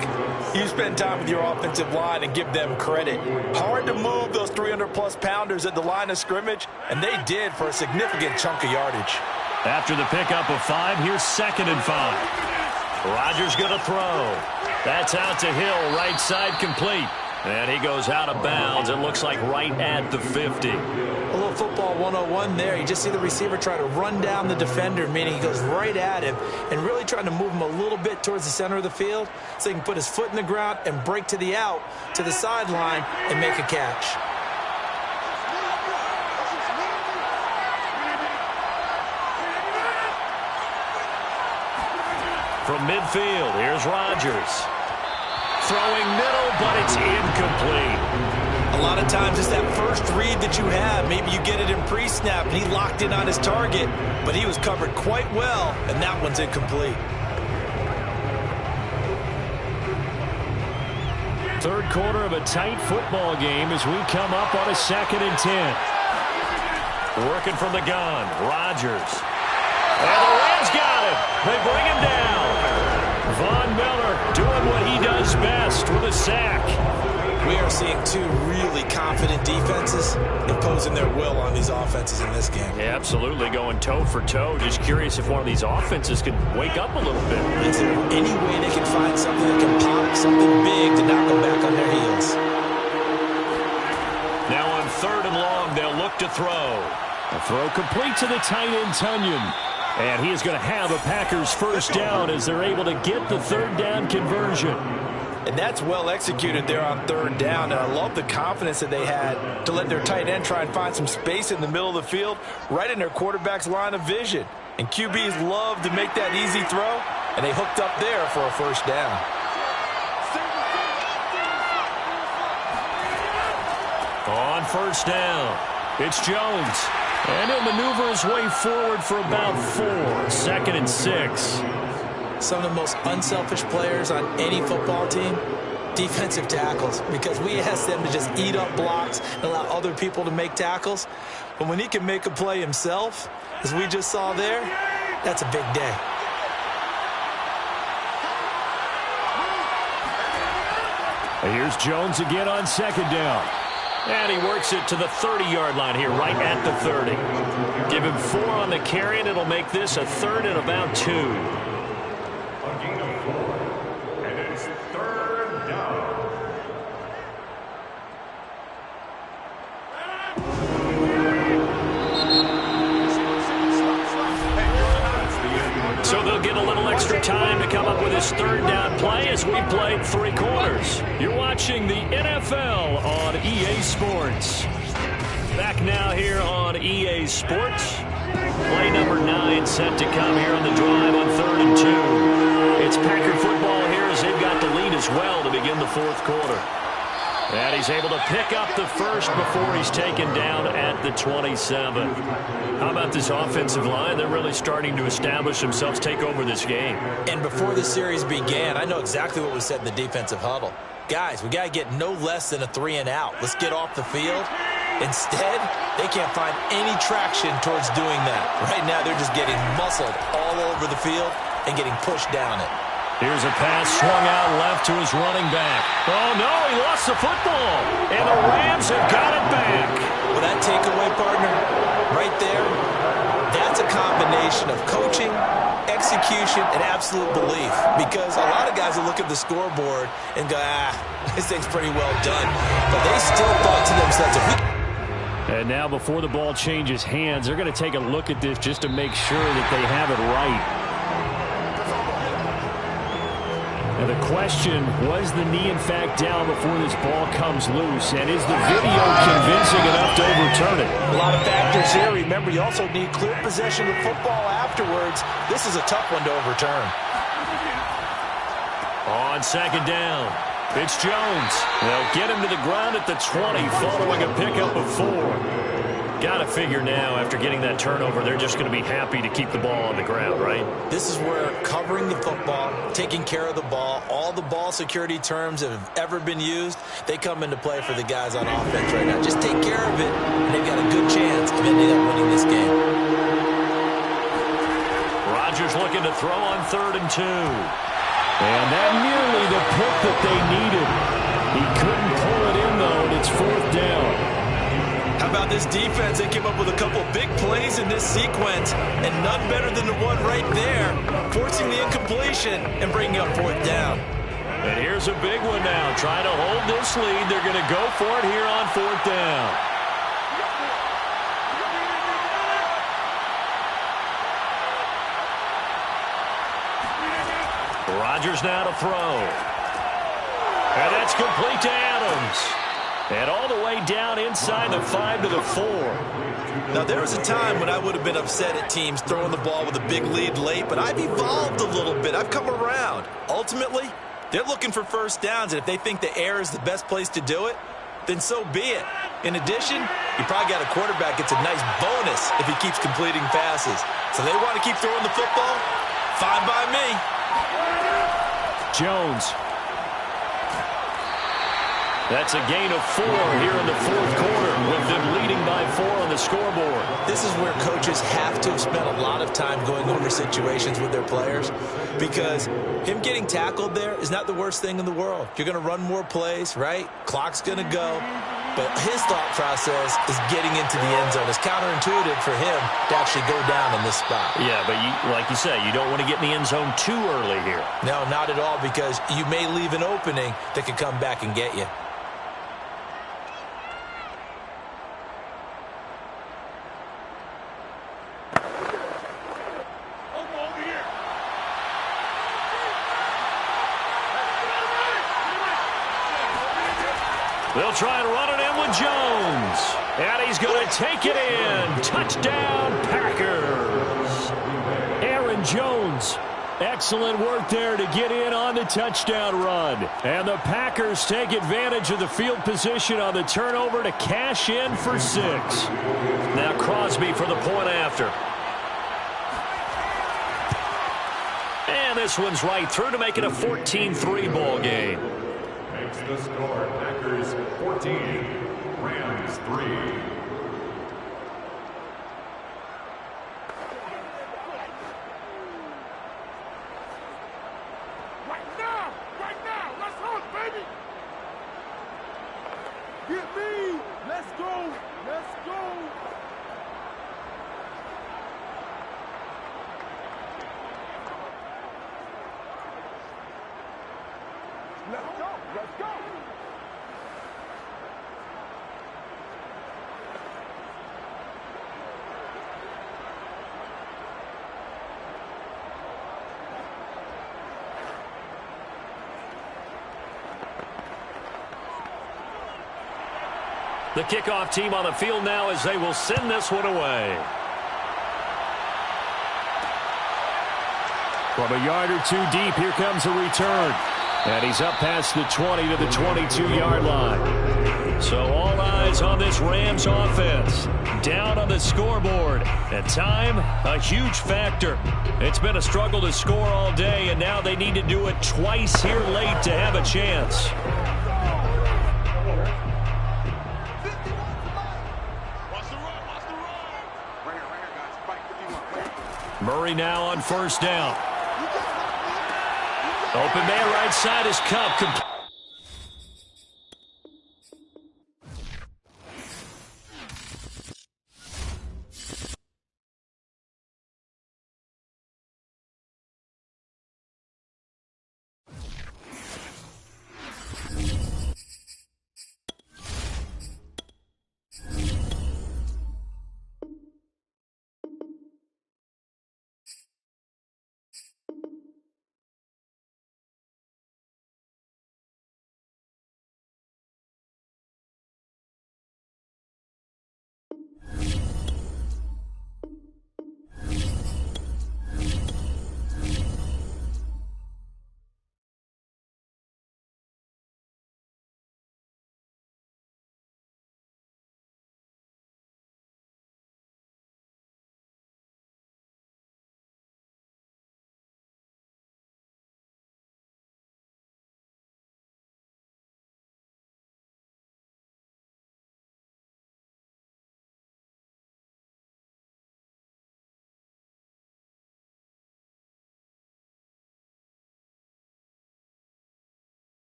you spend time with your offensive line and give them credit. Hard to move those 300-plus pounders at the line of scrimmage, and they did for a significant chunk of yardage. After the pickup of 5, here's 2nd and 5. Rodgers going to throw. That's out to Hill, right side complete. And he goes out of bounds. It looks like right at the 50. A little football 101 there. You just see the receiver try to run down the defender, meaning he goes right at him and really trying to move him a little bit towards the center of the field so he can put his foot in the ground and break to the out, to the sideline, and make a catch. From midfield, here's Rodgers. Throwing middle, but it's incomplete. A lot of times it's that first read that you have. Maybe you get it in pre-snap, and he locked in on his target, but he was covered quite well, and that one's incomplete. 3rd quarter of a tight football game as we come up on a 2nd and 10. Working from the gun, Rodgers. And the Rams got him. They bring him down. Von Miller doing what he does best with a sack. We are seeing two really confident defenses imposing their will on these offenses in this game. Yeah, absolutely, going toe for toe. Just curious if one of these offenses could wake up a little bit. Is there any way they can find something that can pop, something big to knock them back on their heels? Now on 3rd and long, they'll look to throw. A throw complete to the tight end, Tunyon. And he is going to have a Packers first down as they're able to get the 3rd down conversion. And that's well executed there on 3rd down. And I love the confidence that they had to let their tight end try and find some space in the middle of the field, right in their quarterback's line of vision. And QBs love to make that easy throw, and they hooked up there for a first down. On 1st down, it's Jones. And he'll maneuver his way forward for about 4. 2nd and 6. Some of the most unselfish players on any football team, defensive tackles, because we ask them to just eat up blocks and allow other people to make tackles. But when he can make a play himself, as we just saw there, that's a big day. And here's Jones again on 2nd down. And he works it to the 30-yard line here, right at the 30. Give him 4 on the carry, and it'll make this a 3rd and about 2. A gain of 4. And it's 3rd down. So they'll get a little extra time to come up with his 3rd down play as we played 3 quarters. You're watching the NFL on EA Sports. Back now here on EA Sports. Play number 9 set to come here on the drive on 3rd and 2. It's Packer football here as they've got the lead as well to begin the 4th quarter. And he's able to pick up the first before he's taken down at the 27. How about this offensive line? They're really starting to establish themselves, take over this game. And before the series began, I know exactly what was said in the defensive huddle. Guys, we got to get no less than a 3 and out. Let's get off the field. Instead, they can't find any traction towards doing that. Right now, they're just getting muscled all over the field and getting pushed down it. Here's a pass swung out left to his running back. Oh, no, he lost the football. And the Rams have got it back. Well, that takeaway, partner, right there, that's a combination of coaching, execution, and absolute belief. Because a lot of guys will look at the scoreboard and go, this thing's pretty well done. But they still thought to themselves, if we... And now before the ball changes hands, they're going to take a look at this just to make sure that they have it right. And the question, was the knee in fact down before this ball comes loose? And is the video convincing enough to overturn it? A lot of factors here. Remember, you also need clear possession of football afterwards. This is a tough one to overturn. On 2nd down, it's Jones. They'll get him to the ground at the 20 following a pickup of 4. Got to figure now, after getting that turnover, they're just going to be happy to keep the ball on the ground, right? This is where covering the football, taking care of the ball, all the ball security terms that have ever been used, they come into play for the guys on offense right now. Just take care of it, and they've got a good chance of ending up winning this game. Rodgers looking to throw on 3rd and 2. And that nearly the pick that they needed. He couldn't pull it in, though, and it's 4th down. How about this defense? They came up with a couple big plays in this sequence, and none better than the one right there, forcing the incompletion and bringing up 4th down. And here's a big one now. Trying to hold this lead. They're going to go for it here on 4th down. Rodgers now to throw. And that's complete to Adams. And all the way down inside the 5 to the 4. Now, there was a time when I would have been upset at teams throwing the ball with a big lead late, but I've evolved a little bit. I've come around. Ultimately, they're looking for first downs, and if they think the air is the best place to do it, then so be it. In addition, you probably got a quarterback gets a nice bonus if he keeps completing passes. So they want to keep throwing the football? Fine by me. Jones. That's a gain of 4 here in the fourth quarter, with them leading by 4 on the scoreboard. This is where coaches have to have spent a lot of time going over situations with their players, because him getting tackled there is not the worst thing in the world. You're going to run more plays, right? Clock's going to go. But his thought process is getting into the end zone. It's counterintuitive for him to actually go down in this spot. Yeah, but like you say, you don't want to get in the end zone too early here. No, not at all, because you may leave an opening that could come back and get you. They'll try and run it in with Jones. And he's going to take it in. Touchdown, Packers. Aaron Jones. Excellent work there to get in on the touchdown run. And the Packers take advantage of the field position on the turnover to cash in for 6. Now Crosby for the point after. And this one's right through to make it a 14-3 ball game. Makes the score Packers 14, Rams 3. Right now, let's hunt, baby. Get me. Let's go. Let's go. Let's go. Let's go. The kickoff team on the field now as they will send this one away. From a yard or 2 deep, here comes a return. And he's up past the 20 to the 22-yard line. So all eyes on this Rams offense. Down on the scoreboard. And time, a huge factor. It's been a struggle to score all day, and now they need to do it twice here late to have a chance. Murray now on first down. Open man right side is Cup.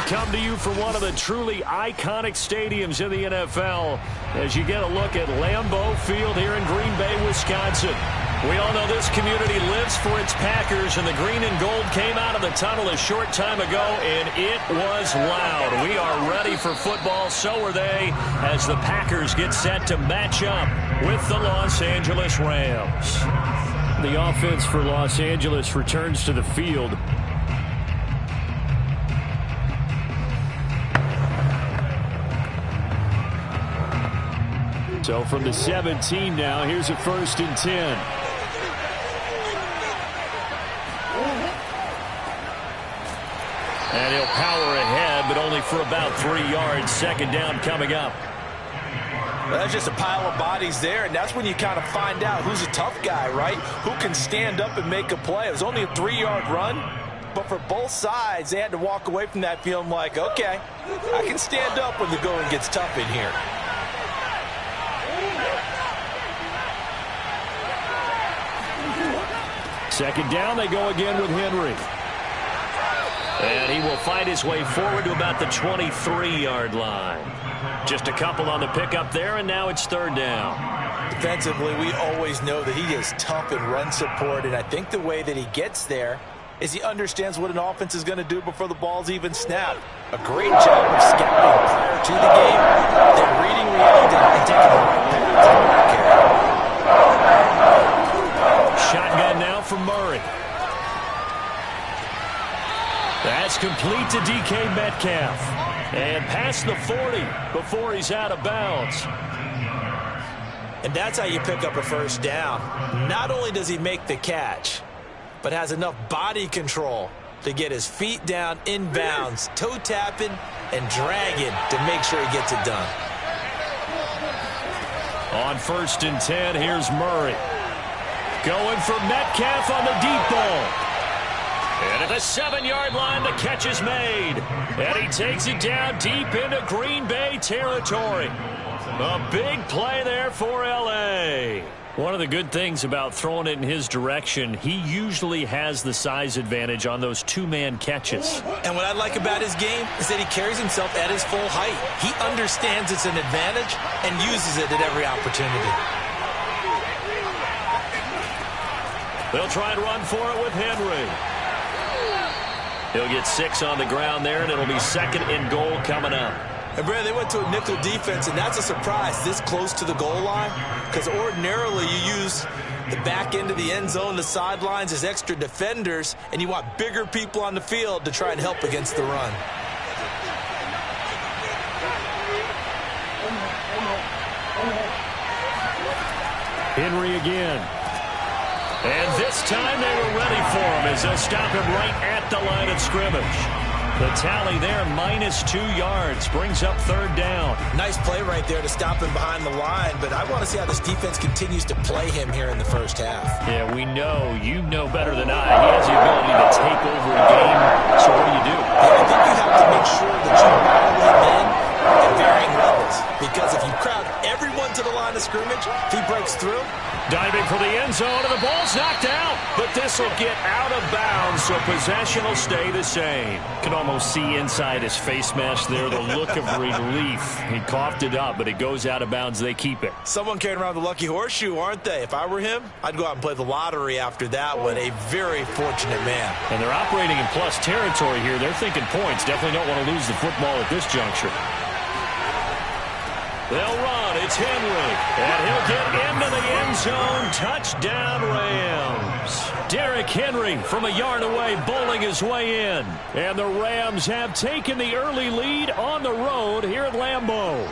Come to you from one of the truly iconic stadiums in the NFL as you get a look at Lambeau Field here in Green Bay, Wisconsin. We all know this community lives for its Packers, and the green and gold came out of the tunnel a short time ago, and it was loud. We are ready for football, so are they, as the Packers get set to match up with the Los Angeles Rams. The offense for Los Angeles returns to the field. So from the 17 now, here's a 1st and 10. And he'll power ahead, but only for about 3 yards. 2nd down coming up. Well, that's just a pile of bodies there, and that's when you kind of find out who's a tough guy, right? Who can stand up and make a play. It was only a 3-yard run, but for both sides, they had to walk away from that feeling like, okay, I can stand up when the going gets tough in here. Second down, they go again with Henry. And he will fight his way forward to about the 23-yard line. Just a couple on the pickup there, and now it's 3rd down. Defensively, we always know that he is tough in run support, and I think the way that he gets there is he understands what an offense is going to do before the ball's even snapped. A great job of scouting prior to the game, then reading reality and taking the right path. Shotgun now for Murray. That's complete to DK Metcalf. And past the 40 before he's out of bounds. And that's how you pick up a 1st down. Not only does he make the catch, but has enough body control to get his feet down inbounds, toe tapping and dragging to make sure he gets it done. On 1st and 10, here's Murray. Going for Metcalf on the deep ball. And at the 7-yard line, the catch is made. And he takes it down deep into Green Bay territory. A big play there for L.A. One of the good things about throwing it in his direction, he usually has the size advantage on those 2-man catches. And what I like about his game is that he carries himself at his full height. He understands it's an advantage and uses it at every opportunity. They'll try and run for it with Henry. He'll get 6 on the ground there, and it'll be 2nd and goal coming up. And Brad, they went to a nickel defense, and that's a surprise this close to the goal line, because ordinarily you use the back end of the end zone, the sidelines as extra defenders, and you want bigger people on the field to try and help against the run. Henry again. And this time they were ready for him as they'll stop him right at the line of scrimmage. The tally there, -2 yards, brings up 3rd down. Nice play right there to stop him behind the line, but I want to see how this defense continues to play him here in the 1st half. Yeah, we know, you know better than I, he has the ability to take over a game, so what do? Yeah, I think you have to make sure that for the end zone, and the ball's knocked out. But this will get out of bounds, so possession will stay the same. Can almost see inside his face mask there the look of relief. He coughed it up, but it goes out of bounds. They keep it. Someone carrying around the lucky horseshoe, aren't they? If I were him, I'd go out and play the lottery after that one. A very fortunate man. And they're operating in plus territory here. They're thinking points. Definitely don't want to lose the football at this juncture. They'll run. It's Henry. And he'll get into the end zone. Touchdown, Rams. Derrick Henry from a yard away bowling his way in. And the Rams have taken the early lead on the road here at Lambeau.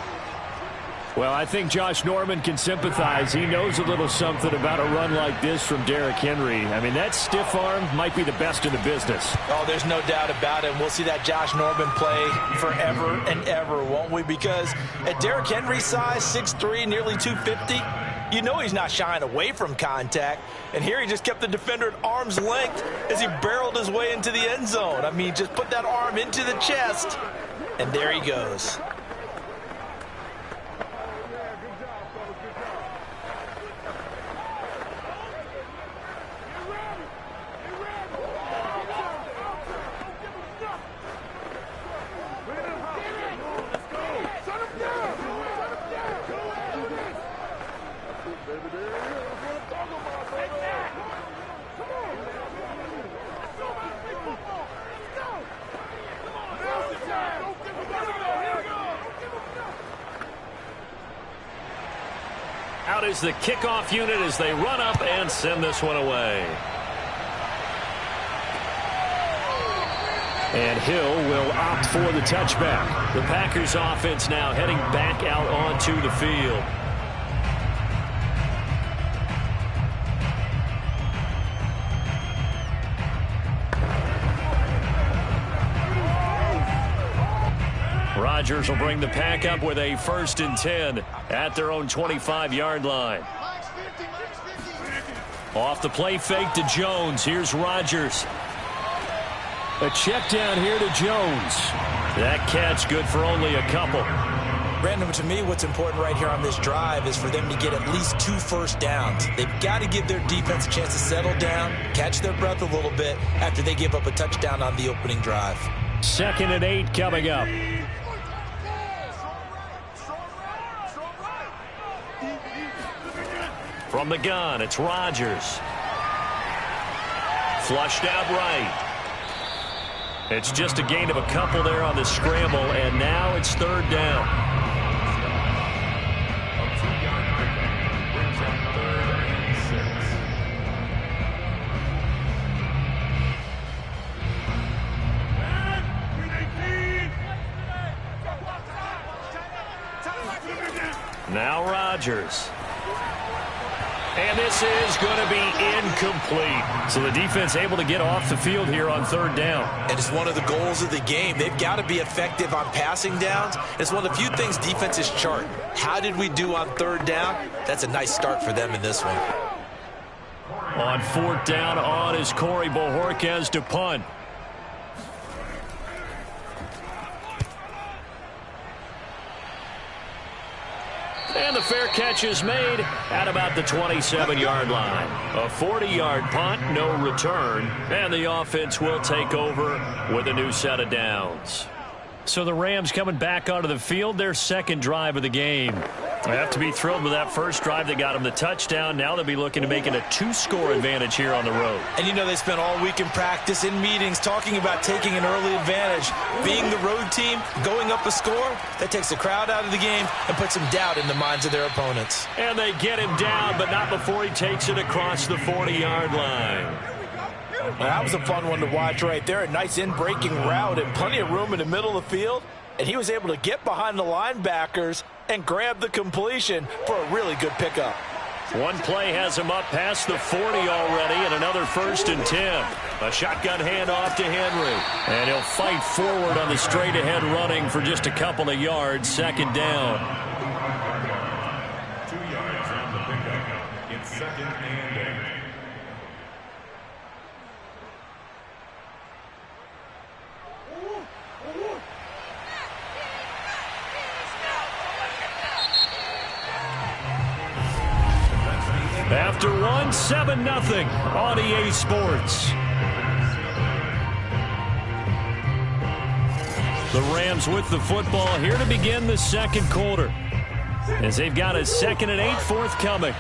Well, I think Josh Norman can sympathize. He knows a little something about a run like this from Derrick Henry. I mean, that stiff arm might be the best in the business. Oh, there's no doubt about it. We'll see that Josh Norman play forever and ever, won't we? Because at Derrick Henry's size, 6'3", nearly 250, you know he's not shying away from contact. And here he just kept the defender at arm's length as he barreled his way into the end zone. I mean, just put that arm into the chest, and there he goes. Out is the kickoff unit as they run up and send this one away. And Hill will opt for the touchback. The Packers offense now heading back out onto the field. Rodgers will bring the pack up with a 1st and 10 at their own 25-yard line. Off the play fake to Jones. Here's Rodgers. A check down here to Jones. That catch good for only a couple. Brandon, to me, what's important right here on this drive is for them to get at least 2 first downs. They've got to give their defense a chance to settle down, catch their breath a little bit after they give up a touchdown on the opening drive. 2nd and 8 coming up. From the gun, it's Rodgers. Flushed out right. It's just a gain of a couple there on the scramble, and now it's 3rd down. Now Rodgers. And this is going to be incomplete. So the defense able to get off the field here on 3rd down. And it's one of the goals of the game. They've got to be effective on passing downs. It's one of the few things defenses chart. How did we do on 3rd down? That's a nice start for them in this one. On 4th down on is Corey Bojorquez to punt. And the fair catch is made at about the 27-yard line. A 40-yard punt, no return, and the offense will take over with a new set of downs. So the Rams coming back onto the field, their 2nd drive of the game. They have to be thrilled with that first drive that got them the touchdown. Now they'll be looking to make it a 2-score advantage here on the road. And you know they spent all week in practice, in meetings, talking about taking an early advantage. Being the road team, going up a score, that takes the crowd out of the game and puts some doubt in the minds of their opponents. And they get him down, but not before he takes it across the 40-yard line. Well, that was a fun one to watch right there. A nice in-breaking route and plenty of room in the middle of the field. And he was able to get behind the linebackers and grab the completion for a really good pickup. One play has him up past the 40 already, and another 1st and 10. A shotgun handoff to Henry. And he'll fight forward on the straight-ahead running for just a couple of yards. 2nd down. 2 yards on the pickup. It's 2nd and 8. After 1 won 7-0 on EA Sports. The Rams with the football here to begin the second quarter, as they've got a 2nd and 8 forthcoming.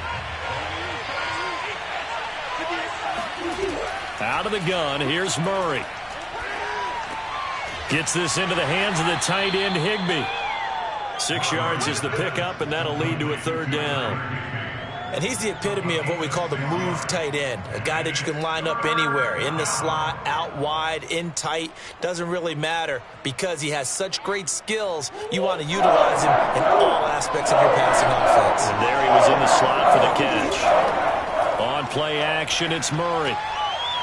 Out of the gun, here's Murray. Gets this into the hands of the tight end, Higbee. 6 yards is the pickup, and that'll lead to a 3rd down. And he's the epitome of what we call the move tight end, a guy that you can line up anywhere, in the slot, out wide, in tight. Doesn't really matter because he has such great skills. You want to utilize him in all aspects of your passing offense. And there he was in the slot for the catch. On play action, it's Murray.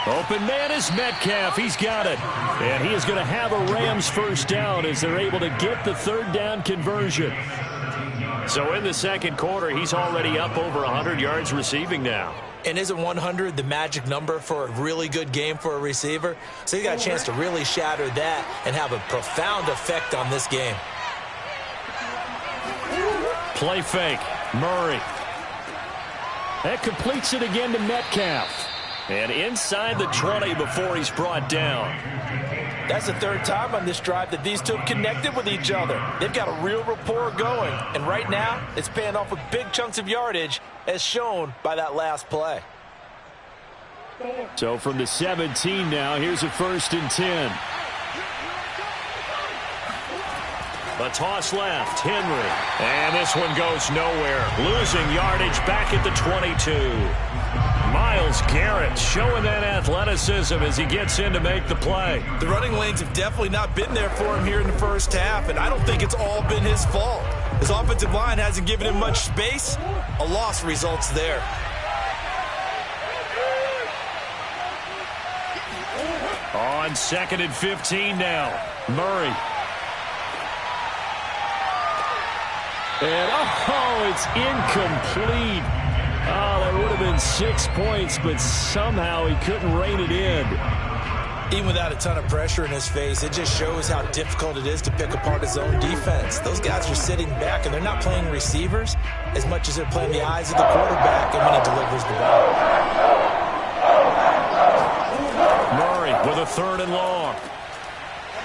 Open man is Metcalf. He's got it. And he is going to have a Rams 1st down as they're able to get the 3rd down conversion. So in the second quarter, he's already up over 100 yards receiving now. And isn't 100 the magic number for a really good game for a receiver? So he got a chance to really shatter that and have a profound effect on this game. Play fake. Murray. That completes it again to Metcalf. And inside the 20 before he's brought down. That's the 3rd time on this drive that these two have connected with each other. They've got a real rapport going. And right now, it's paying off with big chunks of yardage, as shown by that last play. So from the 17 now, here's a 1st and 10. A toss left, Henry. And this one goes nowhere. Losing yardage back at the 22. Myles Garrett showing that athleticism as he gets in to make the play. The running lanes have definitely not been there for him here in the first half, and I don't think it's all been his fault. His offensive line hasn't given him much space. A loss results there. On 2nd and 15 now. Murray. And, it's incomplete. Oh, that would have been 6 points, but somehow he couldn't rein it in. Even without a ton of pressure in his face, it just shows how difficult it is to pick apart his own defense. Those guys are sitting back, and they're not playing receivers as much as they're playing the eyes of the quarterback and when he delivers the ball. Murray with a 3rd and long.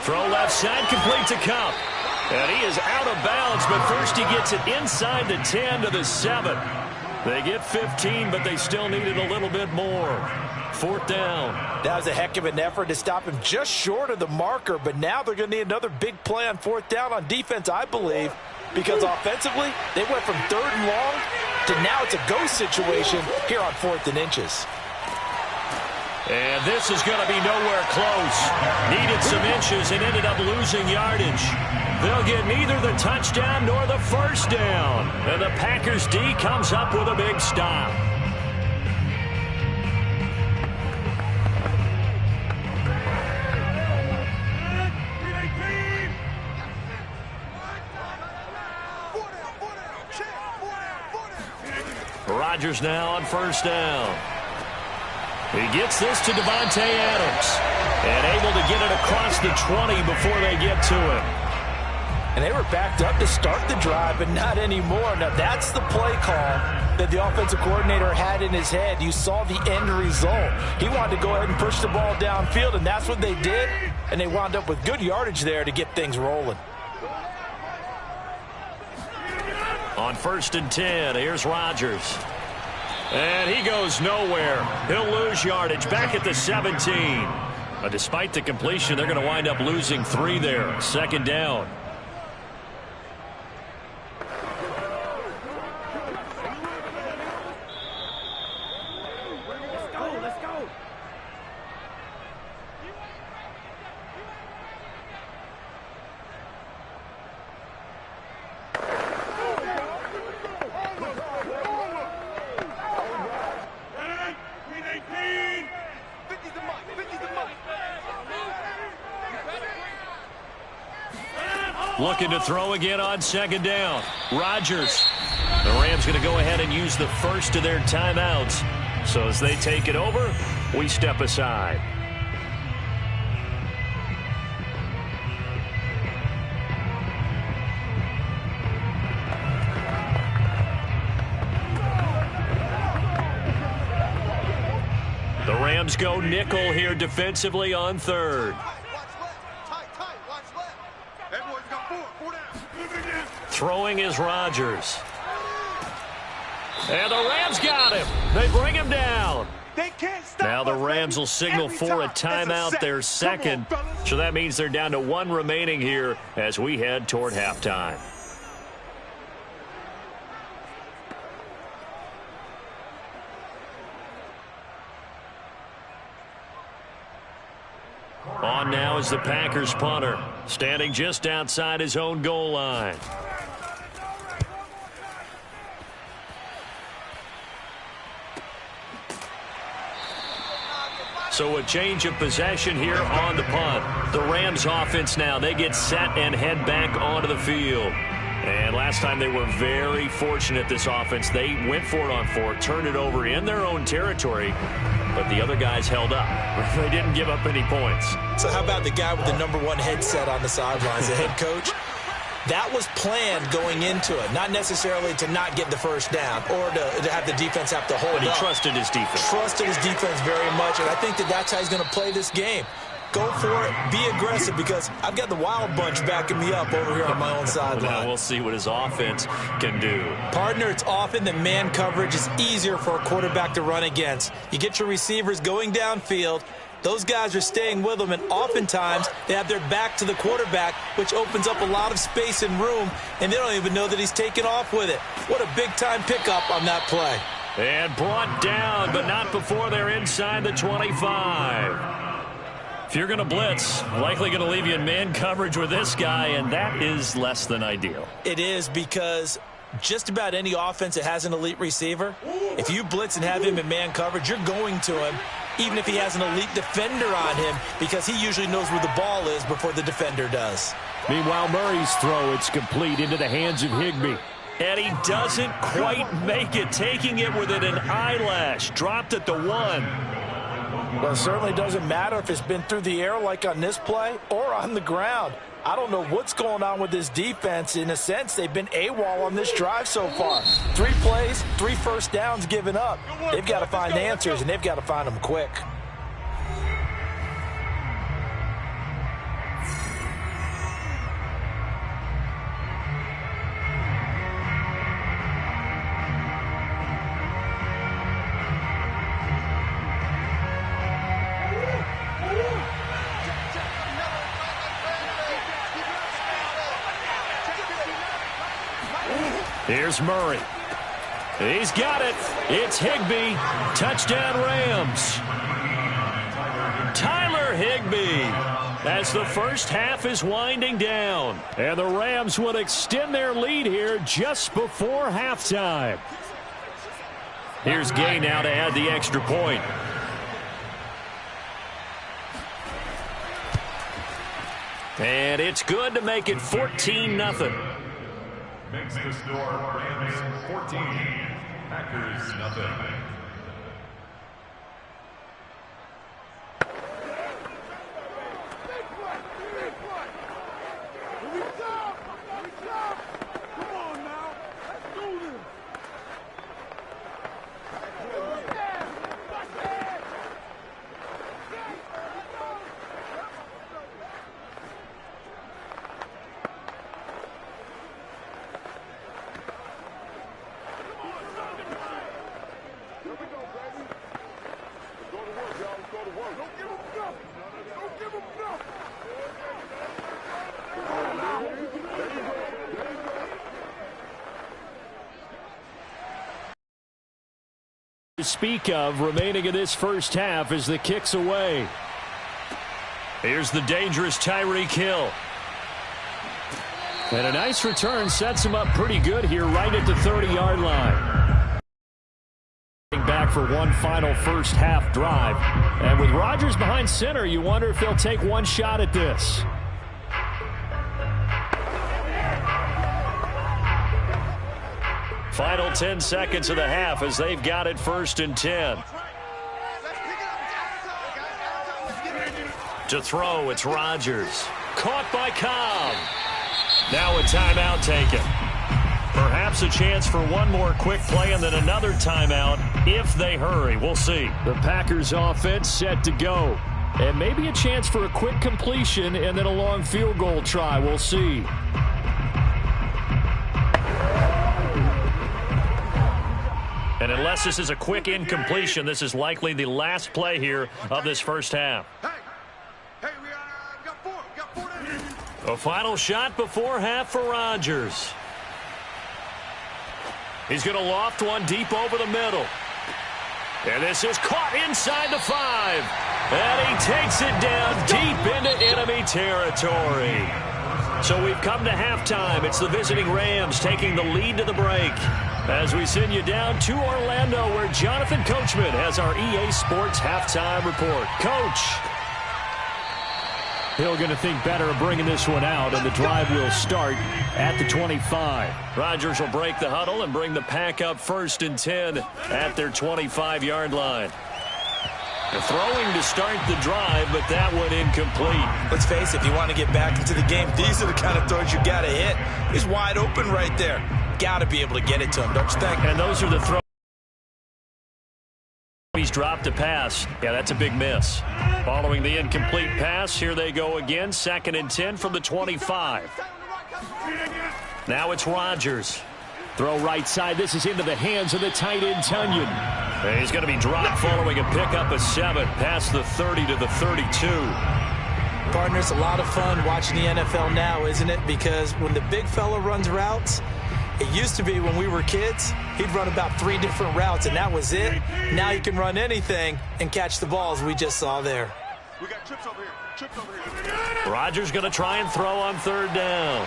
Throw left side, complete to Cup. And he is out of bounds, but first he gets it inside the 10 to the 7. They get 15, but they still needed a little bit more. 4th down. That was a heck of an effort to stop him just short of the marker, but now they're going to need another big play on 4th down on defense, I believe, because offensively, they went from 3rd and long to now it's a go situation here on 4th and inches. And this is going to be nowhere close. Needed some inches and ended up losing yardage. They'll get neither the touchdown nor the 1st down. And the Packers D comes up with a big stop. Rodgers now on 1st down. He gets this to Devontae Adams. And able to get it across the 20 before they get to him. And they were backed up to start the drive, but not anymore. Now, that's the play call that the offensive coordinator had in his head. You saw the end result. He wanted to go ahead and push the ball downfield, and that's what they did. And they wound up with good yardage there to get things rolling. On 1st and 10, here's Rodgers. And he goes nowhere. He'll lose yardage back at the 17. But despite the completion, they're going to wind up losing 3 there. 2nd down. Looking to throw again on 2nd down. Rodgers. The Rams going to go ahead and use the first of their timeouts. So as they take it over, we step aside. Rams go nickel here defensively on third. Throwing is Rodgers. And the Rams got him. They bring him down. Now the Rams will signal for a timeout, their second. So that means they're down to one remaining here as we head toward halftime. On now is the Packers punter, standing just outside his own goal line. So a change of possession here on the punt. The Rams offense now, they get set and head back onto the field. And last time they were very fortunate, this offense. They went for it on fourth, turned it over in their own territory, but the other guys held up. They didn't give up any points. So how about the guy with the #1 headset on the sidelines, the head coach? That was planned going into it, not necessarily to not get the first down or to have the defense have to hold up. But he trusted his defense. Trusted his defense very much, and I think that's how he's going to play this game. Go for it. Be aggressive, because I've got the Wild Bunch backing me up over here on my own sideline. Now we'll see what his offense can do. Partner, it's often that man coverage is easier for a quarterback to run against. You get your receivers going downfield. Those guys are staying with them, and oftentimes they have their back to the quarterback, which opens up a lot of space and room, and they don't even know that he's taken off with it. What a big-time pickup on that play. And brought down, but not before they're inside the 25. If you're going to blitz, likely going to leave you in man coverage with this guy, and that is less than ideal. It is, because just about any offense that has an elite receiver, if you blitz and have him in man coverage, you're going to him, even if he has an elite defender on him, because he usually knows where the ball is before the defender does. Meanwhile, Murray's throw, it's complete into the hands of Higbee. And he doesn't quite make it, taking it within an eyelash. Dropped at the 1. Well, it certainly doesn't matter if it's been through the air like on this play or on the ground. I don't know what's going on with this defense. In a sense, they've been AWOL on this drive so far. 3 plays, 3 first downs given up. They've got to find answers, and they've got to find them quick. Here's Murray. He's got it. It's Higbee. Touchdown Rams. Tyler Higbee, as the first half is winding down. And the Rams would extend their lead here just before halftime. Here's Gay now to add the extra point. And it's good to make it 14-0. Makes the score Rams 14, Packers nothing. Come on now, let's do this. To speak of remaining in this first half as the kick's away. Here's the dangerous Tyreek Hill. And a nice return sets him up pretty good here right at the 30-yard line. Back for one final first half drive. And with Rodgers behind center, you wonder if they'll take one shot at this. Final 10 seconds of the half as they've got it 1st and 10. To throw, it's Rodgers. Caught by Cobb. Now a timeout taken. Perhaps a chance for one more quick play and then another timeout if they hurry. We'll see. The Packers offense set to go. And maybe a chance for a quick completion and then a long field goal try. We'll see. And unless this is a quick incompletion, this is likely the last play here of this first half. A final shot before half for Rodgers. He's going to loft one deep over the middle. And this is caught inside the 5. And he takes it down deep into enemy territory. So we've come to halftime. It's the visiting Rams taking the lead to the break. As we send you down to Orlando, where Jonathan Coachman has our EA Sports halftime report. Coach. Hill going to think better of bringing this one out, and the drive will start at the 25. Rodgers will break the huddle and bring the pack up 1st and 10 at their 25-yard line. They're throwing to start the drive, but that one incomplete. Let's face it, if you want to get back into the game, these are the kind of throws you got to hit. He's wide open right there. Got to be able to get it to him, don't you think? And those are the throws. He's dropped a pass. Yeah, that's a big miss. Following the incomplete pass, here they go again. 2nd and 10 from the 25. Now it's Rodgers. Throw right side. This is into the hands of the tight end, Tunyon. And he's going to be dropped following a pickup of 7 past the 30 to the 32. Partner, it's a lot of fun watching the NFL now, isn't it? Because when the big fella runs routes, it used to be when we were kids, he'd run about 3 different routes, and that was it. Now he can run anything and catch the balls we just saw there. We got trips over here. Trips over here. Rodgers going to try and throw on 3rd down.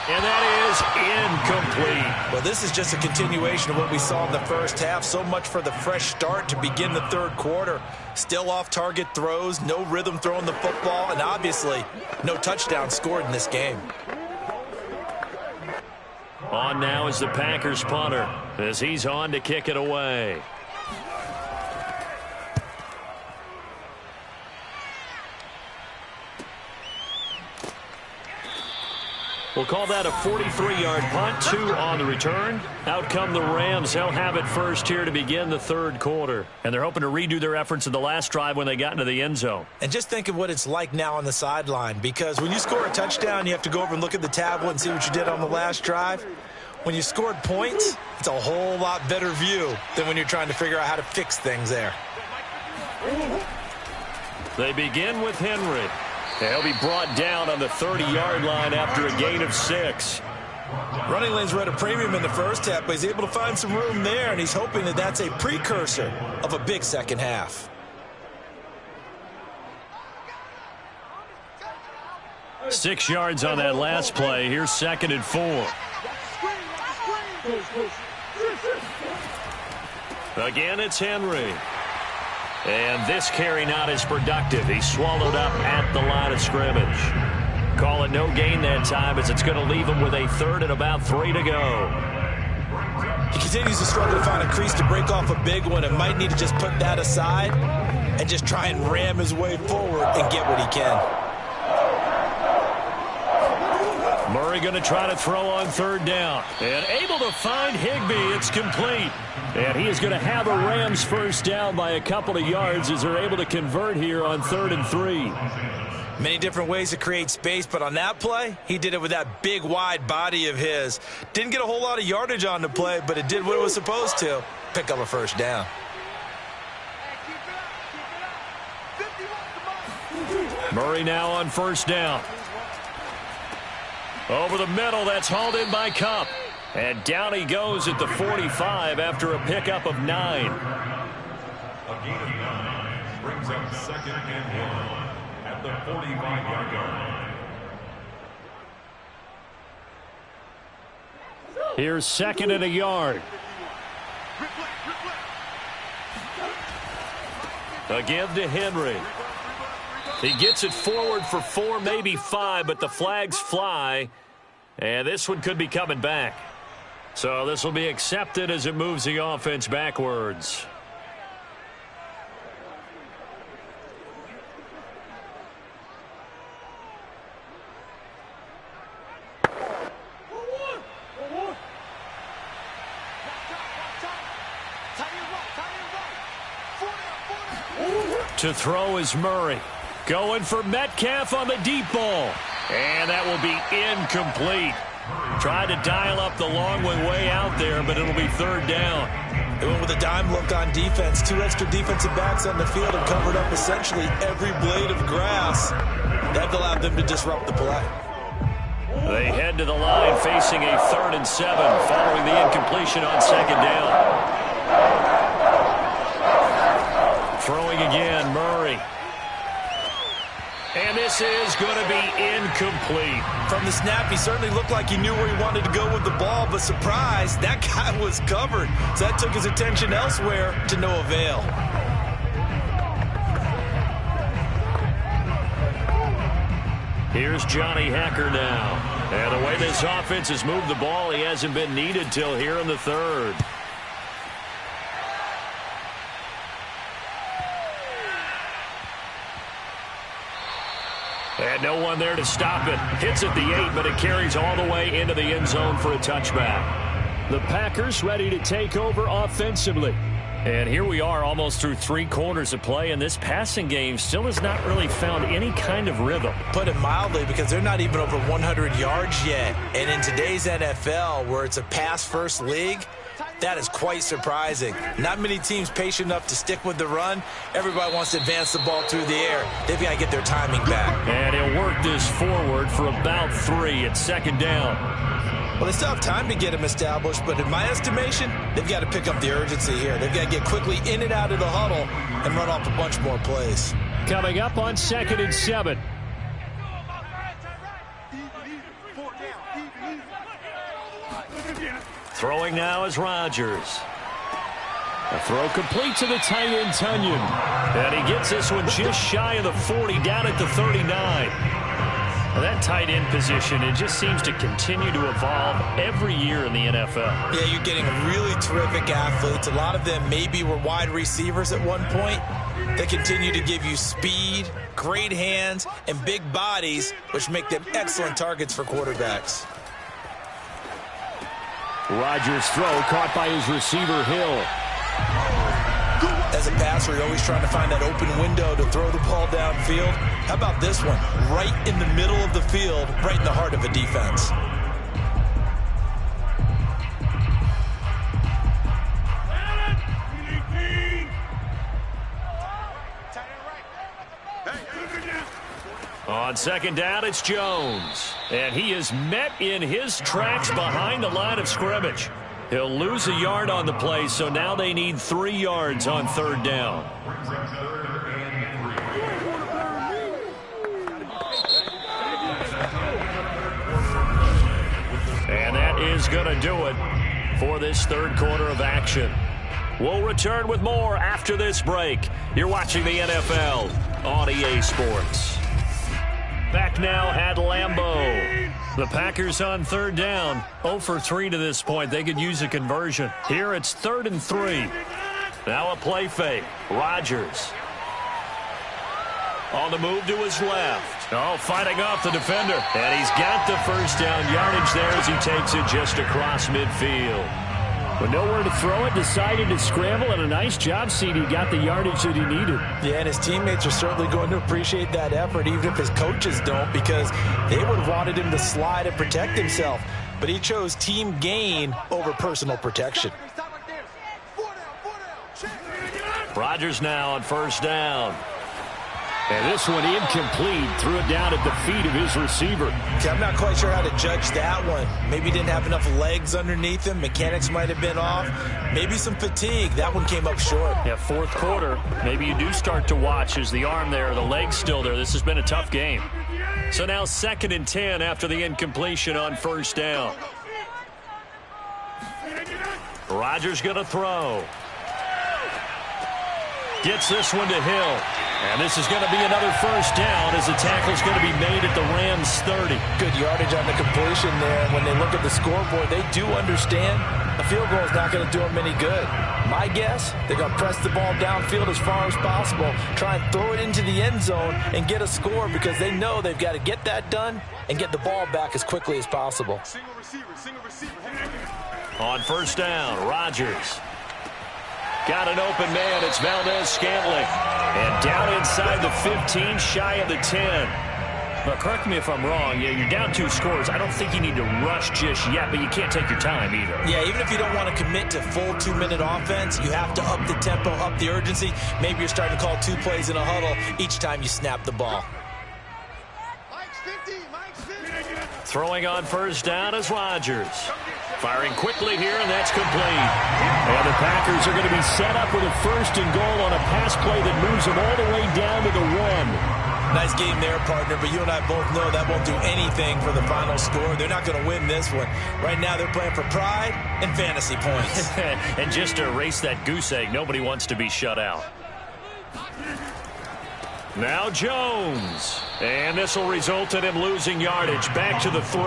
And that is incomplete. Well, this is just a continuation of what we saw in the first half. So much for the fresh start to begin the 3rd quarter. Still off-target throws, no rhythm throwing the football, and obviously no touchdown scored in this game. On now is the Packers punter as he's on to kick it away. We'll call that a 43-yard punt, 2 on the return. Out come the Rams. They'll have it first here to begin the 3rd quarter. And they're hoping to redo their efforts in the last drive when they got into the end zone. And just think of what it's like now on the sideline, because when you score a touchdown, you have to go over and look at the tablet and see what you did on the last drive. When you scored points, it's a whole lot better view than when you're trying to figure out how to fix things there. They begin with Henry. He'll be brought down on the 30-yard line after a gain of 6. Running lanes were at a premium in the first half, but he's able to find some room there, and he's hoping that that's a precursor of a big second half. Six yards on that last play. Here's 2nd and 4. Again, it's Henry. And this carry not as productive. He's swallowed up at the line of scrimmage. Call it no gain that time, as it's going to leave him with a 3rd and about 3 to go. He continues to struggle to find a crease to break off a big one, and might need to just put that aside and just try and ram his way forward and get what he can. Murray going to try to throw on 3rd down. And able to find Higbee. It's complete. And he is going to have a Rams first down by a couple of yards as they're able to convert here on 3rd and 3. Many different ways to create space, but on that play, he did it with that big, wide body of his. Didn't get a whole lot of yardage on the play, but it did what it was supposed to. Pick up a first down. Murray now on 1st down. Over the middle, that's hauled in by Kupp. And down he goes at the 45 after a pickup of 9. A gain of 9 brings up 2nd and 1 at the 45-yard line. Here's 2nd and a yard. A give to Henry. He gets it forward for 4, maybe 5, but the flags fly. And this one could be coming back. So this will be accepted as it moves the offense backwards. To throw is Murray. Going for Metcalf on the deep ball. And that will be incomplete. Tried to dial up the long way out there, but it'll be third down. They went with a dime look on defense. 2 extra defensive backs on the field and covered up essentially every blade of grass. That allowed them to disrupt the play. They head to the line facing a 3rd and 7 following the incompletion on 2nd down. Throwing again, Murray. And this is going to be incomplete. From the snap, he certainly looked like he knew where he wanted to go with the ball, but surprise, that guy was covered. So that took his attention elsewhere to no avail. Here's Johnny Hacker now. And the way this offense has moved the ball, he hasn't been needed till here in the 3rd. And no one there to stop it. Hits at the 8, but it carries all the way into the end zone for a touchback. The Packers ready to take over offensively. And here we are almost through 3 quarters of play, and this passing game still has not really found any kind of rhythm. Put it mildly, because they're not even over 100 yards yet. And in today's NFL, where it's a pass-first league, that is quite surprising. Not many teams patient enough to stick with the run. Everybody wants to advance the ball through the air. They've got to get their timing back. And he'll work this forward for about 3 at 2nd down. Well, they still have time to get him established, but in my estimation, they've got to pick up the urgency here. They've got to get quickly in and out of the huddle and run off a bunch more plays. Coming up on 2nd and 7. Throwing now is Rodgers. A throw complete to the tight end, Tunyon. And he gets this one just shy of the 40, down at the 39. Well, that tight end position, it just seems to continue to evolve every year in the NFL. Yeah, you're getting really terrific athletes. A lot of them maybe were wide receivers at one point. They continue to give you speed, great hands, and big bodies, which make them excellent targets for quarterbacks. Rodgers' throw caught by his receiver, Hill. As a passer, you're always trying to find that open window to throw the ball downfield. How about this one? Right in the middle of the field, right in the heart of a defense. On 2nd down, it's Jones. And he is met in his tracks behind the line of scrimmage. He'll lose a yard on the play, so now they need 3 yards on 3rd down. And that is going to do it for this 3rd quarter of action. We'll return with more after this break. You're watching the NFL on EA Sports. Back now at Lambeau. The Packers on 3rd down. 0 for 3 to this point. They could use a conversion. Here it's 3rd and 3. Now a play fake. Rodgers. On the move to his left. Oh, fighting off the defender. And he's got the first down yardage there as he takes it just across midfield. With nowhere to throw it, decided to scramble, and a nice job, CD. Got the yardage that he needed. Yeah, and his teammates are certainly going to appreciate that effort, even if his coaches don't, because they would have wanted him to slide and protect himself. But he chose team gain over personal protection. Rodgers now on 1st down. And this one incomplete. Threw it down at the feet of his receiver. Okay, I'm not quite sure how to judge that one. Maybe he didn't have enough legs underneath him. Mechanics might have been off. Maybe some fatigue. That one came up short. Yeah, 4th quarter. Maybe you do start to watch as the arm there, the leg's still there. This has been a tough game. So now 2nd and 10 after the incompletion on 1st down. Rodgers going to throw. Gets this one to Hill. And this is going to be another 1st down as the tackle's going to be made at the Rams' 30. Good yardage on the completion there. When they look at the scoreboard, they do understand a field goal is not going to do them any good. My guess, they're going to press the ball downfield as far as possible, try and throw it into the end zone and get a score because they know they've got to get that done and get the ball back as quickly as possible. On 1st down, Rodgers. Got an open man. It's Valdez-Scantling. And down inside the 15, shy of the 10. But correct me if I'm wrong, you're down 2 scores. I don't think you need to rush just yet, but you can't take your time either. Yeah, even if you don't want to commit to full 2-minute offense, you have to up the tempo, up the urgency. Maybe you're starting to call 2 plays in a huddle each time you snap the ball. Throwing on first down is Rodgers. Firing quickly here, and that's complete. And the Packers are going to be set up with a 1st and goal on a pass play that moves them all the way down to the 1. Nice game there, partner, but you and I both know that won't do anything for the final score. They're not going to win this one. Right now, they're playing for pride and fantasy points. And just to erase that goose egg, nobody wants to be shut out. Now Jones. And this will result in him losing yardage back to the 3.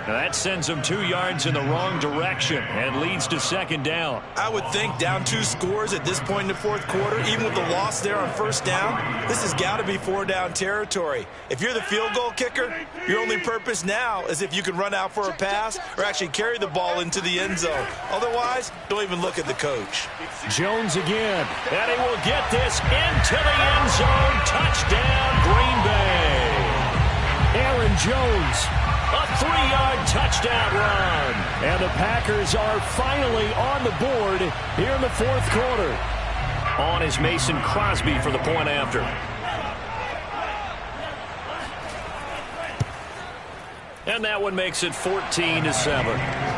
Now that sends him 2 yards in the wrong direction and leads to 2nd down. I would think down 2 scores at this point in the 4th quarter, even with the loss there on 1st down, this has got to be 4-down territory. If you're the field goal kicker, your only purpose now is if you can run out for a pass or actually carry the ball into the end zone. Otherwise, don't even look at the coach. Jones again, and he will get this into the end zone. Touchdown, Green Bay. Aaron Jones. A 3-yard touchdown run. And the Packers are finally on the board here in the 4th quarter. On is Mason Crosby for the point after. And that one makes it 14-7.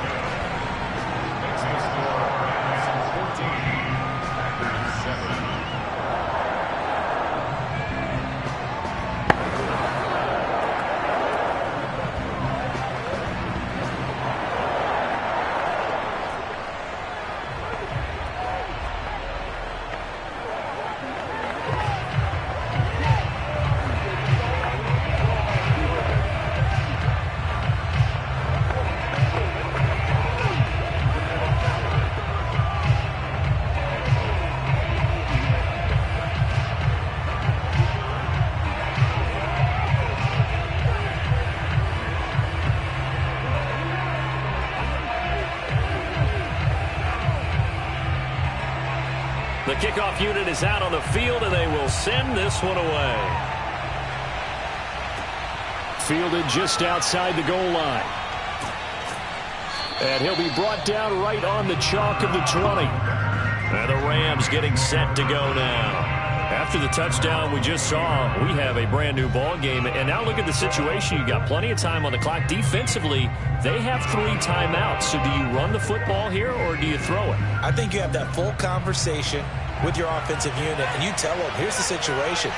The kickoff unit is out on the field, and they will send this one away. Fielded just outside the goal line. And he'll be brought down right on the chalk of the 20. And the Rams getting set to go now. After the touchdown we just saw, we have a brand new ball game. And now look at the situation. You've got plenty of time on the clock. Defensively, they have 3 timeouts. So do you run the football here or do you throw it? I think you have that full conversation with your offensive unit, and you tell them, here's the situation.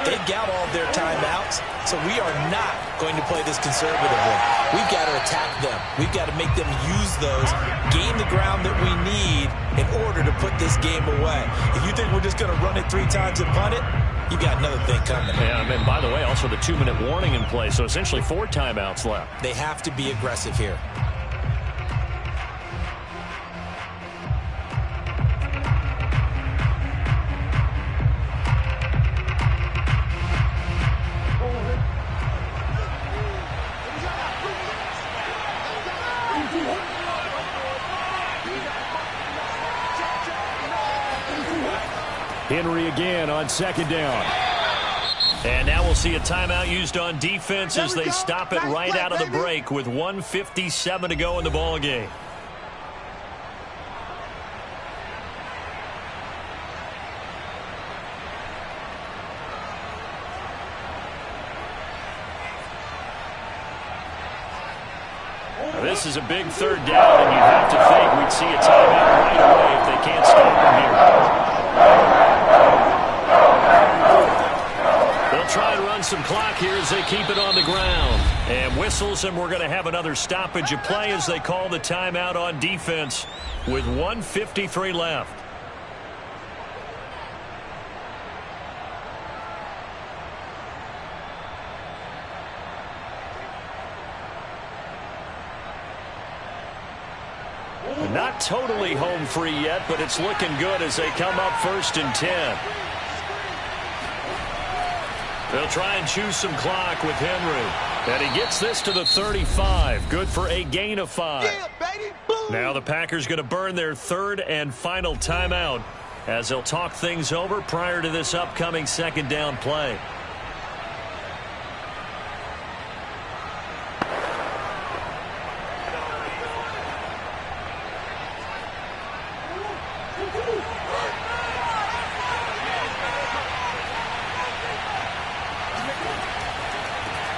They've got all their timeouts, so we are not going to play this conservatively. We've got to attack them. We've got to make them use those, gain the ground that we need in order to put this game away. If you think we're just going to run it 3 times and punt it, you got another thing coming. Yeah, and by the way, also the 2-minute warning in play, so essentially 4 timeouts left. They have to be aggressive here. Henry again on 2nd down. And now we'll see a timeout used on defense as they stop it right out of the break with 1:57 to go in the ball game. Now this is a big 3rd down, and you'd have to think we'd see a timeout right away if they can't stop him here. They'll try and run some clock here as they keep it on the ground. And whistles, and we're going to have another stoppage of play as they call the timeout on defense with 1:53 left. Not totally home free yet, but it's looking good as they come up 1st and 10. They'll try and choose some clock with Henry. And he gets this to the 35. Good for a gain of 5. Yeah, baby. Boom. Now the Packers going to burn their 3rd and final timeout as they'll talk things over prior to this upcoming second down play.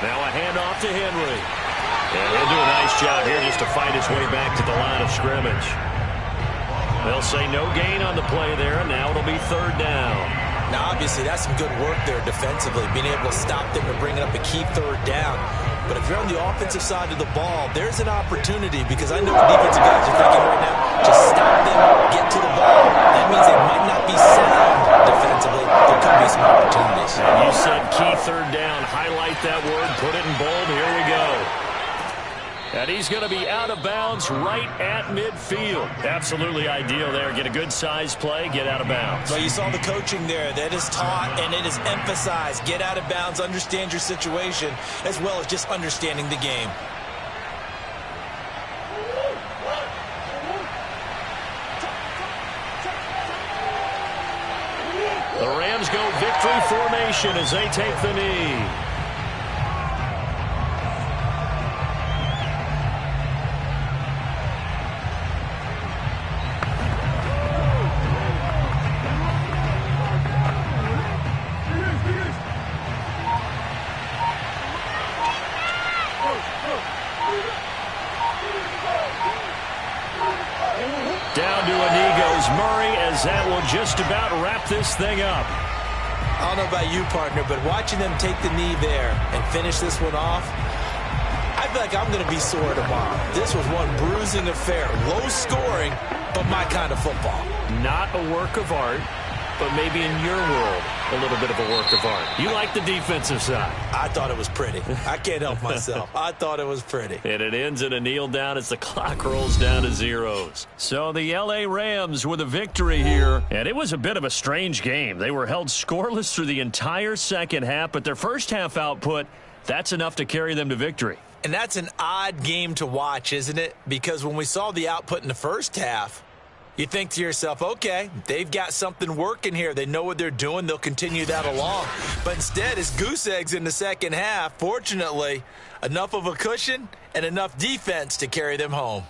Now a handoff to Henry. And he'll do a nice job here just to fight his way back to the line of scrimmage. They'll say no gain on the play there, and now it'll be third down. Now, obviously, that's some good work there defensively, being able to stop them and bringing up a key third down. But if you're on the offensive side of the ball, there's an opportunity, because I know the defensive guys are thinking right now, just stop them, get to the ball. That means they might not be sound defensively. There could be some opportunities. You said key third down. Highlight that word. Put it in bold. Here we go. And he's going to be out of bounds right at midfield. Absolutely ideal there. Get a good size play, get out of bounds. Well, you saw the coaching there. That is taught and it is emphasized. Get out of bounds, understand your situation, as well as just understanding the game. The Rams go victory formation as they take the knee. Down to a knee goes Murray, as that will just about wrap this thing up. I don't know about you, partner, but watching them take the knee there and finish this one off, I feel like I'm going to be sore tomorrow. This was one bruising affair. Low scoring, but my kind of football. Not a work of art, but maybe in your world, a little bit of a work of art. You like the defensive side. I thought it was pretty. I can't help myself. I thought it was pretty. And it ends in a kneel down as the clock rolls down to zeros. So the L.A. Rams with a victory here. And it was a bit of a strange game. They were held scoreless through the entire second half, but their first half output, that's enough to carry them to victory. And that's an odd game to watch, isn't it? Because when we saw the output in the first half, you think to yourself, okay, they've got something working here. They know what they're doing. They'll continue that along. But instead, it's goose eggs in the second half. Fortunately, enough of a cushion and enough defense to carry them home.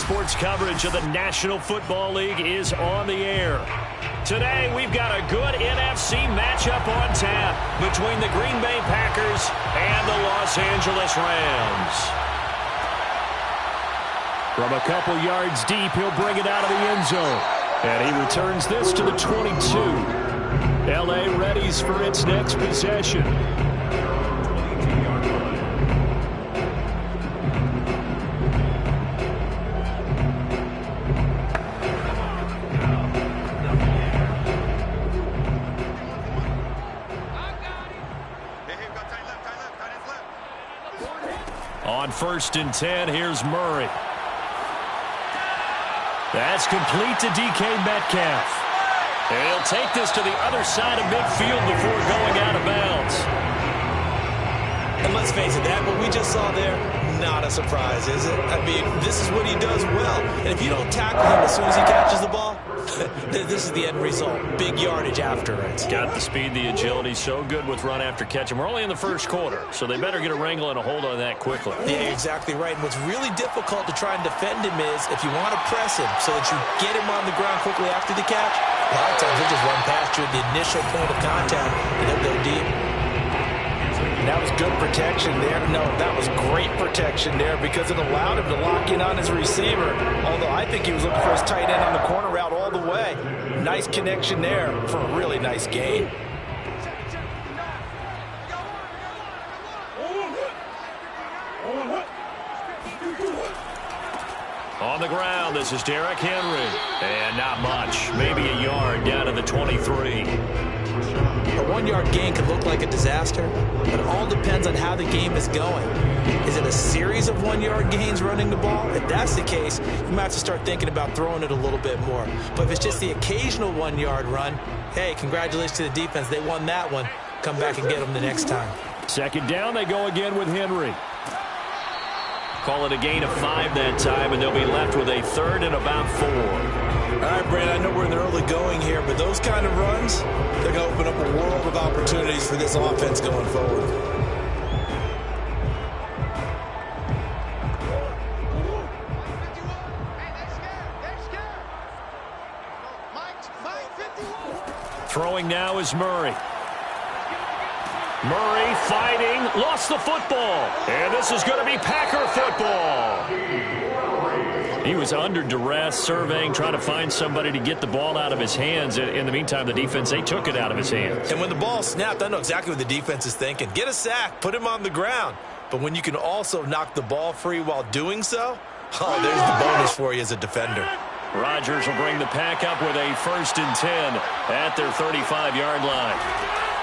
sports coverage of the National Football League is on the air. Today, we've got a good NFC matchup on tap between the Green Bay Packers and the Los Angeles Rams. From a couple yards deep, he'll bring it out of the end zone. And he returns this to the 22. L.A. readies for its next possession. On 1st and 10, here's Murray. That's complete to DK Metcalf. And he'll take this to the other side of midfield before going out of bounds. And let's face it, that what we just saw there, not a surprise, is it? I mean, this is what he does well. And if you don't tackle him as soon as he catches the ball, this is the end result. Big yardage after it. Got the speed, the agility, so good with run after catch. And we're only in the first quarter, so they better get a wrangle and a hold on that quickly. Yeah, you're exactly right. And what's really difficult to try and defend him is if you want to press him so that you get him on the ground quickly after the catch, a lot of times he'll just run past you at the initial point of contact and he'll go deep. That was good protection there. No, that was great protection there because it allowed him to lock in on his receiver. Although I think he was looking for his tight end on the corner route all the way. Nice connection there for a really nice gain. On the ground, this is Derrick Henry. And not much. Maybe a yard down to the 23. A 1-yard gain could look like a disaster, but it all depends on how the game is going. Is it a series of 1-yard gains running the ball? If that's the case, you might have to start thinking about throwing it a little bit more. But if it's just the occasional 1-yard run, hey, congratulations to the defense. They won that one. Come back and get them the next time. 2nd down, they go again with Henry. Call it a gain of 5 that time, and they'll be left with a 3rd and about 4. All right, Brand, I know we're in the early going here, but those kind of runs, they're going to open up a world of opportunities for this offense going forward. Throwing now is Murray. Murray fighting, lost the football. And this is going to be Packer football. He was under duress, surveying, trying to find somebody to get the ball out of his hands. In the meantime, the defense, they took it out of his hands. And when the ball snapped, I know exactly what the defense is thinking. Get a sack, put him on the ground. But when you can also knock the ball free while doing so, oh, there's the bonus for you as a defender. Rodgers will bring the Pack up with a 1st and 10 at their 35-yard line.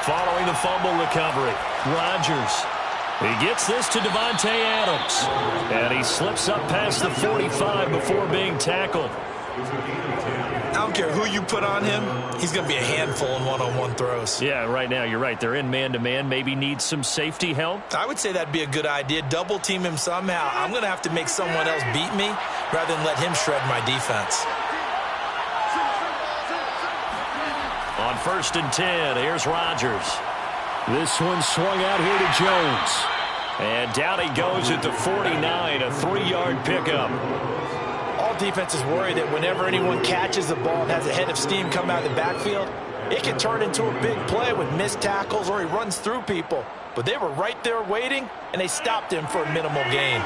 Following the fumble recovery, Rodgers. He gets this to Devontae Adams. And he slips up past the 45 before being tackled. I don't care who you put on him, he's going to be a handful in one-on-one throws. Yeah, right now, you're right. They're in man-to-man. Maybe need some safety help. I would say that'd be a good idea. Double team him somehow. I'm going to have to make someone else beat me rather than let him shred my defense. On 1st and 10, here's Rodgers. This one swung out here to Jones. And down he goes at the 49, a 3-yard pickup. All defenses worry that whenever anyone catches the ball and has a head of steam come out of the backfield, it can turn into a big play with missed tackles or he runs through people. But they were right there waiting, and they stopped him for a minimal gain.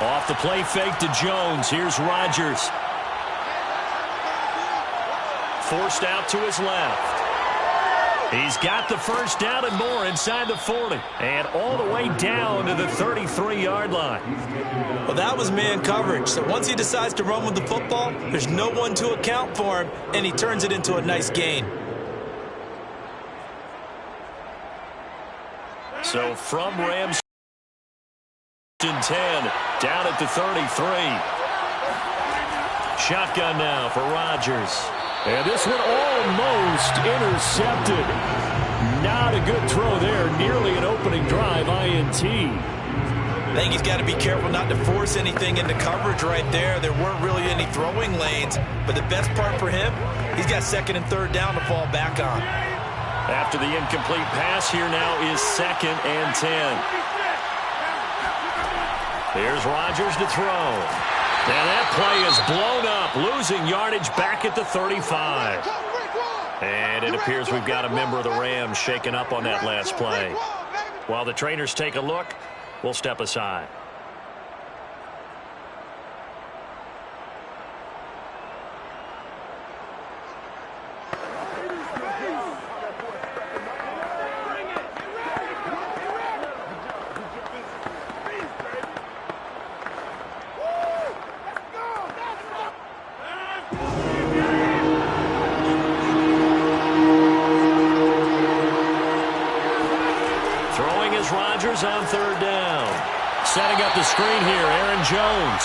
Off the play fake to Jones. Here's Rodgers. Forced out to his left. He's got the 1st down and more inside the 40. And all the way down to the 33-yard line. Well, that was man coverage. So once he decides to run with the football, there's no one to account for him, and he turns it into a nice gain. So from Rams in 10, down at the 33. Shotgun now for Rodgers. And this one almost intercepted. Not a good throw there. Nearly an opening drive, INT. I think he's got to be careful not to force anything into coverage right there. There weren't really any throwing lanes. But the best part for him, he's got 2nd and 3rd down to fall back on. After the incomplete pass, here now is 2nd and 10. Here's Rodgers to throw. And that play is blown up, losing yardage back at the 35. And it appears we've got a member of the Rams shaken up on that last play. While the trainers take a look, we'll step aside. Rodgers on third down. Setting up the screen here, Aaron Jones.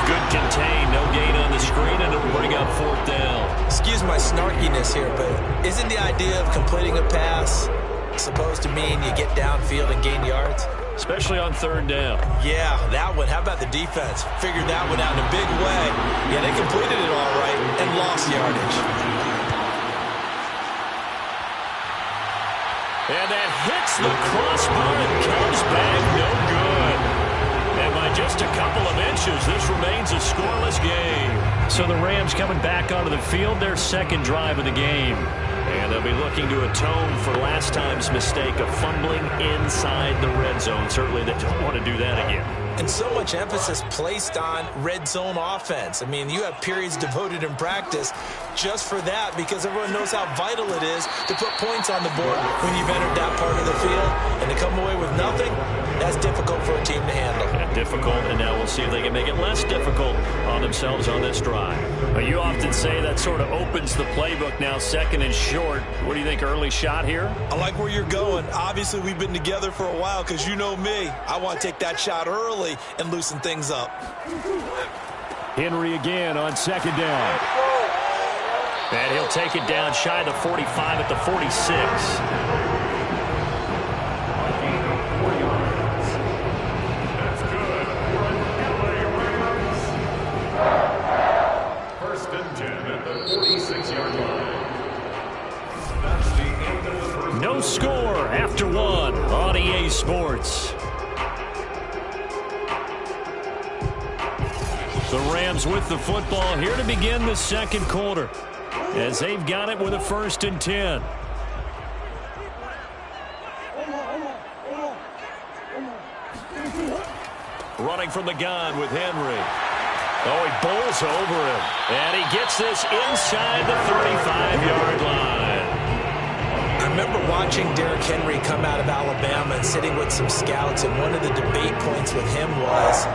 Good contain, no gain on the screen, and it'll bring up fourth down. Excuse my snarkiness here, but isn't the idea of completing a pass supposed to mean you get downfield and gain yards? Especially on third down. Yeah, that one. How about the defense? Figured that one out in a big way. Yeah, they completed it all right and lost yardage. And that hits the crossbar and comes back no good. And by just a couple of inches, this remains a scoreless game. So the Rams coming back onto the field, their second drive of the game. And they'll be looking to atone for last time's mistake of fumbling inside the red zone. Certainly they don't want to do that again. And so much emphasis placed on red zone offense. I mean, you have periods devoted in practice just for that because everyone knows how vital it is to put points on the board when you've entered that part of the field. And to come away with nothing, that's difficult for a team to handle. Difficult, and now we'll see if they can make it less difficult on themselves on this drive. You often say that sort of opens the playbook now, second and short. What do you think, early shot here? I like where you're going. Obviously, we've been together for a while because you know me. I want to take that shot early and loosen things up. Henry again on second down. And he'll take it down shy of the 45 at the 46. No score after one on EA Sports. The Rams with the football here to begin the second quarter as they've got it with a 1st and 10. Running from the gun with Henry. Oh, he bowls over him. And he gets this inside the 35-yard line. I remember watching Derrick Henry come out of Alabama and sitting with some scouts, and one of the debate points with him was,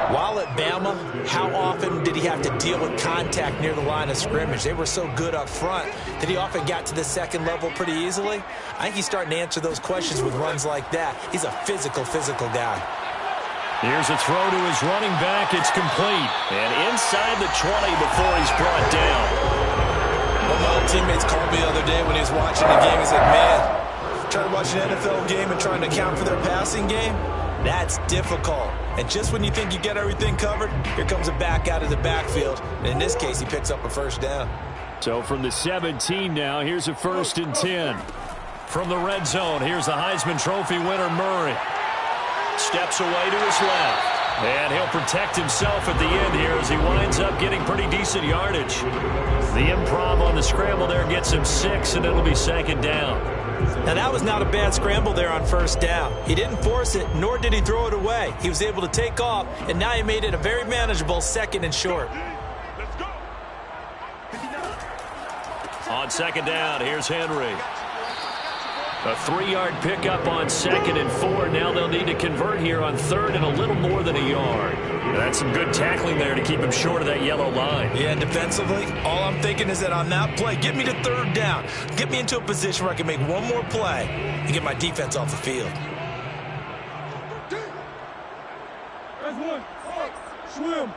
while at Bama, how often did he have to deal with contact near the line of scrimmage? They were so good up front that he often got to the second level pretty easily. I think he's starting to answer those questions with runs like that. He's a physical guy. Here's a throw to his running back. It's complete. And inside the 20 before he's brought down. Well, my old teammates called me the other day when he was watching the game. He's like, man, trying to watch an NFL game and trying to account for their passing game, that's difficult. And just when you think you get everything covered, here comes a back out of the backfield. And in this case, he picks up a first down. So from the 17 now, here's a 1st and 10. From the red zone, here's the Heisman Trophy winner, Murray. Steps away to his left. And he'll protect himself at the end here as he winds up getting pretty decent yardage. The improv on the scramble there gets him 6, and it'll be second down. Now, that was not a bad scramble there on first down. He didn't force it, nor did he throw it away. He was able to take off, and now he made it a very manageable 2nd and short. On second down, here's Henry. A 3-yard pickup on 2nd and 4. Now they'll need to convert here on 3rd and a little more than a yard. That's some good tackling there to keep him short of that yellow line. Yeah, defensively, all I'm thinking is that on that play, get me to 3rd down. Get me into a position where I can make one more play and get my defense off the field. That's one. Swim.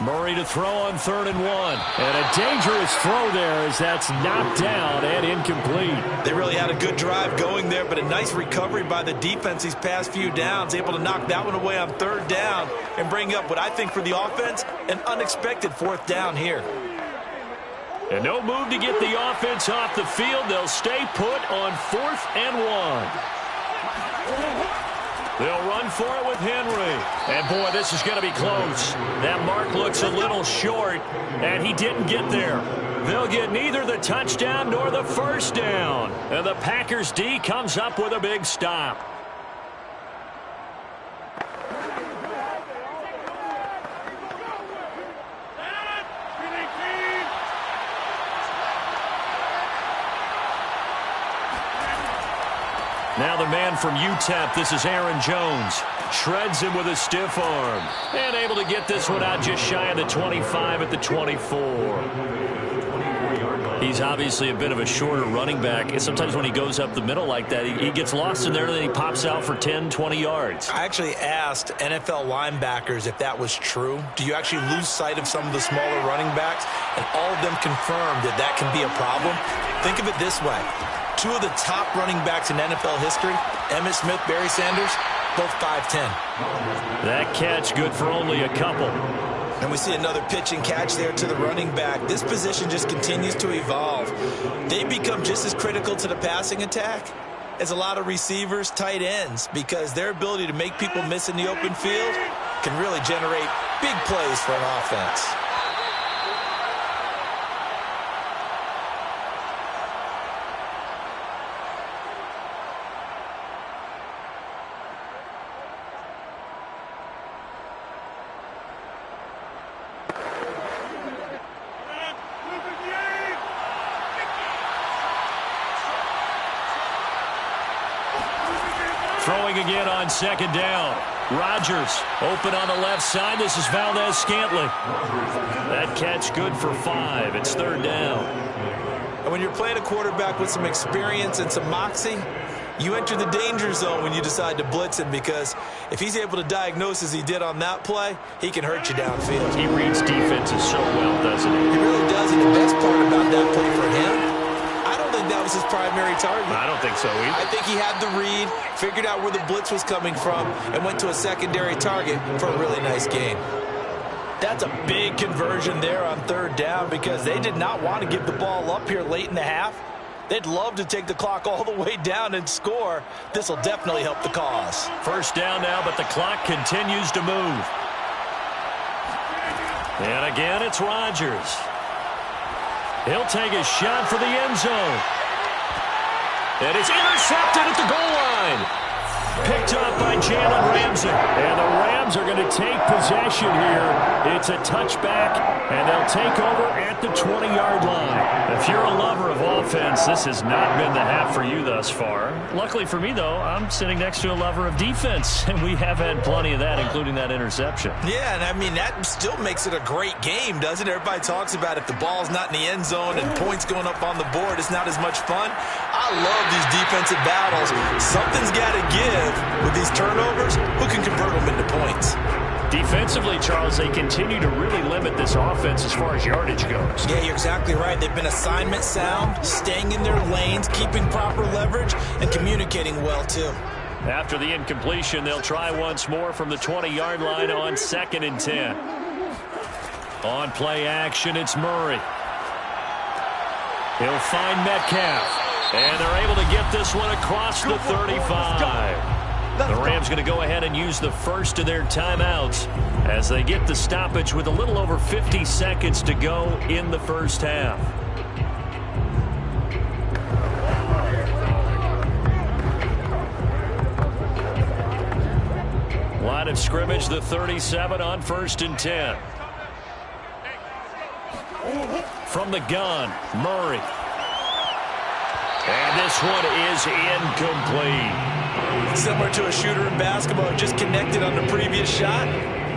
Murray to throw on 3rd and 1. And a dangerous throw there as that's knocked down and incomplete. They really had a good drive going there, but a nice recovery by the defense these past few downs, able to knock that one away on 3rd down and bring up what I think for the offense, an unexpected 4th down here. And no move to get the offense off the field. They'll stay put on 4th and 1. They'll run for it with Henry. And, boy, this is going to be close. That mark looks a little short, and he didn't get there. They'll get neither the touchdown nor the first down. And the Packers D comes up with a big stop. Now the man from UTEP, this is Aaron Jones. Shreds him with a stiff arm. And able to get this one out just shy of the 25 at the 24. He's obviously a bit of a shorter running back. And sometimes when he goes up the middle like that, he gets lost in there and then he pops out for 10, 20 yards. I actually asked NFL linebackers if that was true. Do you actually lose sight of some of the smaller running backs? And all of them confirmed that that can be a problem. Think of it this way. Two of the top running backs in NFL history, Emmitt Smith, Barry Sanders, both 5'10". That catch good for only a couple. And we see another pitch and catch there to the running back. This position just continues to evolve. They become just as critical to the passing attack as a lot of receivers, tight ends, because their ability to make people miss in the open field can really generate big plays for an offense. Throwing again on second down. Rodgers open on the left side. This is Valdez-Scantling. That catch good for 5. It's third down. And when you're playing a quarterback with some experience and some moxie, you enter the danger zone when you decide to blitz him, because if he's able to diagnose as he did on that play, he can hurt you downfield. He reads defenses so well, doesn't he? He really does, and the best part about that play for him, I don't think that was his primary target. I don't think so either. I think he had the read, figured out where the blitz was coming from, and went to a secondary target for a really nice gain. That's a big conversion there on third down, because they did not want to give the ball up here late in the half. They'd love to take the clock all the way down and score. This will definitely help the cause. First down now, but the clock continues to move. And again, it's Rodgers. He'll take a shot for the end zone. And it's intercepted at the goal line. Picked up by Jalen Ramsey. And the Rams are going to take possession here. It's a touchback, and they'll take over at the 20-yard line. If you're a lover of offense, this has not been the half for you thus far. Luckily for me, though, I'm sitting next to a lover of defense, and we have had plenty of that, including that interception. Yeah, and I mean, that still makes it a great game, doesn't it? Everybody talks about if the ball's not in the end zone and points going up on the board, it's not as much fun. I love these defensive battles. Something's got to give with these turnovers. Who can convert them into points? Defensively, Charles, they continue to really limit this offense as far as yardage goes. Yeah, you're exactly right. They've been assignment sound, staying in their lanes, keeping proper leverage, and communicating well, too. After the incompletion, they'll try once more from the 20-yard line on 2nd and 10. On play action, it's Murray. He'll find Metcalf. And they're able to get this one across the 35. The Rams going to go ahead and use the first of their timeouts as they get the stoppage with a little over 50 seconds to go in the first half. Line of scrimmage, the 37 on 1st and 10. From the gun, Murray. And this one is incomplete. Similar to a shooter in basketball, just connected on the previous shot.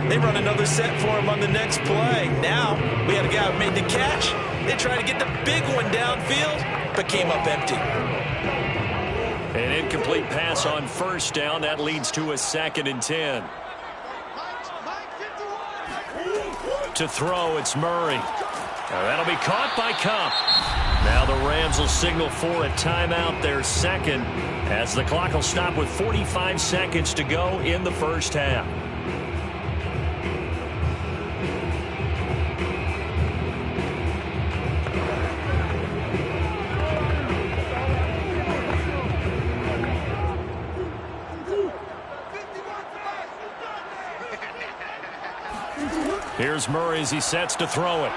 They run another set for him on the next play. Now, we had a guy who made the catch. They tried to get the big one downfield, but came up empty. An incomplete pass on first down. That leads to a 2nd and 10. To throw, it's Murray. Now that'll be caught by Kupp. Now the Rams will signal for a timeout, their second, as the clock will stop with 45 seconds to go in the first half. Here's Murray as he sets to throw it.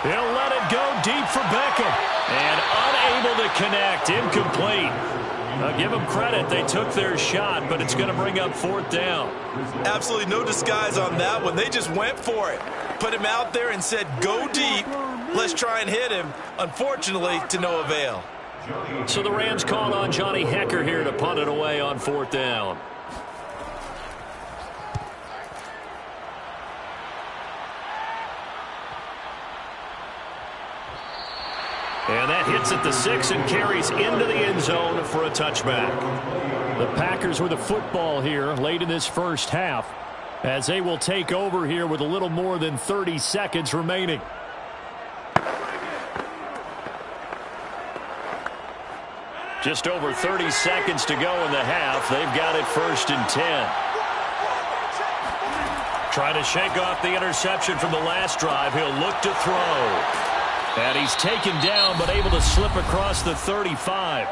He'll let it go deep for Beckham. And unable to connect. Incomplete. I'll give them credit. They took their shot, but it's going to bring up 4th down. Absolutely no disguise on that one. They just went for it. Put him out there and said, go deep. Let's try and hit him. Unfortunately, to no avail. So the Rams call on Johnny Hecker here to punt it away on 4th down. And that hits at the 6 and carries into the end zone for a touchback. The Packers with the football here late in this first half as they will take over here with a little more than 30 seconds remaining. Just over 30 seconds to go in the half. They've got it 1st and 10. Trying to shake off the interception from the last drive. He'll look to throw. And he's taken down but able to slip across the 35.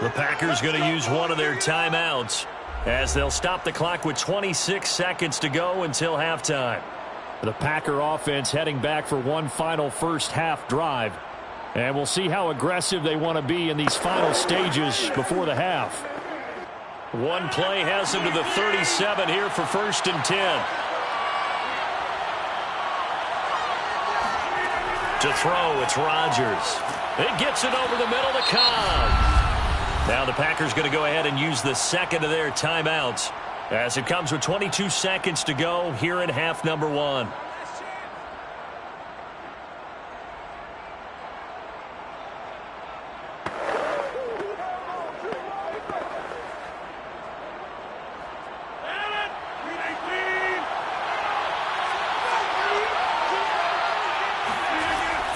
The Packers going to use one of their timeouts as they'll stop the clock with 26 seconds to go until halftime. The Packer offense heading back for one final first half drive. And we'll see how aggressive they want to be in these final stages before the half. One play has them to the 37 here for 1st and 10. To throw, it's Rodgers. It gets it over the middle to Cobb. Now the Packers going to go ahead and use the second of their timeouts as it comes with 22 seconds to go here in half number 1.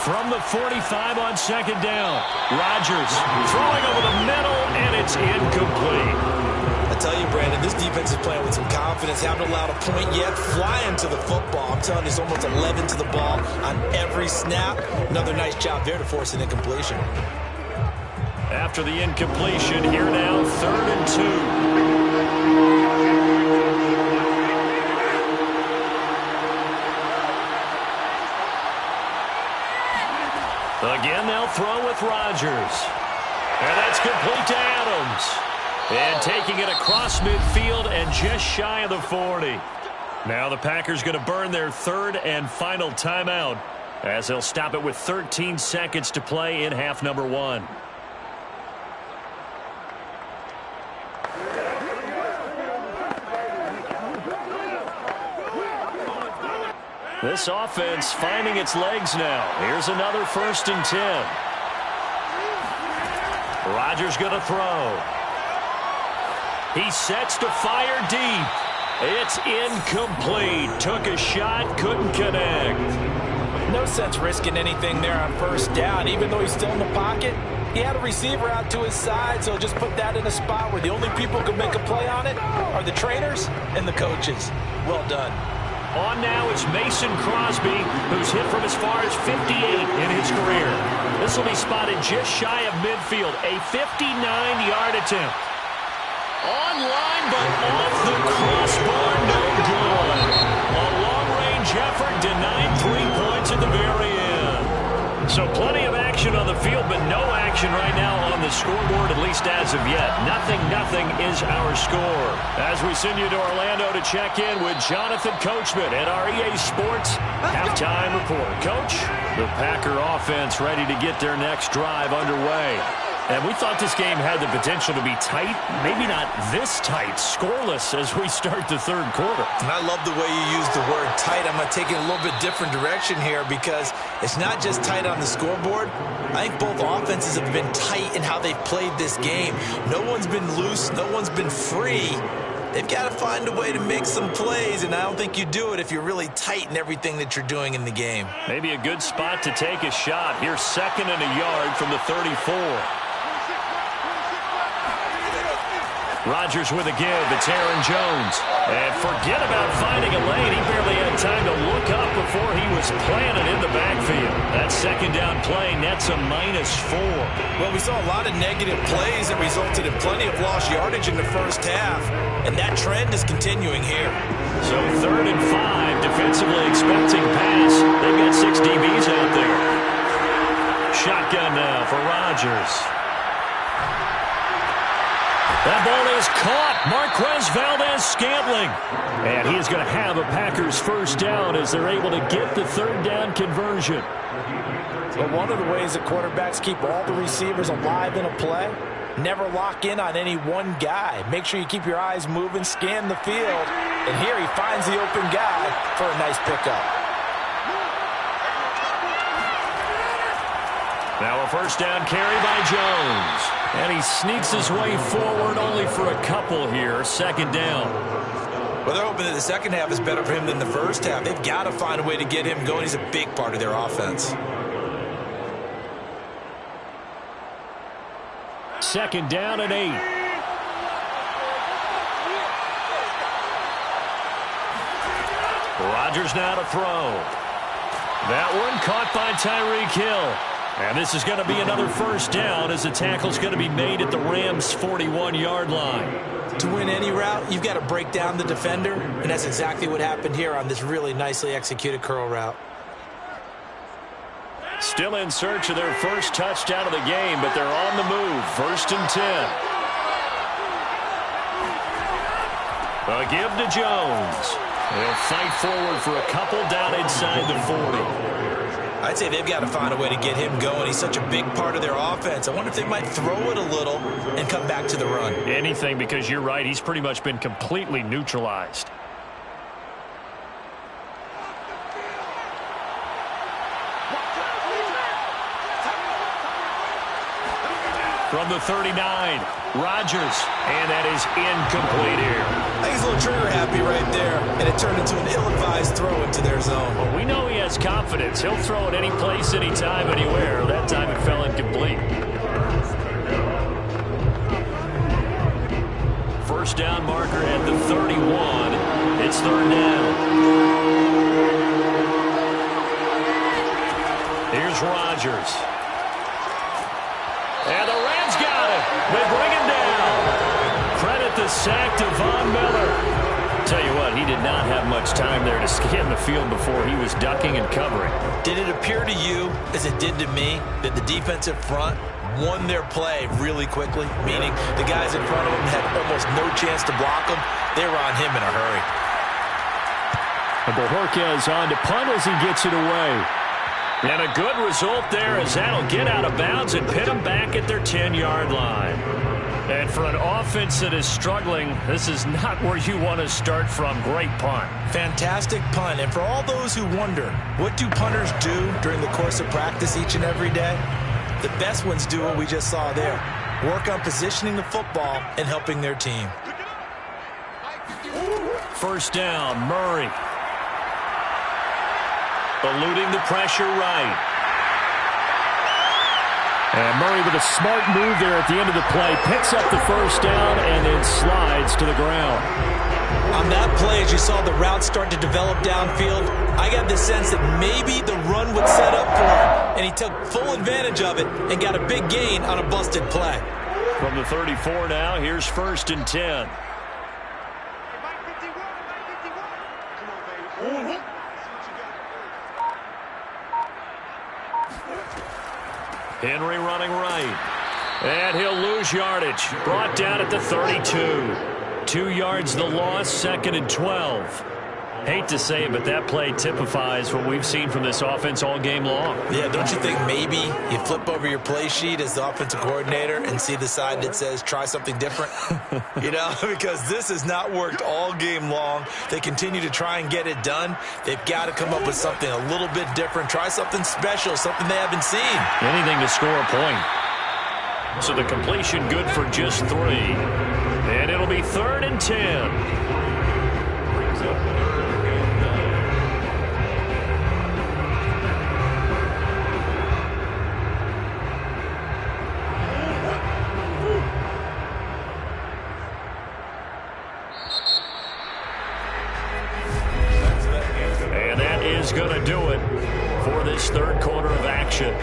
From the 45 on 2nd down. Rodgers throwing over the middle, and it's incomplete. I tell you, Brandon, this defense is playing with some confidence. Haven't allowed a point yet. Flying to the football. I'm telling you, it's almost 11 to the ball on every snap. Another nice job there to force an incompletion. After the incompletion, here now, 3rd and 2. Again, they'll throw with Rodgers. And that's complete to Adams. And taking it across midfield and just shy of the 40. Now the Packers going to burn their 3rd and final timeout as they'll stop it with 13 seconds to play in half number 1. This offense finding its legs now. Here's another 1st and 10. Rodgers going to throw. He sets to fire deep. It's incomplete. Took a shot, couldn't connect. No sense risking anything there on 1st down. Even though he's still in the pocket, he had a receiver out to his side, so just put that in a spot where the only people who can make a play on it are the trainers and the coaches. Well done. On now is Mason Crosby, who's hit from as far as 58 in his career. This will be spotted just shy of midfield. A 59-yard attempt. On line, but off the crossbar, no good. A long-range effort denied 3 points at the very end. So plenty of action on the field, but no action right now on the scoreboard, at least as of yet. Nothing is our score. As we send you to Orlando to check in with Jonathan Coachman at our EA Sports Halftime Report. Coach, the Packer offense ready to get their next drive underway. And we thought this game had the potential to be tight, maybe not this tight, scoreless as we start the 3rd quarter. And I love the way you use the word tight. I'm going to take it a little bit different direction here because it's not just tight on the scoreboard. I think both offenses have been tight in how they've played this game. No one's been loose. No one's been free. They've got to find a way to make some plays, and I don't think you do it if you're really tight in everything that you're doing in the game. Maybe a good spot to take a shot. Here's 2nd and a yard from the 34. Rodgers with a give. It's Aaron Jones. And forget about finding a lane. He barely had time to look up before he was planted in the backfield. That 2nd down play nets a -4. Well, we saw a lot of negative plays that resulted in plenty of lost yardage in the first half, and that trend is continuing here. So 3rd and 5, defensively expecting pass. They've got 6 DBs out there. Shotgun now for Rodgers. That ball is caught. Marquez Valdez-Scantling. And he is going to have a Packers first down as they're able to get the 3rd down conversion. But one of the ways that quarterbacks keep all the receivers alive in a play, never lock in on any one guy. Make sure you keep your eyes moving, scan the field. And here he finds the open guy for a nice pickup. Now a first down carry by Jones. And he sneaks his way forward only for a couple here. 2nd down. Well, they're hoping that the second half is better for him than the first half. They've got to find a way to get him going. He's a big part of their offense. 2nd down and 8. Rodgers now to throw. That one caught by Tyreek Hill. And this is going to be another first down as the tackle's going to be made at the Rams' 41-yard line. To win any route, you've got to break down the defender, and that's exactly what happened here on this really nicely executed curl route. Still in search of their first touchdown of the game, but they're on the move. 1st and 10. A give to Jones. They'll fight forward for a couple down inside the 40. I'd say they've got to find a way to get him going. He's such a big part of their offense. I wonder if they might throw it a little and come back to the run. Anything, because you're right. He's pretty much been completely neutralized. From the 39, Rodgers, and that is incomplete here. I think he's a little trigger happy right there, and it turned into an ill-advised throw into their zone. Well, we know he has confidence. He'll throw it any place, anytime, anywhere. That time it fell incomplete. First down marker at the 31. It's 3rd down. Here's Rodgers. And the Rams got it. They bring him down. Credit the sack to Von Miller. Tell you what, he did not have much time there to scan the field before he was ducking and covering. Did it appear to you, as it did to me, that the defensive front won their play really quickly? Meaning the guys in front of them had almost no chance to block him. They were on him in a hurry. And Bojorquez on to punt as he gets it away. And a good result there as that'll get out of bounds and pin them back at their 10-yard line. And for an offense that is struggling, this is not where you want to start from. Great punt. Fantastic punt. And for all those who wonder, what do punters do during the course of practice each and every day? The best ones do what we just saw there. Work on positioning the football and helping their team. First down, Murray. Eluding the pressure right. And Murray with a smart move there at the end of the play. Picks up the first down and then slides to the ground. On that play, as you saw the route start to develop downfield, I got the sense that maybe the run would set up for him. And he took full advantage of it and got a big gain on a busted play. From the 34 now, here's 1st and 10. Henry running right. And he'll lose yardage. Brought down at the 32. 2 yards the loss, 2nd and 12. Hate to say it, but that play typifies what we've seen from this offense all game long. Yeah, don't you think maybe you flip over your play sheet as the offensive coordinator and see the side that says try something different? You know, because this has not worked all game long. They continue to try and get it done. They've got to come up with something a little bit different. Try something special, something they haven't seen. Anything to score a point. So the completion good for just 3. And it'll be 3rd and 10. Going to do it for this 3rd quarter of action.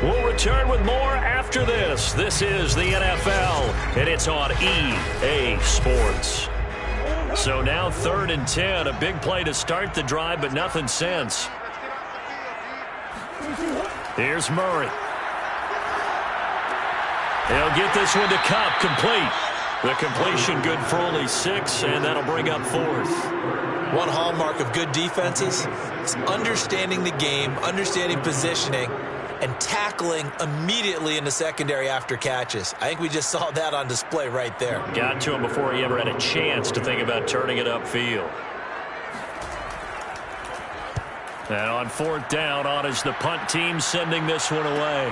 We'll return with more after this. This is the NFL, and it's on EA Sports. So now 3rd and 10. A big play to start the drive, but nothing since. Here's Murray. He'll get this one to Kupp, complete. The completion good for only 6, and that'll bring up 4th. One hallmark of good defenses is understanding the game, understanding positioning, and tackling immediately in the secondary after catches. I think we just saw that on display right there. Got to him before he ever had a chance to think about turning it upfield. And on 4th down, on is the punt team sending this one away.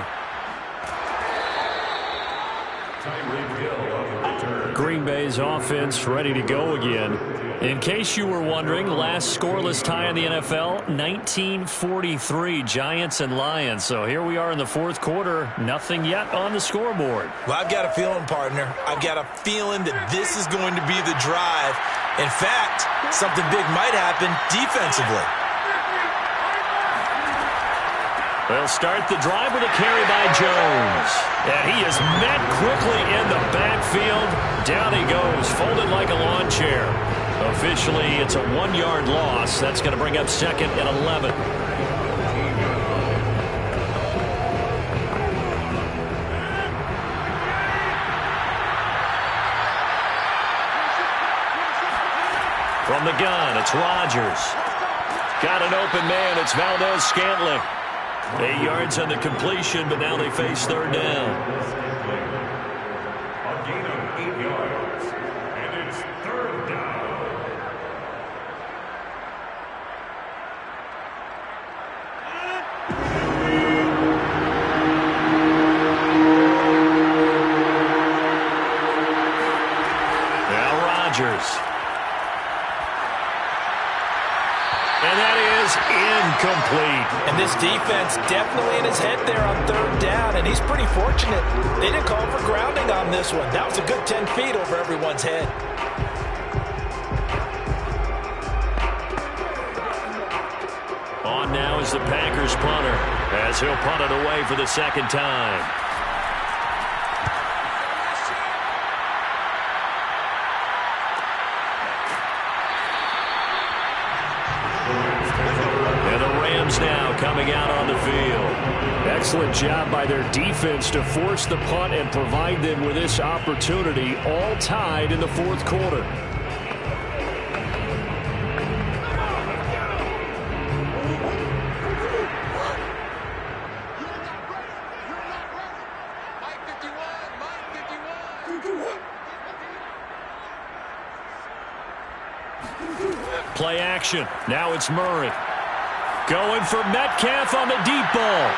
Green Bay's offense ready to go again. In case you were wondering, last scoreless tie in the NFL, 1943, Giants and Lions. So here we are in the 4th quarter, nothing yet on the scoreboard. Well, I've got a feeling, partner. I've got a feeling that this is going to be the drive. In fact, something big might happen defensively. They'll start the drive with a carry by Jones. And he is met quickly in the backfield. Down he goes, folded like a lawn chair. Officially, it's a 1-yard loss. That's going to bring up 2nd and 11. From the gun, it's Rodgers. Got an open man. It's Valdez-Scantling. 8 yards on the completion, but now they face 3rd down. A gain of 8 yards, and it's 3rd down. Now Rodgers. And that is incomplete. And this defense definitely in his head there on 3rd down, and he's pretty fortunate. They didn't call for grounding on this one. That was a good 10 feet over everyone's head. On now is the Packers punter, as he'll punt it away for the 2nd time. Now coming out on the field. Excellent job by their defense to force the punt and provide them with this opportunity, all tied in the 4th quarter. Play action. Now it's Murray. Going for Metcalf on the deep ball.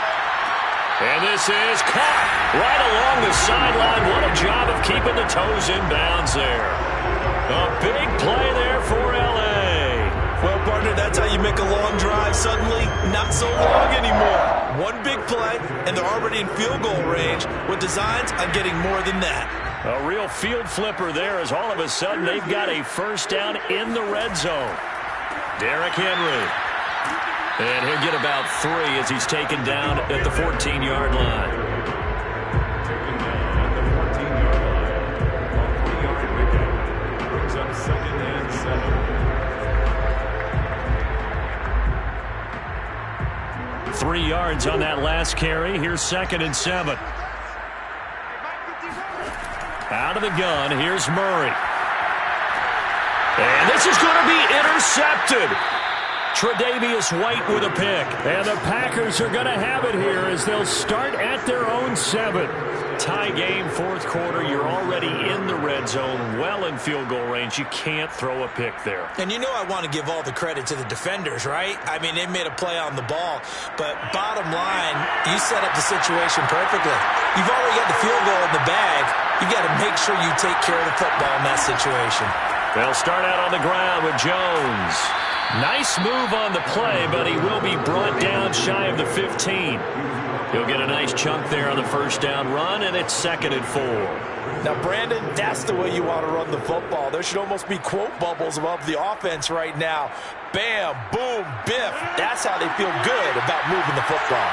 And this is caught right along the sideline. What a job of keeping the toes in bounds there. A big play there for L.A. Well, partner, that's how you make a long drive suddenly not so long anymore. One big play, and they're already in field goal range with designs on getting more than that. A real field flipper there as all of a sudden they've got a 1st down in the red zone. Derrick Henry. And he'll get about 3 as he's taken down at the 14-yard line. Taken down at the 14-yard line. A 3-yard pickup brings up 2nd and 7. 3 yards on that last carry. Here's 2nd and 7. Out of the gun, here's Murray. And this is going to be intercepted. Tre'Davious White with a pick. And the Packers are going to have it here as they'll start at their own 7. Tie game, 4th quarter. You're already in the red zone, well in field goal range. You can't throw a pick there. And you know I want to give all the credit to the defenders, right? I mean, they made a play on the ball. But bottom line, you set up the situation perfectly. You've already got the field goal in the bag. You've got to make sure you take care of the football in that situation. They'll start out on the ground with Jones. Nice move on the play, but he will be brought down shy of the 15. He'll get a nice chunk there on the 1st down run, and it's 2nd and 4. Now, Brandon, that's the way you want to run the football. There should almost be quote bubbles above the offense right now. Bam, boom, biff. That's how they feel good about moving the football.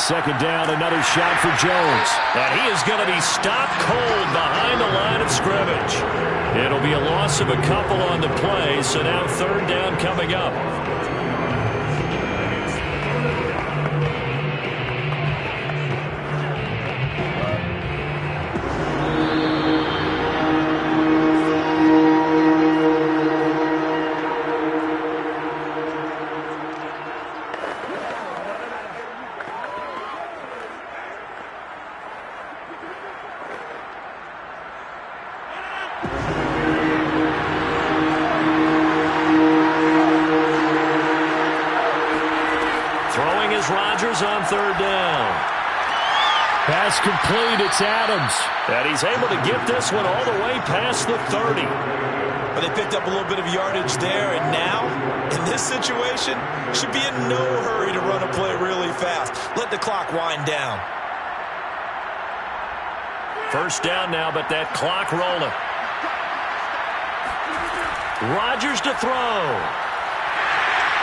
second down, another shot for Jones. And he is going to be stopped cold behind the line of scrimmage. It'll be a loss of a couple on the play, so now third down coming up. On third down. Pass complete. It's Adams. And he's able to get this one all the way past the 30. But they picked up a little bit of yardage there, and now, in this situation, should be in no hurry to run a play really fast. Let the clock wind down. First down now, but that clock rolling. Rodgers to throw.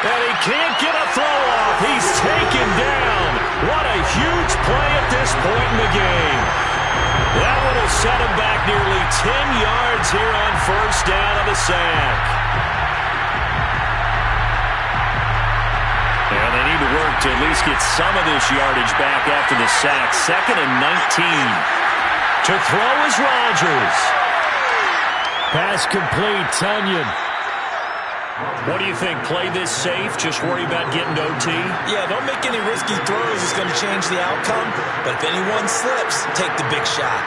And he can't get a throw off. He's taken down. What a huge play at this point in the game. That one will set him back nearly 10 yards here on first down of the sack. And they need to work to at least get some of this yardage back after the sack. 2nd and 19. To throw is Rodgers. Pass complete. Tunyon. What do you think? Play this safe? Just worry about getting to OT? Yeah, don't make any risky throws. It's going to change the outcome. But if anyone slips, take the big shot.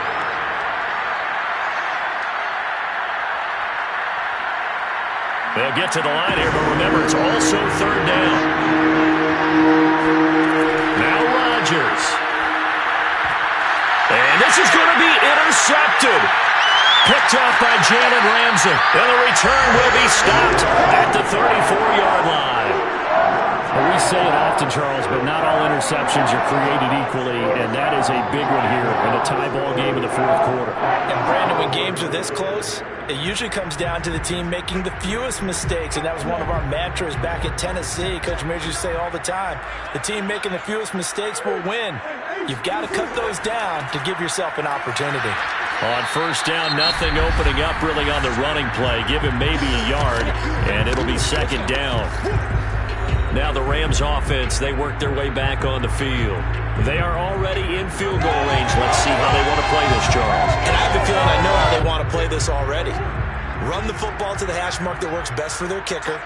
They'll get to the line here, but remember, it's also third down. Now Rodgers. And this is going to be intercepted. Picked off by Jalen Ramsey. And the return will be stopped at the 34-yard line. Well, we say it often, Charles, but not all interceptions are created equally, and that is a big one here in a tie ball game in the fourth quarter. And, Brandon, when games are this close, it usually comes down to the team making the fewest mistakes, and that was one of our mantras back at Tennessee. Coach Mears used to say all the time, the team making the fewest mistakes will win. You've got to cut those down to give yourself an opportunity. On first down, nothing opening up really on the running play. Give him maybe a yard, and it'll be second down. Now the Rams offense, they work their way back on the field. They are already in field goal range. Let's see how they want to play this, Charles. And I have a feeling I know how they want to play this already. Run the football to the hash mark that works best for their kicker.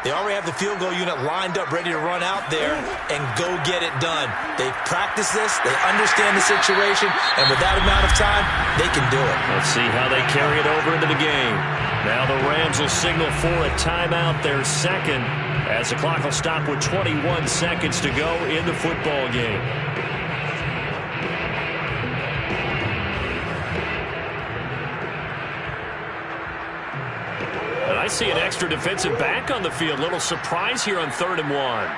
They already have the field goal unit lined up, ready to run out there and go get it done. They've practiced this. They understand the situation. And with that amount of time, they can do it. Let's see how they carry it over into the game. Now the Rams will signal for a timeout, their second, as the clock will stop with 21 seconds to go in the football game. And I see an extra defensive back on the field. Little surprise here on 3rd and 1.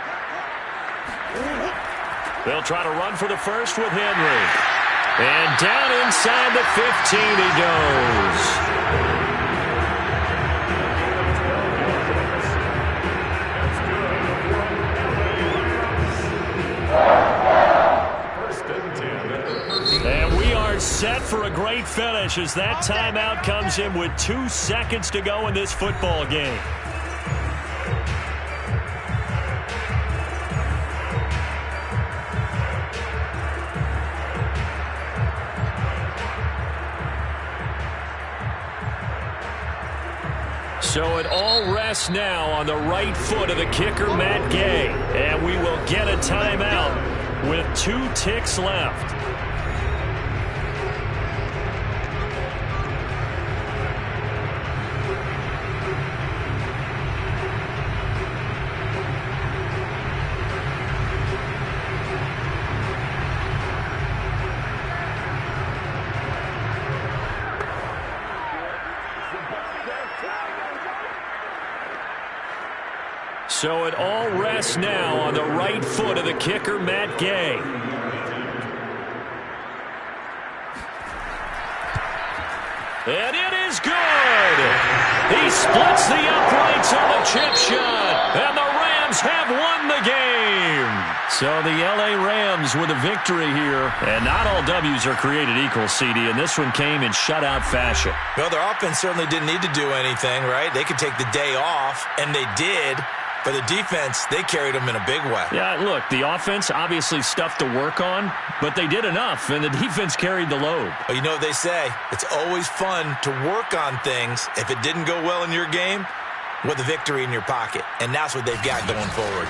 They'll try to run for the first with Henry. And down inside the 15 he goes. And we are set for a great finish as that timeout comes in with 2 seconds to go in this football game. So it all rests now on the right foot of the kicker, Matt Gay. And we will get a timeout with 2 ticks left. So it all rests now on the right foot of the kicker, Matt Gay. And it is good. He splits the uprights on the chip shot. And the Rams Rams have won the game. So the L.A. Rams with a victory here. And not all W's are created equal, CD, and this one came in shutout fashion. Well, their offense certainly didn't need to do anything, right? They could take the day off, and they did. But the defense, they carried them in a big way. Yeah, look, the offense, obviously stuff to work on, but they did enough, and the defense carried the load. But you know what they say, it's always fun to work on things. If it didn't go well in your game, with a victory in your pocket. And that's what they've got going forward.